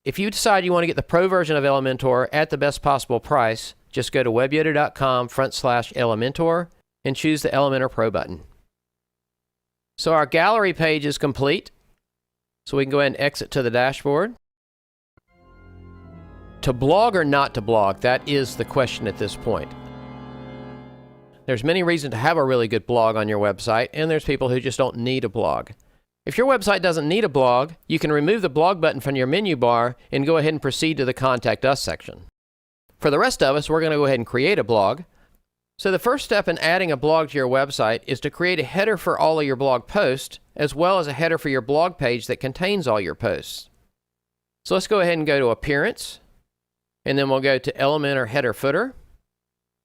If you decide you want to get the Pro version of Elementor at the best possible price, just go to webyoda.com/Elementor and choose the Elementor Pro button. So our gallery page is complete. So we can go ahead and exit to the dashboard. To blog or not to blog, that is the question at this point. There's many reasons to have a really good blog on your website, and there's people who just don't need a blog. If your website doesn't need a blog, you can remove the blog button from your menu bar and go ahead and proceed to the Contact Us section. For the rest of us, we're going to go ahead and create a blog. So the first step in adding a blog to your website is to create a header for all of your blog posts, as well as a header for your blog page that contains all your posts. So let's go ahead and go to Appearance, and then we'll go to Elementor Header Footer.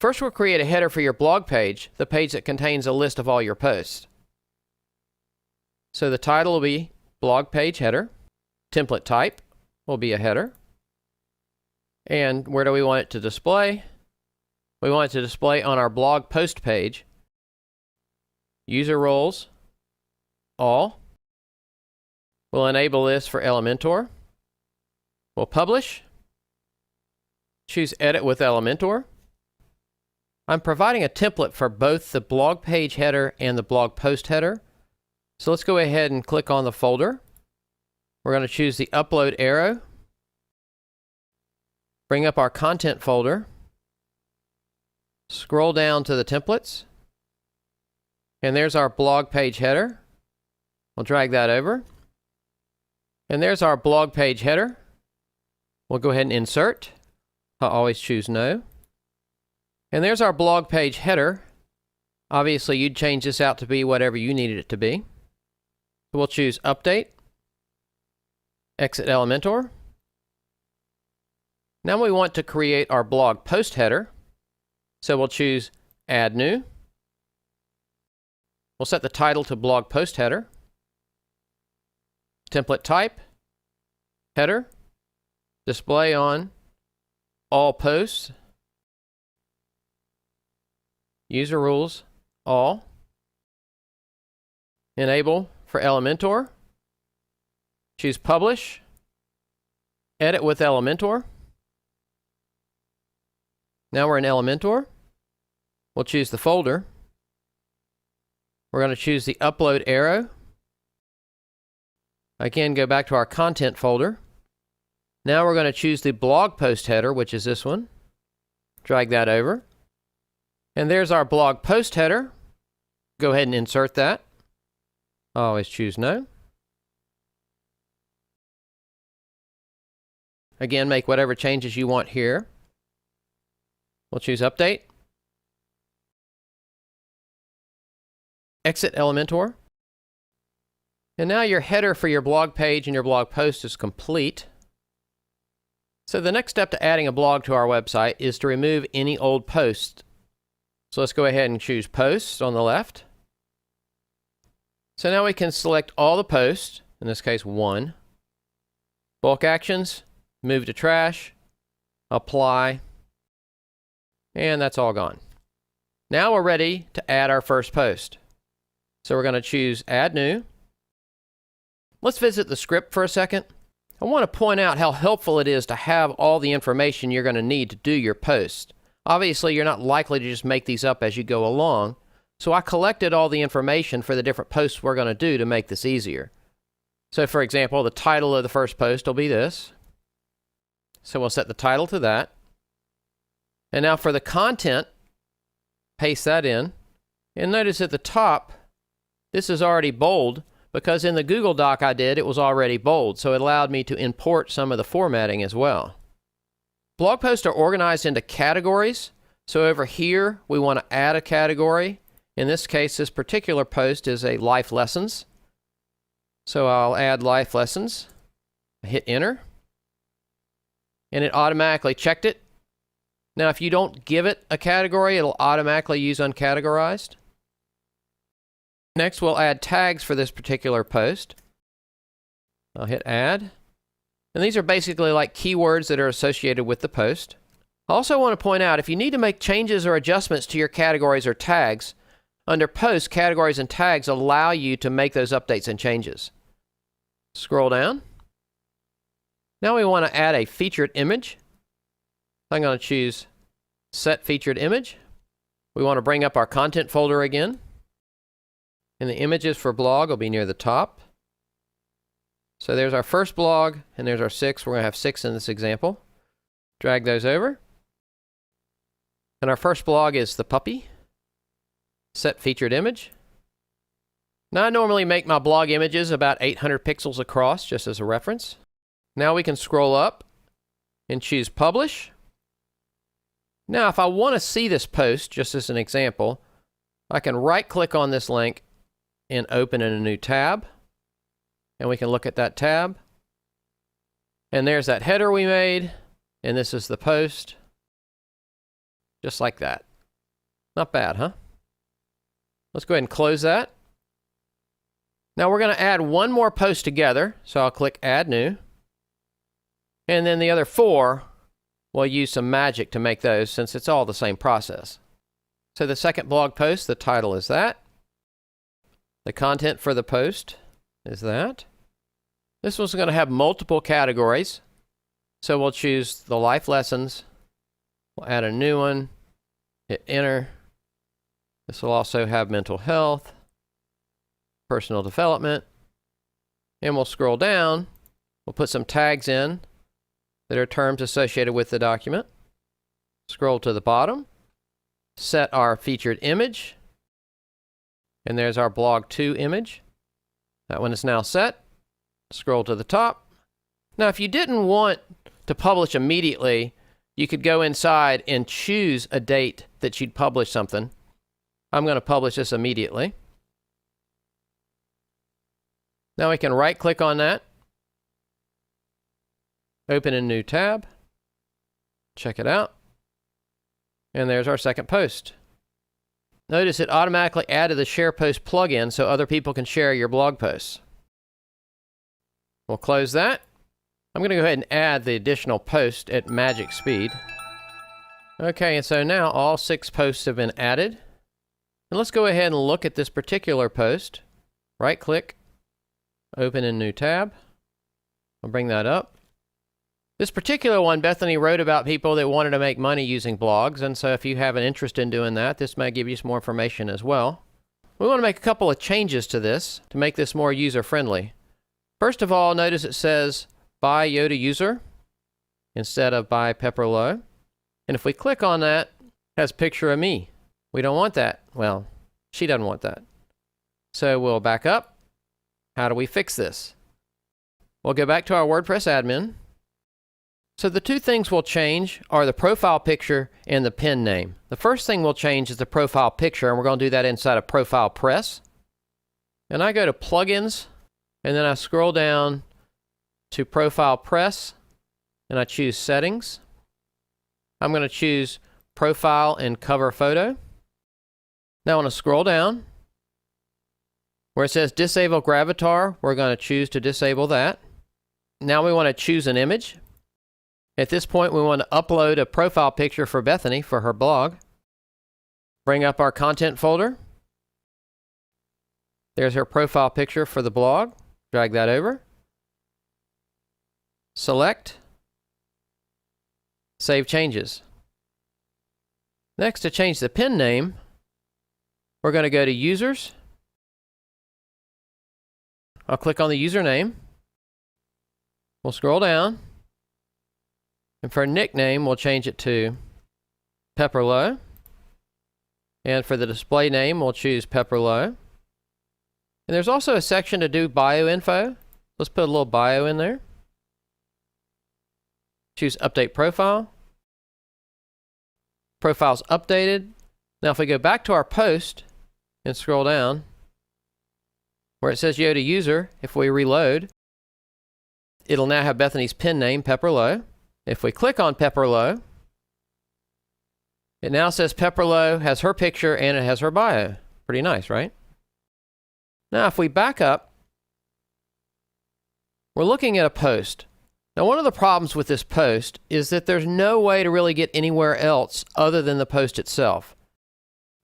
First, we'll create a header for your blog page, the page that contains a list of all your posts. So the title will be Blog Page Header. Template type will be a header. And where do we want it to display? We want it to display on our blog post page. User roles, all. We'll enable this for Elementor. We'll publish. Choose Edit with Elementor. I'm providing a template for both the blog page header and the blog post header. So let's go ahead and click on the folder. We're going to choose the upload arrow. Bring up our content folder. Scroll down to the templates. And there's our blog page header. We'll drag that over. And there's our blog page header. We'll go ahead and insert. I'll always choose no. And there's our blog page header. Obviously, you'd change this out to be whatever you needed it to be. So we'll choose Update. Exit Elementor. Now we want to create our blog post header. So we'll choose Add New. We'll set the title to Blog Post Header. Template type, header, display on all posts, user rules, all, enable for Elementor, choose Publish, edit with Elementor. Now we're in Elementor. We'll choose the folder. We're going to choose the upload arrow. Again, go back to our content folder. Now we're going to choose the blog post header, which is this one. Drag that over. And there's our blog post header. Go ahead and insert that. Always choose no. Again, make whatever changes you want here. We'll choose Update. Exit Elementor. And now your header for your blog page and your blog post is complete. So the next step to adding a blog to our website is to remove any old posts. So let's go ahead and choose Posts on the left. So now we can select all the posts, in this case 1. Bulk actions, move to trash, apply, and that's all gone. Now we're ready to add our first post. So we're going to choose Add New. Let's visit the script for a second. I want to point out how helpful it is to have all the information you're going to need to do your post. Obviously, you're not likely to just make these up as you go along, so I collected all the information for the different posts we're going to do to make this easier. So for example, the title of the first post will be this. So we'll set the title to that. And now for the content, paste that in. And notice at the top, this is already bold, because in the Google Doc I did, it was already bold, so it allowed me to import some of the formatting as well. Blog posts are organized into categories, so over here we want to add a category. In this case, this particular post is a Life Lessons. So I'll add Life Lessons, hit Enter, and it automatically checked it. Now if you don't give it a category, it'll automatically use Uncategorized. Next, we'll add tags for this particular post. I'll hit Add. And these are basically like keywords that are associated with the post. I also want to point out, if you need to make changes or adjustments to your categories or tags, under Posts, Categories, and Tags allow you to make those updates and changes. Scroll down. Now we want to add a featured image. I'm going to choose Set Featured Image. We want to bring up our content folder again. And the images for blog will be near the top. So there's our first blog, and there's our 6. We're going to have 6 in this example. Drag those over. And our first blog is the puppy. Set featured image. Now I normally make my blog images about 800 pixels across, just as a reference. Now we can scroll up and choose Publish. Now if I want to see this post, just as an example, I can right-click on this link and open in a new tab, and we can look at that tab, and there's that header we made, and this is the post, just like that. Not bad, huh? Let's go ahead and close that. Now we're going to add one more post together, so I'll click Add New, and then the other 4, we'll use some magic to make those, since it's all the same process. So the second blog post, the title is that. The content for the post is that. This one's going to have multiple categories. So we'll choose the Life Lessons. We'll add a new one. Hit Enter. This will also have mental health, personal development. And we'll scroll down. We'll put some tags in that are terms associated with the document. Scroll to the bottom. Set our featured image. And there's our blog 2 image. That one is now set. Scroll to the top. Now, if you didn't want to publish immediately, you could go inside and choose a date that you'd publish something. I'm going to publish this immediately. Now we can right-click on that. Open a new tab. Check it out. And there's our second post. Notice it automatically added the Share Post plugin so other people can share your blog posts. We'll close that. I'm going to go ahead and add the additional post at magic speed. Okay, and so now all 6 posts have been added. And let's go ahead and look at this particular post. Right-click, open a new tab. I'll bring that up. This particular one, Bethany wrote about people that wanted to make money using blogs, and so if you have an interest in doing that, this may give you some more information as well. We want to make a couple of changes to this to make this more user-friendly. First of all, notice it says by Yoda user instead of by Pepperlow. And if we click on that, it has a picture of me. We don't want that. Well, she doesn't want that. So we'll back up. How do we fix this? We'll go back to our WordPress admin. So the two things we'll change are the profile picture and the pin name. The first thing we'll change is the profile picture, and we're going to do that inside of Profile Press. And I go to Plugins, and then I scroll down to Profile Press, and I choose Settings. I'm going to choose Profile and Cover Photo. Now I want to scroll down. Where it says Disable Gravatar, we're going to choose to disable that. Now we want to choose an image. At this point, we want to upload a profile picture for Bethany for her blog. Bring up our content folder. There's her profile picture for the blog. Drag that over. Select. Save changes. Next, to change the pin name, we're going to go to Users. I'll click on the username. We'll scroll down. And for nickname, we'll change it to Pepperlow. And for the display name, we'll choose Pepperlow. And there's also a section to do bio info. Let's put a little bio in there. Choose Update Profile. Profile's updated. Now if we go back to our post and scroll down, where it says Yoda User, if we reload, it'll now have Bethany's pin name, Pepperlow. If we click on Pepperlow, it now says Pepperlow has her picture and it has her bio. Pretty nice, right? Now if we back up, we're looking at a post. Now one of the problems with this post is that there's no way to really get anywhere else other than the post itself.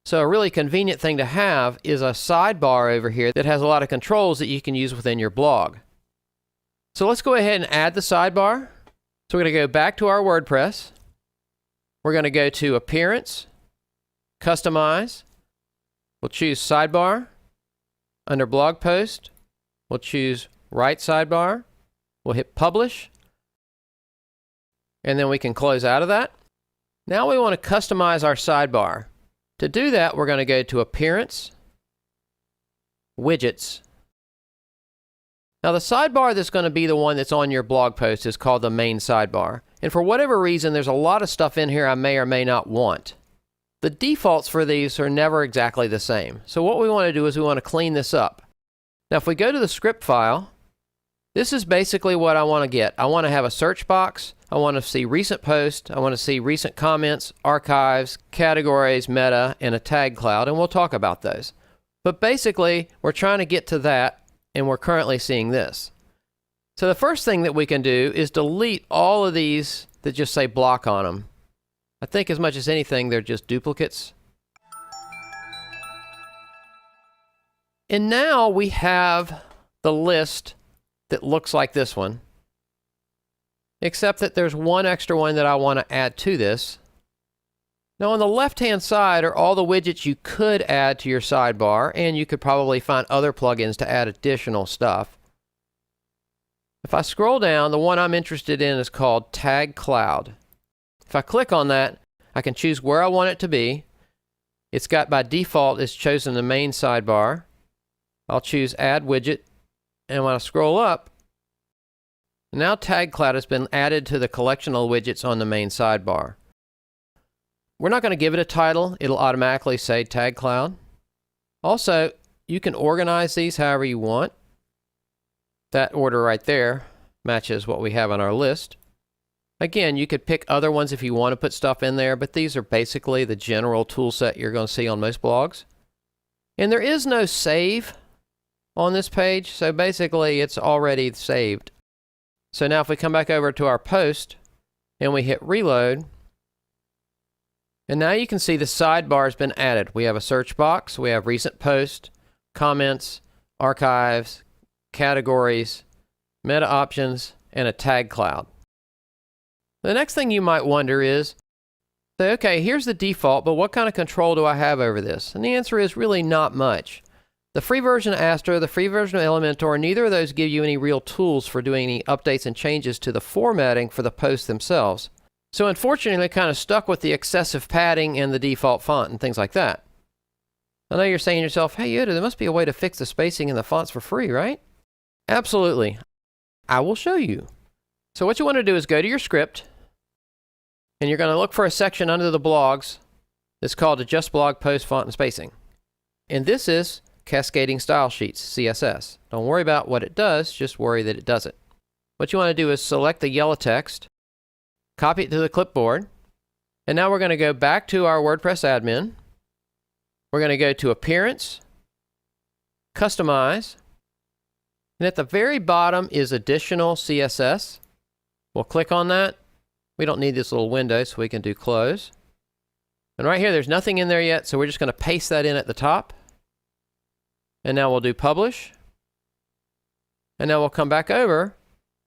So a really convenient thing to have is a sidebar over here that has a lot of controls that you can use within your blog. So let's go ahead and add the sidebar. So we're going to go back to our WordPress. We're going to go to Appearance, Customize. We'll choose Sidebar. Under Blog Post, we'll choose Right Sidebar. We'll hit Publish. And then we can close out of that. Now we want to customize our sidebar. To do that, we're going to go to Appearance, Widgets. Now the sidebar that's going to be the one that's on your blog post is called the main sidebar. And for whatever reason, there's a lot of stuff in here I may or may not want. The defaults for these are never exactly the same. So what we want to do is we want to clean this up. Now if we go to the script file, this is basically what I want to get. I want to have a search box. I want to see recent posts. I want to see recent comments, archives, categories, meta, and a tag cloud, and we'll talk about those. But basically, we're trying to get to that, and we're currently seeing this. So the first thing that we can do is delete all of these that just say block on them. I think as much as anything, they're just duplicates. And now we have the list that looks like this one, except that there's one extra one that I want to add to this. Now on the left-hand side are all the widgets you could add to your sidebar, and you could probably find other plugins to add additional stuff. If I scroll down, the one I'm interested in is called Tag Cloud. If I click on that, I can choose where I want it to be. It's got by default, it's chosen the main sidebar. I'll choose Add Widget, and when I scroll up, now Tag Cloud has been added to the collection of widgets on the main sidebar. We're not going to give it a title. It'll automatically say Tag Cloud. Also, you can organize these however you want. That order right there matches what we have on our list. Again, you could pick other ones if you want to put stuff in there, but these are basically the general tool set you're going to see on most blogs. And there is no save on this page, so basically it's already saved. So now if we come back over to our post and we hit reload, and now you can see the sidebar has been added. We have a search box, we have recent posts, comments, archives, categories, meta options, and a tag cloud. The next thing you might wonder is, say, okay, here's the default, but what kind of control do I have over this? And the answer is really not much. The free version of Astra, the free version of Elementor, neither of those give you any real tools for doing any updates and changes to the formatting for the posts themselves. So unfortunately, kind of stuck with the excessive padding and the default font and things like that. I know you're saying to yourself, hey Yoda, there must be a way to fix the spacing in the fonts for free, right? Absolutely. I will show you. So what you want to do is go to your script, and you're going to look for a section under the blogs that's called Adjust Blog Post Font and Spacing. And this is Cascading Style Sheets, CSS. Don't worry about what it does, just worry that it does it. What you want to do is select the yellow text, copy it to the clipboard, and now we're going to go back to our WordPress admin. We're going to go to Appearance, Customize, and at the very bottom is Additional CSS. We'll click on that. We don't need this little window, so we can do Close. And right here, there's nothing in there yet, so we're just going to paste that in at the top. And now we'll do Publish. And now we'll come back over,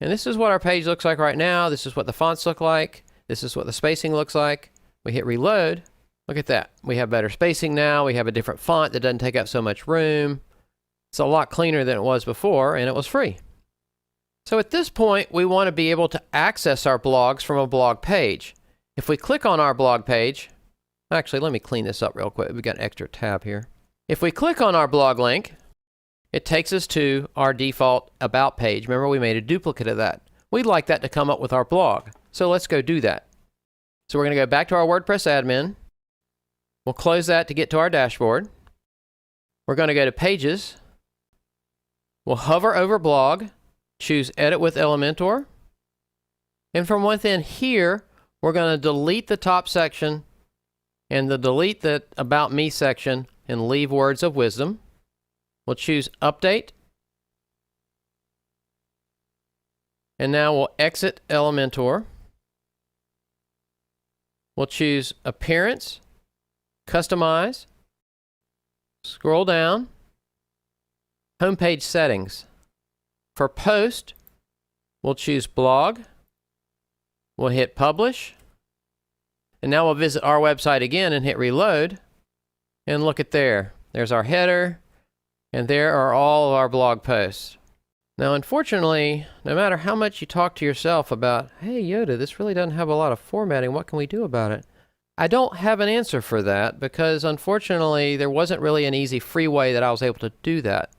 and this is what our page looks like right now. This is what the fonts look like. This is what the spacing looks like. We hit Reload. Look at that. We have better spacing now. We have a different font that doesn't take up so much room. It's a lot cleaner than it was before, and it was free. So at this point, we want to be able to access our blogs from a blog page. If we click on our blog page, actually, let me clean this up real quick. We've got an extra tab here. If we click on our blog link, it takes us to our default About page. Remember, we made a duplicate of that. We'd like that to come up with our blog. So let's go do that. So we're going to go back to our WordPress admin. We'll close that to get to our dashboard. We're going to go to Pages. We'll hover over Blog, choose Edit with Elementor. And from within here, we're going to delete the top section and delete the About Me section and leave Words of Wisdom. We'll choose Update. And now we'll exit Elementor. We'll choose Appearance, Customize, scroll down, Homepage Settings. For Post, we'll choose Blog, we'll hit Publish, and now we'll visit our website again and hit Reload, and look at there. There's our header, and there are all of our blog posts. Now, unfortunately, no matter how much you talk to yourself about, hey Yoda, this really doesn't have a lot of formatting, what can we do about it? I don't have an answer for that because unfortunately there wasn't really an easy free way that I was able to do that.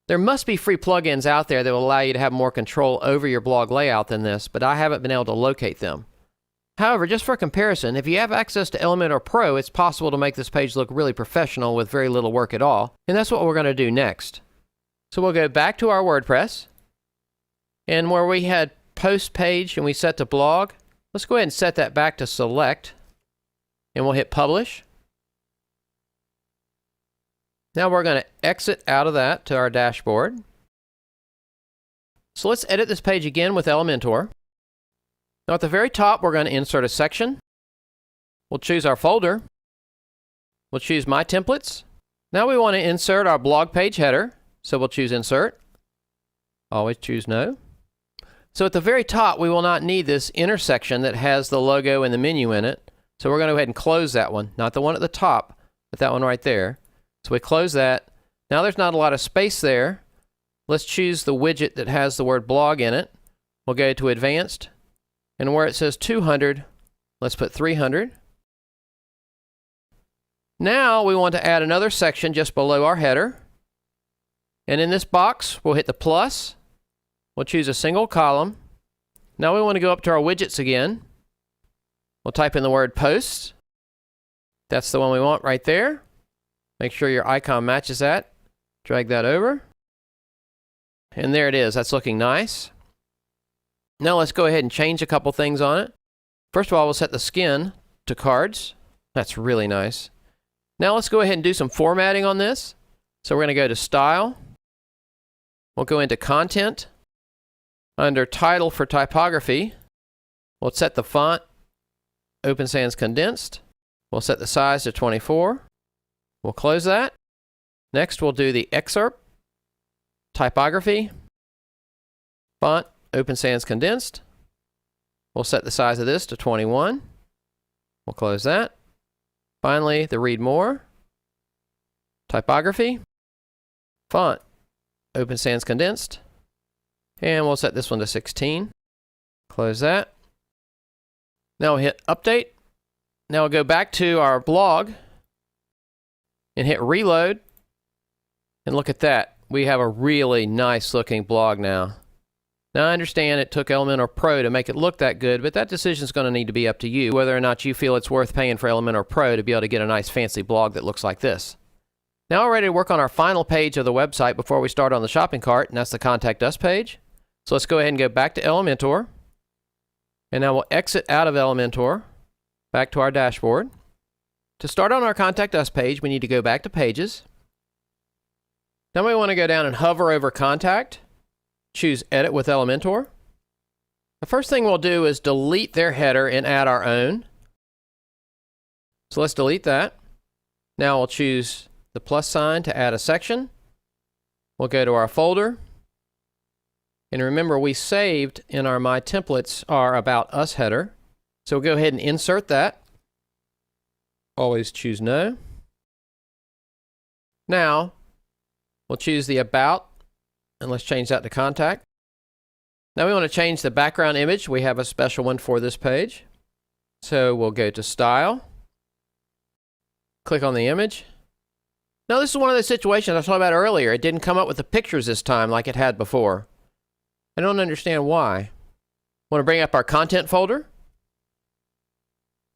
There must be free plugins out there that will allow you to have more control over your blog layout than this, but I haven't been able to locate them. However, just for comparison, if you have access to Elementor Pro, it's possible to make this page look really professional with very little work at all, and that's what we're going to do next. So we'll go back to our WordPress, and where we had Post page and we set to Blog, let's go ahead and set that back to Select, and we'll hit Publish. Now we're going to exit out of that to our dashboard. So let's edit this page again with Elementor. Now at the very top, we're going to insert a section. We'll choose our folder. We'll choose My Templates. Now we want to insert our blog page header. So we'll choose Insert. Always choose No. So at the very top, we will not need this inner section that has the logo and the menu in it. So we're going to go ahead and close that one. Not the one at the top, but that one right there. So we close that. Now there's not a lot of space there. Let's choose the widget that has the word blog in it. We'll go to Advanced. And where it says 200, let's put 300. Now we want to add another section just below our header. And in this box, we'll hit the plus. We'll choose a single column. Now we want to go up to our widgets again. We'll type in the word Posts. That's the one we want right there. Make sure your icon matches that. Drag that over. And there it is. That's looking nice. Now let's go ahead and change a couple things on it. First of all, we'll set the skin to cards. That's really nice. Now let's go ahead and do some formatting on this. So we're going to go to Style. We'll go into Content. Under Title for Typography, we'll set the font Open Sans Condensed. We'll set the size to 24. We'll close that. Next, we'll do the Excerpt, Typography, Font Open Sans Condensed. We'll set the size of this to 21. We'll close that. Finally, the Read More, Typography, Font Open Sans Condensed. And we'll set this one to 16. Close that. Now we'll hit Update. Now we'll go back to our blog and hit Reload. And look at that. We have a really nice looking blog now. Now I understand it took Elementor Pro to make it look that good, but that decision is going to need to be up to you, whether or not you feel it's worth paying for Elementor Pro to be able to get a nice fancy blog that looks like this. Now we're ready to work on our final page of the website before we start on the shopping cart, and that's the Contact Us page. So let's go ahead and go back to Elementor. And now we'll exit out of Elementor, back to our dashboard. To start on our Contact Us page, we need to go back to Pages. Then we want to go down and hover over Contact. Choose Edit with Elementor. The first thing we'll do is delete their header and add our own. So let's delete that. Now we'll choose the plus sign to add a section. We'll go to our folder. And remember, we saved in our My Templates our About Us header. So we'll go ahead and insert that. Always choose No. Now, we'll choose the About, and let's change that to Contact. Now we want to change the background image. We have a special one for this page. So we'll go to Style. Click on the image. Now this is one of those situations I talked about earlier. It didn't come up with the pictures this time like it had before. I don't understand why. Want to bring up our content folder.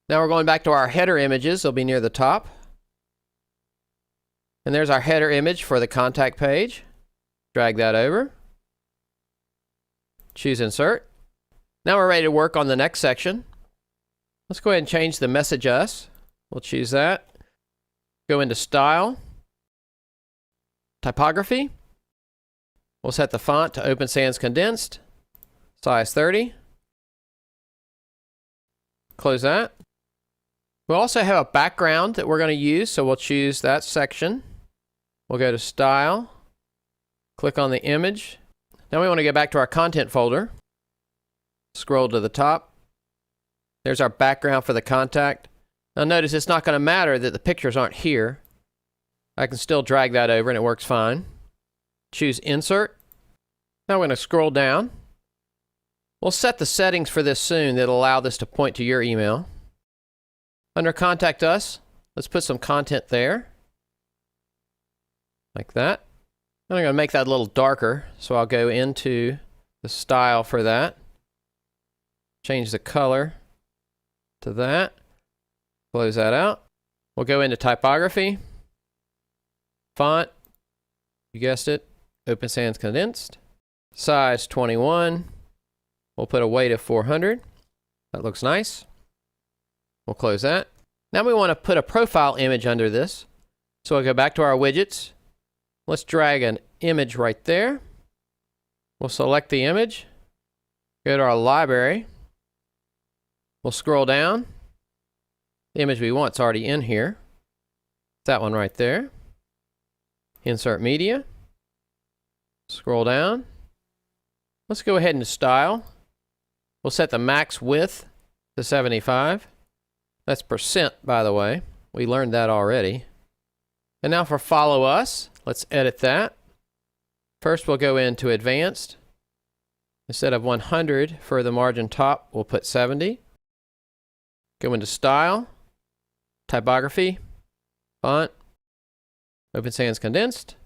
Now we're going back to our header images. They'll be near the top. And there's our header image for the contact page. Drag that over. Choose Insert. Now we're ready to work on the next section. Let's go ahead and change the Message Us. We'll choose that. Go into Style. Typography. We'll set the font to Open Sans Condensed, size 30. Close that. We'll also have a background that we're going to use, so we'll choose that section. We'll go to Style, click on the image. Now we want to go back to our content folder. Scroll to the top. There's our background for the contact. Now notice it's not going to matter that the pictures aren't here. I can still drag that over and it works fine. Choose Insert. Now we're going to scroll down. We'll set the settings for this soon that'll allow this to point to your email. Under Contact Us, let's put some content there. Like that. And I'm going to make that a little darker, so I'll go into the style for that. Change the color to that. Close that out. We'll go into typography. Font. You guessed it. Open Sans Condensed. Size 21. We'll put a weight of 400. That looks nice. We'll close that. Now we want to put a profile image under this. So we'll go back to our widgets. Let's drag an image right there. We'll select the image. Go to our library. We'll scroll down. The image we want is already in here. That one right there. Insert media. Scroll down. Let's go ahead and style. We'll set the max width to 75. That's percent, by the way. We learned that already. And now for Follow Us, let's edit that. First, we'll go into Advanced. Instead of 100 for the margin top, we'll put 70. Go into Style, Typography, Font, Open Sans Condensed,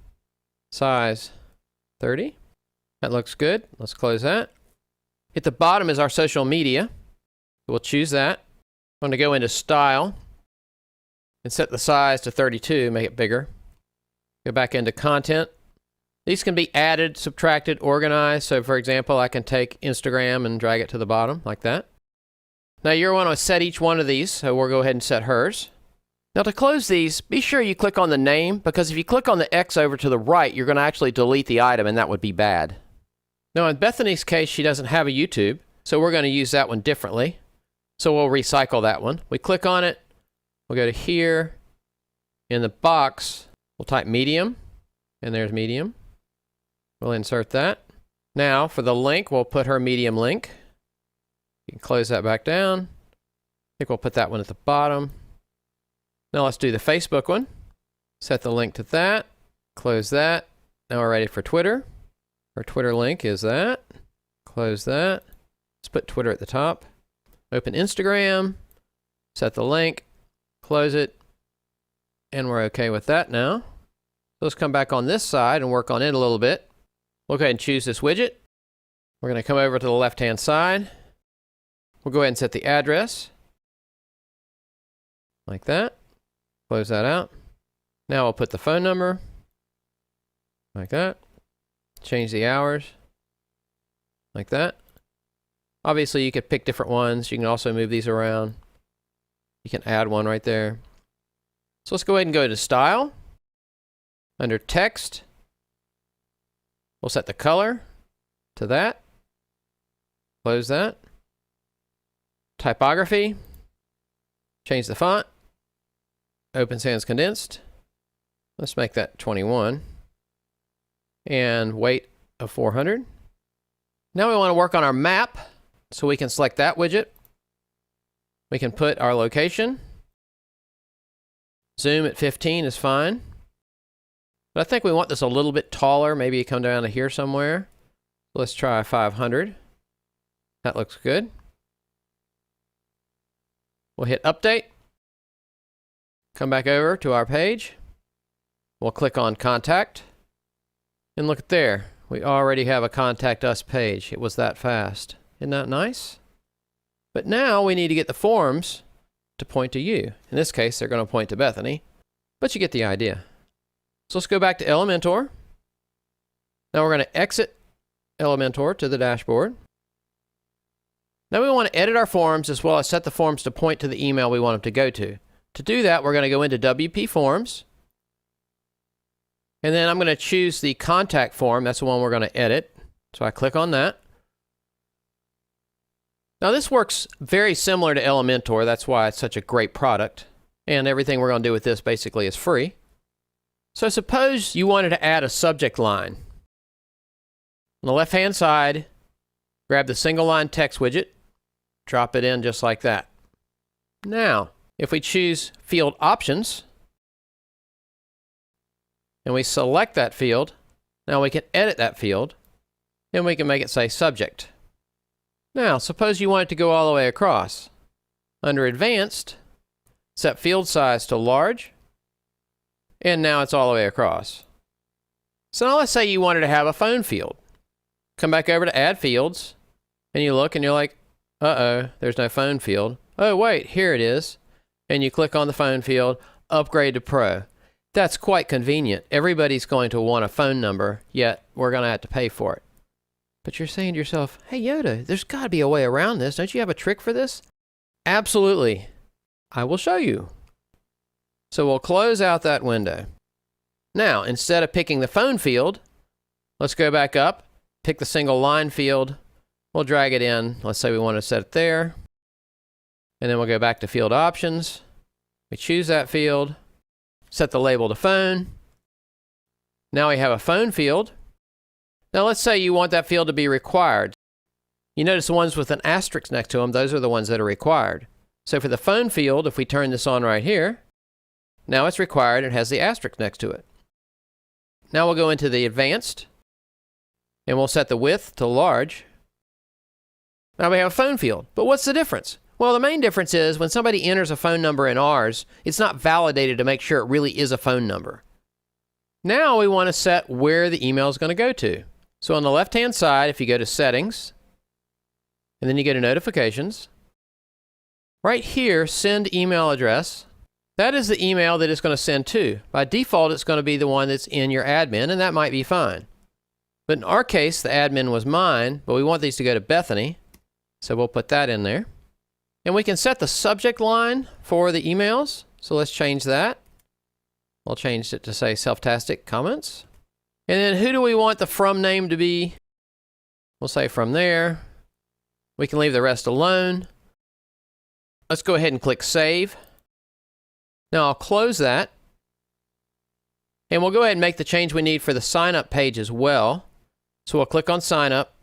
size 30. That looks good. Let's close that. At the bottom is our social media. We'll choose that. I'm going to go into Style and set the size to 32, make it bigger. Go back into Content. These can be added, subtracted, organized. So for example, I can take Instagram and drag it to the bottom like that. Now you're going to set each one of these, so we'll go ahead and set hers. Now to close these, be sure you click on the name, because if you click on the X over to the right, you're going to actually delete the item, and that would be bad. Now in Bethany's case, she doesn't have a YouTube, so we're going to use that one differently. So we'll recycle that one. We click on it, we'll go to here, in the box, we'll type medium, and there's medium. We'll insert that. Now for the link, we'll put her medium link. You can close that back down. I think we'll put that one at the bottom. Now let's do the Facebook one. Set the link to that. Close that. Now we're ready for Twitter. Our Twitter link is that. Close that. Let's put Twitter at the top. Open Instagram. Set the link. Close it. And we're okay with that now. So let's come back on this side and work on it a little bit. We'll go ahead and choose this widget. We're going to come over to the left-hand side. We'll go ahead and set the address. Like that. Close that out. Now we'll put the phone number. Like that. Change the hours. Like that. Obviously, you could pick different ones. You can also move these around. You can add one right there. So let's go ahead and go to Style. Under Text, we'll set the color to that. Close that. Typography. Change the font. Open Sans Condensed. Let's make that 21. And weight of 400. Now we want to work on our map. So we can select that widget. We can put our location. Zoom at 15 is fine. But I think we want this a little bit taller. Maybe you come down to here somewhere. Let's try 500. That looks good. We'll hit Update. Come back over to our page. We'll click on Contact. And look at there. We already have a Contact Us page. It was that fast. Isn't that nice? But now we need to get the forms to point to you. In this case, they're going to point to Bethany. But you get the idea. So let's go back to Elementor. Now we're going to exit Elementor to the dashboard. Now we want to edit our forms as well as set the forms to point to the email we want them to go to. To do that, we're going to go into WP Forms. And then I'm going to choose the contact form. That's the one we're going to edit. So I click on that. Now this works very similar to Elementor. That's why it's such a great product. And everything we're going to do with this basically is free. So suppose you wanted to add a subject line. On the left-hand side, grab the single line text widget, drop it in just like that. Now, if we choose Field Options, and we select that field, now we can edit that field, and we can make it say Subject. Now, suppose you want it to go all the way across. Under Advanced, set field size to large, and now it's all the way across. So now let's say you wanted to have a phone field. Come back over to Add Fields, and you look and you're like, uh-oh, there's no phone field. Oh wait, here it is. And you click on the phone field, Upgrade to Pro. That's quite convenient. Everybody's going to want a phone number, yet we're going to have to pay for it. But you're saying to yourself, hey Yoda, there's got to be a way around this. Don't you have a trick for this? Absolutely. I will show you. So we'll close out that window. Now, instead of picking the phone field, let's go back up, pick the single line field. We'll drag it in. Let's say we want to set it there. And then we'll go back to Field Options. We choose that field, set the label to Phone. Now we have a phone field. Now let's say you want that field to be required. You notice the ones with an asterisk next to them, those are the ones that are required. So for the phone field, if we turn this on right here, now it's required and has the asterisk next to it. Now we'll go into the Advanced, and we'll set the width to large. Now we have a phone field, but what's the difference? Well, the main difference is when somebody enters a phone number in ours, it's not validated to make sure it really is a phone number. Now we want to set where the email is going to go to. So on the left-hand side, if you go to Settings, and then you go to Notifications, right here, Send Email Address, that is the email that it's going to send to. By default, it's going to be the one that's in your admin, and that might be fine. But in our case, the admin was mine, but we want these to go to Bethany, so we'll put that in there. And we can set the subject line for the emails, so let's change that. We'll change it to say Self-Tastic Comments. And then who do we want the from name to be? We'll say from there. We can leave the rest alone. Let's go ahead and click Save. Now I'll close that. And we'll go ahead and make the change we need for the sign up page as well. So we'll click on Sign Up.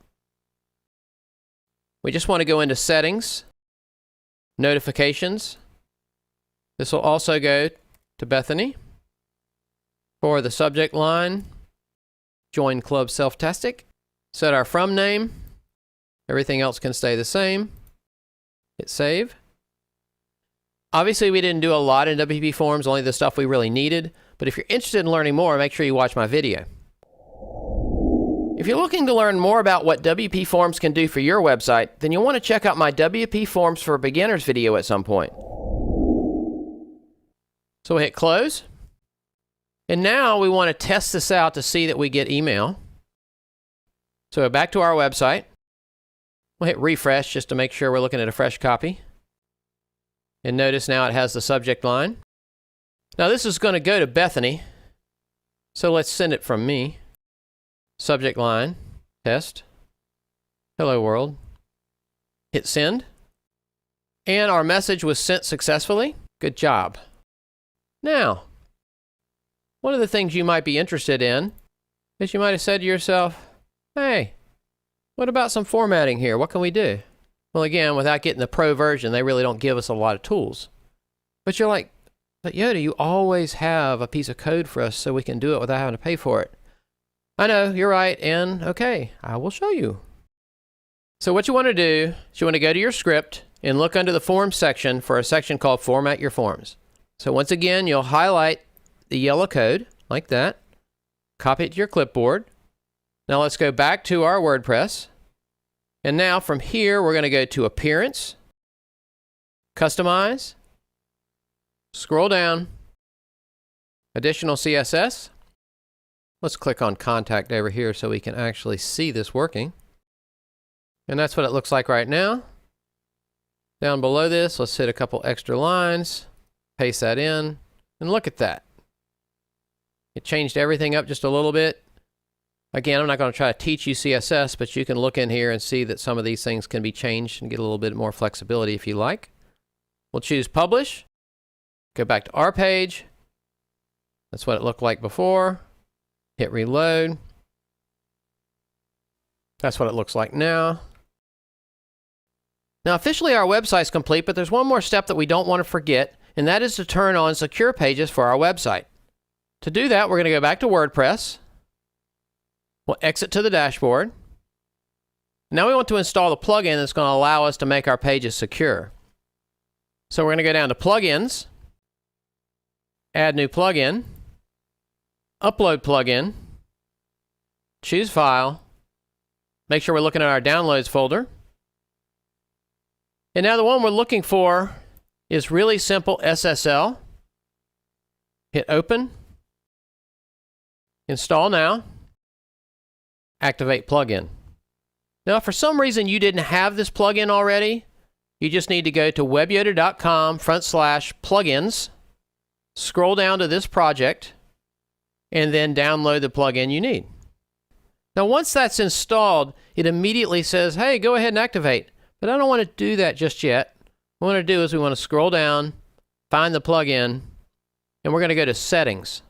We just want to go into Settings, Notifications. This will also go to Bethany. For the subject line, Join Club Self-Tastic. Set our from name. Everything else can stay the same. Hit Save. Obviously, we didn't do a lot in WP Forms, only the stuff we really needed. But if you're interested in learning more, make sure you watch my video. If you're looking to learn more about what WP Forms can do for your website, then you'll want to check out my WP Forms for Beginners video at some point. So we'll hit close. And now we want to test this out to see that we get email. So back to our website. We'll hit refresh just to make sure we're looking at a fresh copy. And notice now it has the subject line. Now this is going to go to Bethany. So let's send it from me. Subject line, test. Hello world. Hit send. And our message was sent successfully. Good job. Now, one of the things you might be interested in is you might have said to yourself, hey, what about some formatting here? What can we do? Well, again, without getting the pro version, they really don't give us a lot of tools. But you're like, but Yoda, you always have a piece of code for us so we can do it without having to pay for it. I know, you're right, and okay, I will show you. So what you want to do is you want to go to your script and look under the Forms section for a section called Format Your Forms. So once again, you'll highlight the yellow code like that, copy it to your clipboard. Now let's go back to our WordPress. And now from here, we're going to go to Appearance, Customize, scroll down, Additional CSS. Let's click on Contact over here so we can actually see this working. And that's what it looks like right now. Down below this, let's hit a couple extra lines, paste that in, and look at that. It changed everything up just a little bit. Again, I'm not going to try to teach you CSS, but you can look in here and see that some of these things can be changed and get a little bit more flexibility if you like. We'll choose Publish, go back to our page. That's what it looked like before. Hit reload. That's what it looks like now. Now officially our website's complete, but there's one more step that we don't want to forget, and that is to turn on secure pages for our website. To do that, we're going to go back to WordPress. We'll exit to the dashboard. Now we want to install the plugin that's going to allow us to make our pages secure. So we're going to go down to Plugins, Add New Plugin, Upload Plugin, choose File, make sure we're looking at our Downloads folder. And now the one we're looking for is Really Simple SSL. Hit Open, Install Now, Activate Plugin. Now if for some reason you didn't have this plugin already, you just need to go to webyoda.com/plugins, scroll down to this project, and then download the plugin you need. Now once that's installed, it immediately says, hey, go ahead and activate. But I don't want to do that just yet. What we want to do is we want to scroll down, find the plugin, and we're going to go to Settings.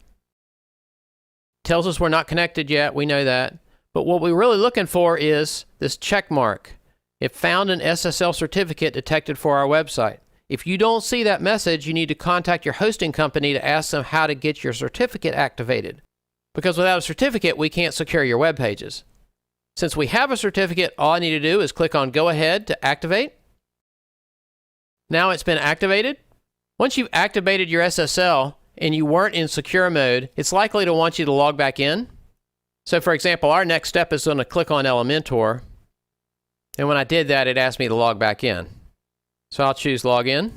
Tells us we're not connected yet, we know that. But what we're really looking for is this check mark. It found an SSL certificate detected for our website. If you don't see that message, you need to contact your hosting company to ask them how to get your certificate activated. Because without a certificate, we can't secure your web pages. Since we have a certificate, all I need to do is click on Go Ahead to activate. Now it's been activated. Once you've activated your SSL and you weren't in secure mode, it's likely to want you to log back in. So for example, our next step is going to click on Elementor. And when I did that, it asked me to log back in. So I'll choose Login.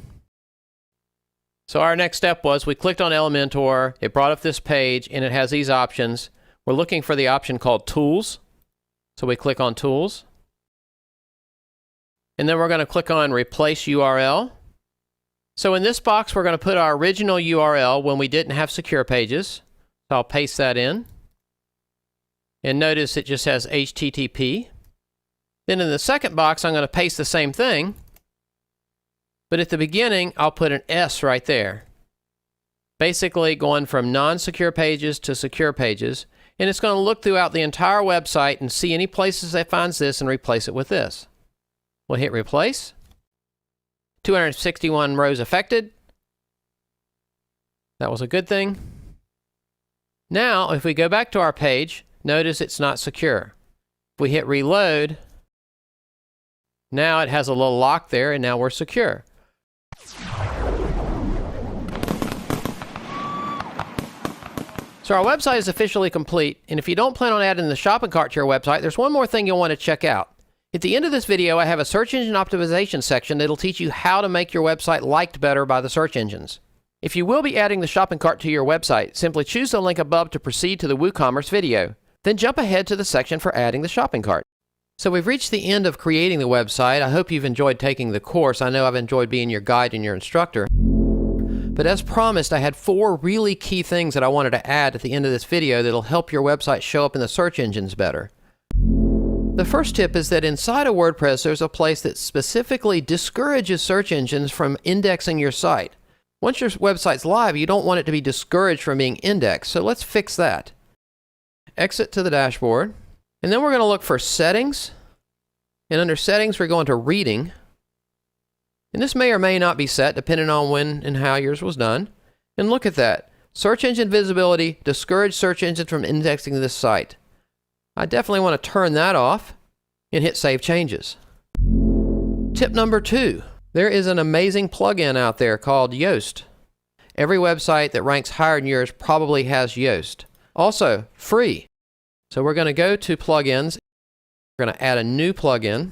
So our next step was we clicked on Elementor, it brought up this page, and it has these options. We're looking for the option called Tools. So we click on Tools. And then we're going to click on Replace URL. So in this box, we're going to put our original URL when we didn't have secure pages. So I'll paste that in. And notice it just has HTTP. Then in the second box, I'm going to paste the same thing. But at the beginning, I'll put an S right there. Basically going from non-secure pages to secure pages. And it's going to look throughout the entire website and see any places that finds this and replace it with this. We'll hit Replace. 261 rows affected. That was a good thing. Now, if we go back to our page, notice it's not secure. If we hit Reload, now it has a little lock there, and now we're secure. So our website is officially complete, and if you don't plan on adding the shopping cart to your website, there's one more thing you'll want to check out. At the end of this video, I have a search engine optimization section that'll teach you how to make your website liked better by the search engines. If you will be adding the shopping cart to your website, simply choose the link above to proceed to the WooCommerce video. Then jump ahead to the section for adding the shopping cart. So we've reached the end of creating the website. I hope you've enjoyed taking the course. I know I've enjoyed being your guide and your instructor. But as promised, I had 4 really key things that I wanted to add at the end of this video that'll help your website show up in the search engines better. The first tip is that inside of WordPress, there's a place that specifically discourages search engines from indexing your site. Once your website's live, you don't want it to be discouraged from being indexed, so let's fix that. Exit to the dashboard, and then we're going to look for Settings, and under Settings, we're going to Reading. And this may or may not be set depending on when and how yours was done. And look at that. Search engine visibility, discourage search engines from indexing this site. I definitely want to turn that off and hit Save Changes. Tip number 2. There is an amazing plugin out there called Yoast. Every website that ranks higher than yours probably has Yoast. Also, free. So we're going to go to Plugins. We're going to add a new plugin.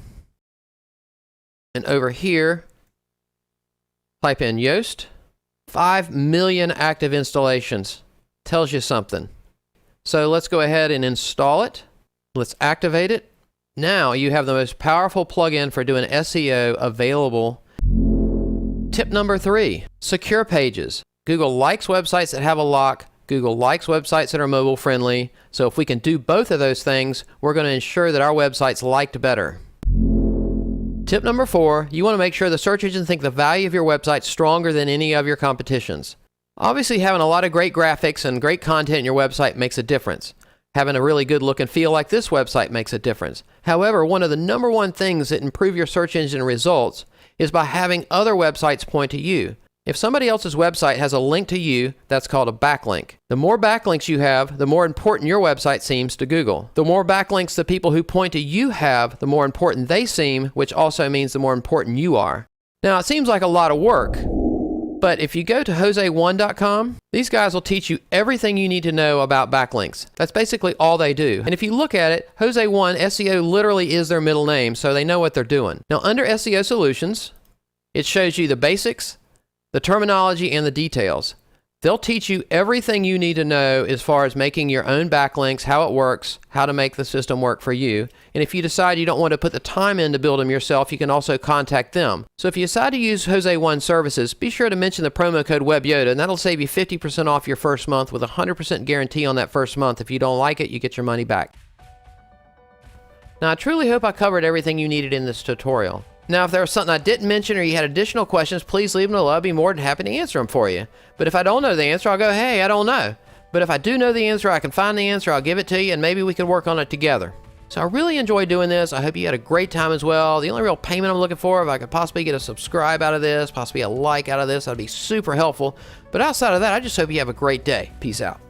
And over here, type in Yoast. 5 million active installations. Tells you something. So let's go ahead and install it. Let's activate it. Now you have the most powerful plugin for doing SEO available. Tip number 3, secure pages. Google likes websites that have a lock. Google likes websites that are mobile friendly. So if we can do both of those things, we're going to ensure that our website's liked better. Tip number 4, you want to make sure the search engines think the value of your website's stronger than any of your competition's. Obviously, having a lot of great graphics and great content in your website makes a difference. Having a really good look and feel like this website makes a difference. However, one of the number 1 things that improve your search engine results is by having other websites point to you. If somebody else's website has a link to you, that's called a backlink. The more backlinks you have, the more important your website seems to Google. The more backlinks the people who point to you have, the more important they seem, which also means the more important you are. Now, it seems like a lot of work, but if you go to Jose1.com, these guys will teach you everything you need to know about backlinks. That's basically all they do. And if you look at it, Jose1 SEO literally is their middle name, so they know what they're doing. Now, under SEO Solutions, it shows you the basics, the terminology, and the details. They'll teach you everything you need to know as far as making your own backlinks, how it works, how to make the system work for you. And if you decide you don't want to put the time in to build them yourself, you can also contact them. So if you decide to use Jose1 services, be sure to mention the promo code WebYoda, and that'll save you 50% off your first month with a 100% guarantee on that first month. If you don't like it, you get your money back. Now, I truly hope I covered everything you needed in this tutorial. Now, if there was something I didn't mention or you had additional questions, please leave them below. I'd be more than happy to answer them for you. But if I don't know the answer, I'll go, hey, I don't know. But if I do know the answer, I can find the answer, I'll give it to you, and maybe we can work on it together. So I really enjoyed doing this. I hope you had a great time as well. The only real payment I'm looking for, if I could possibly get a subscribe out of this, possibly a like out of this, that'd be super helpful. But outside of that, I just hope you have a great day. Peace out.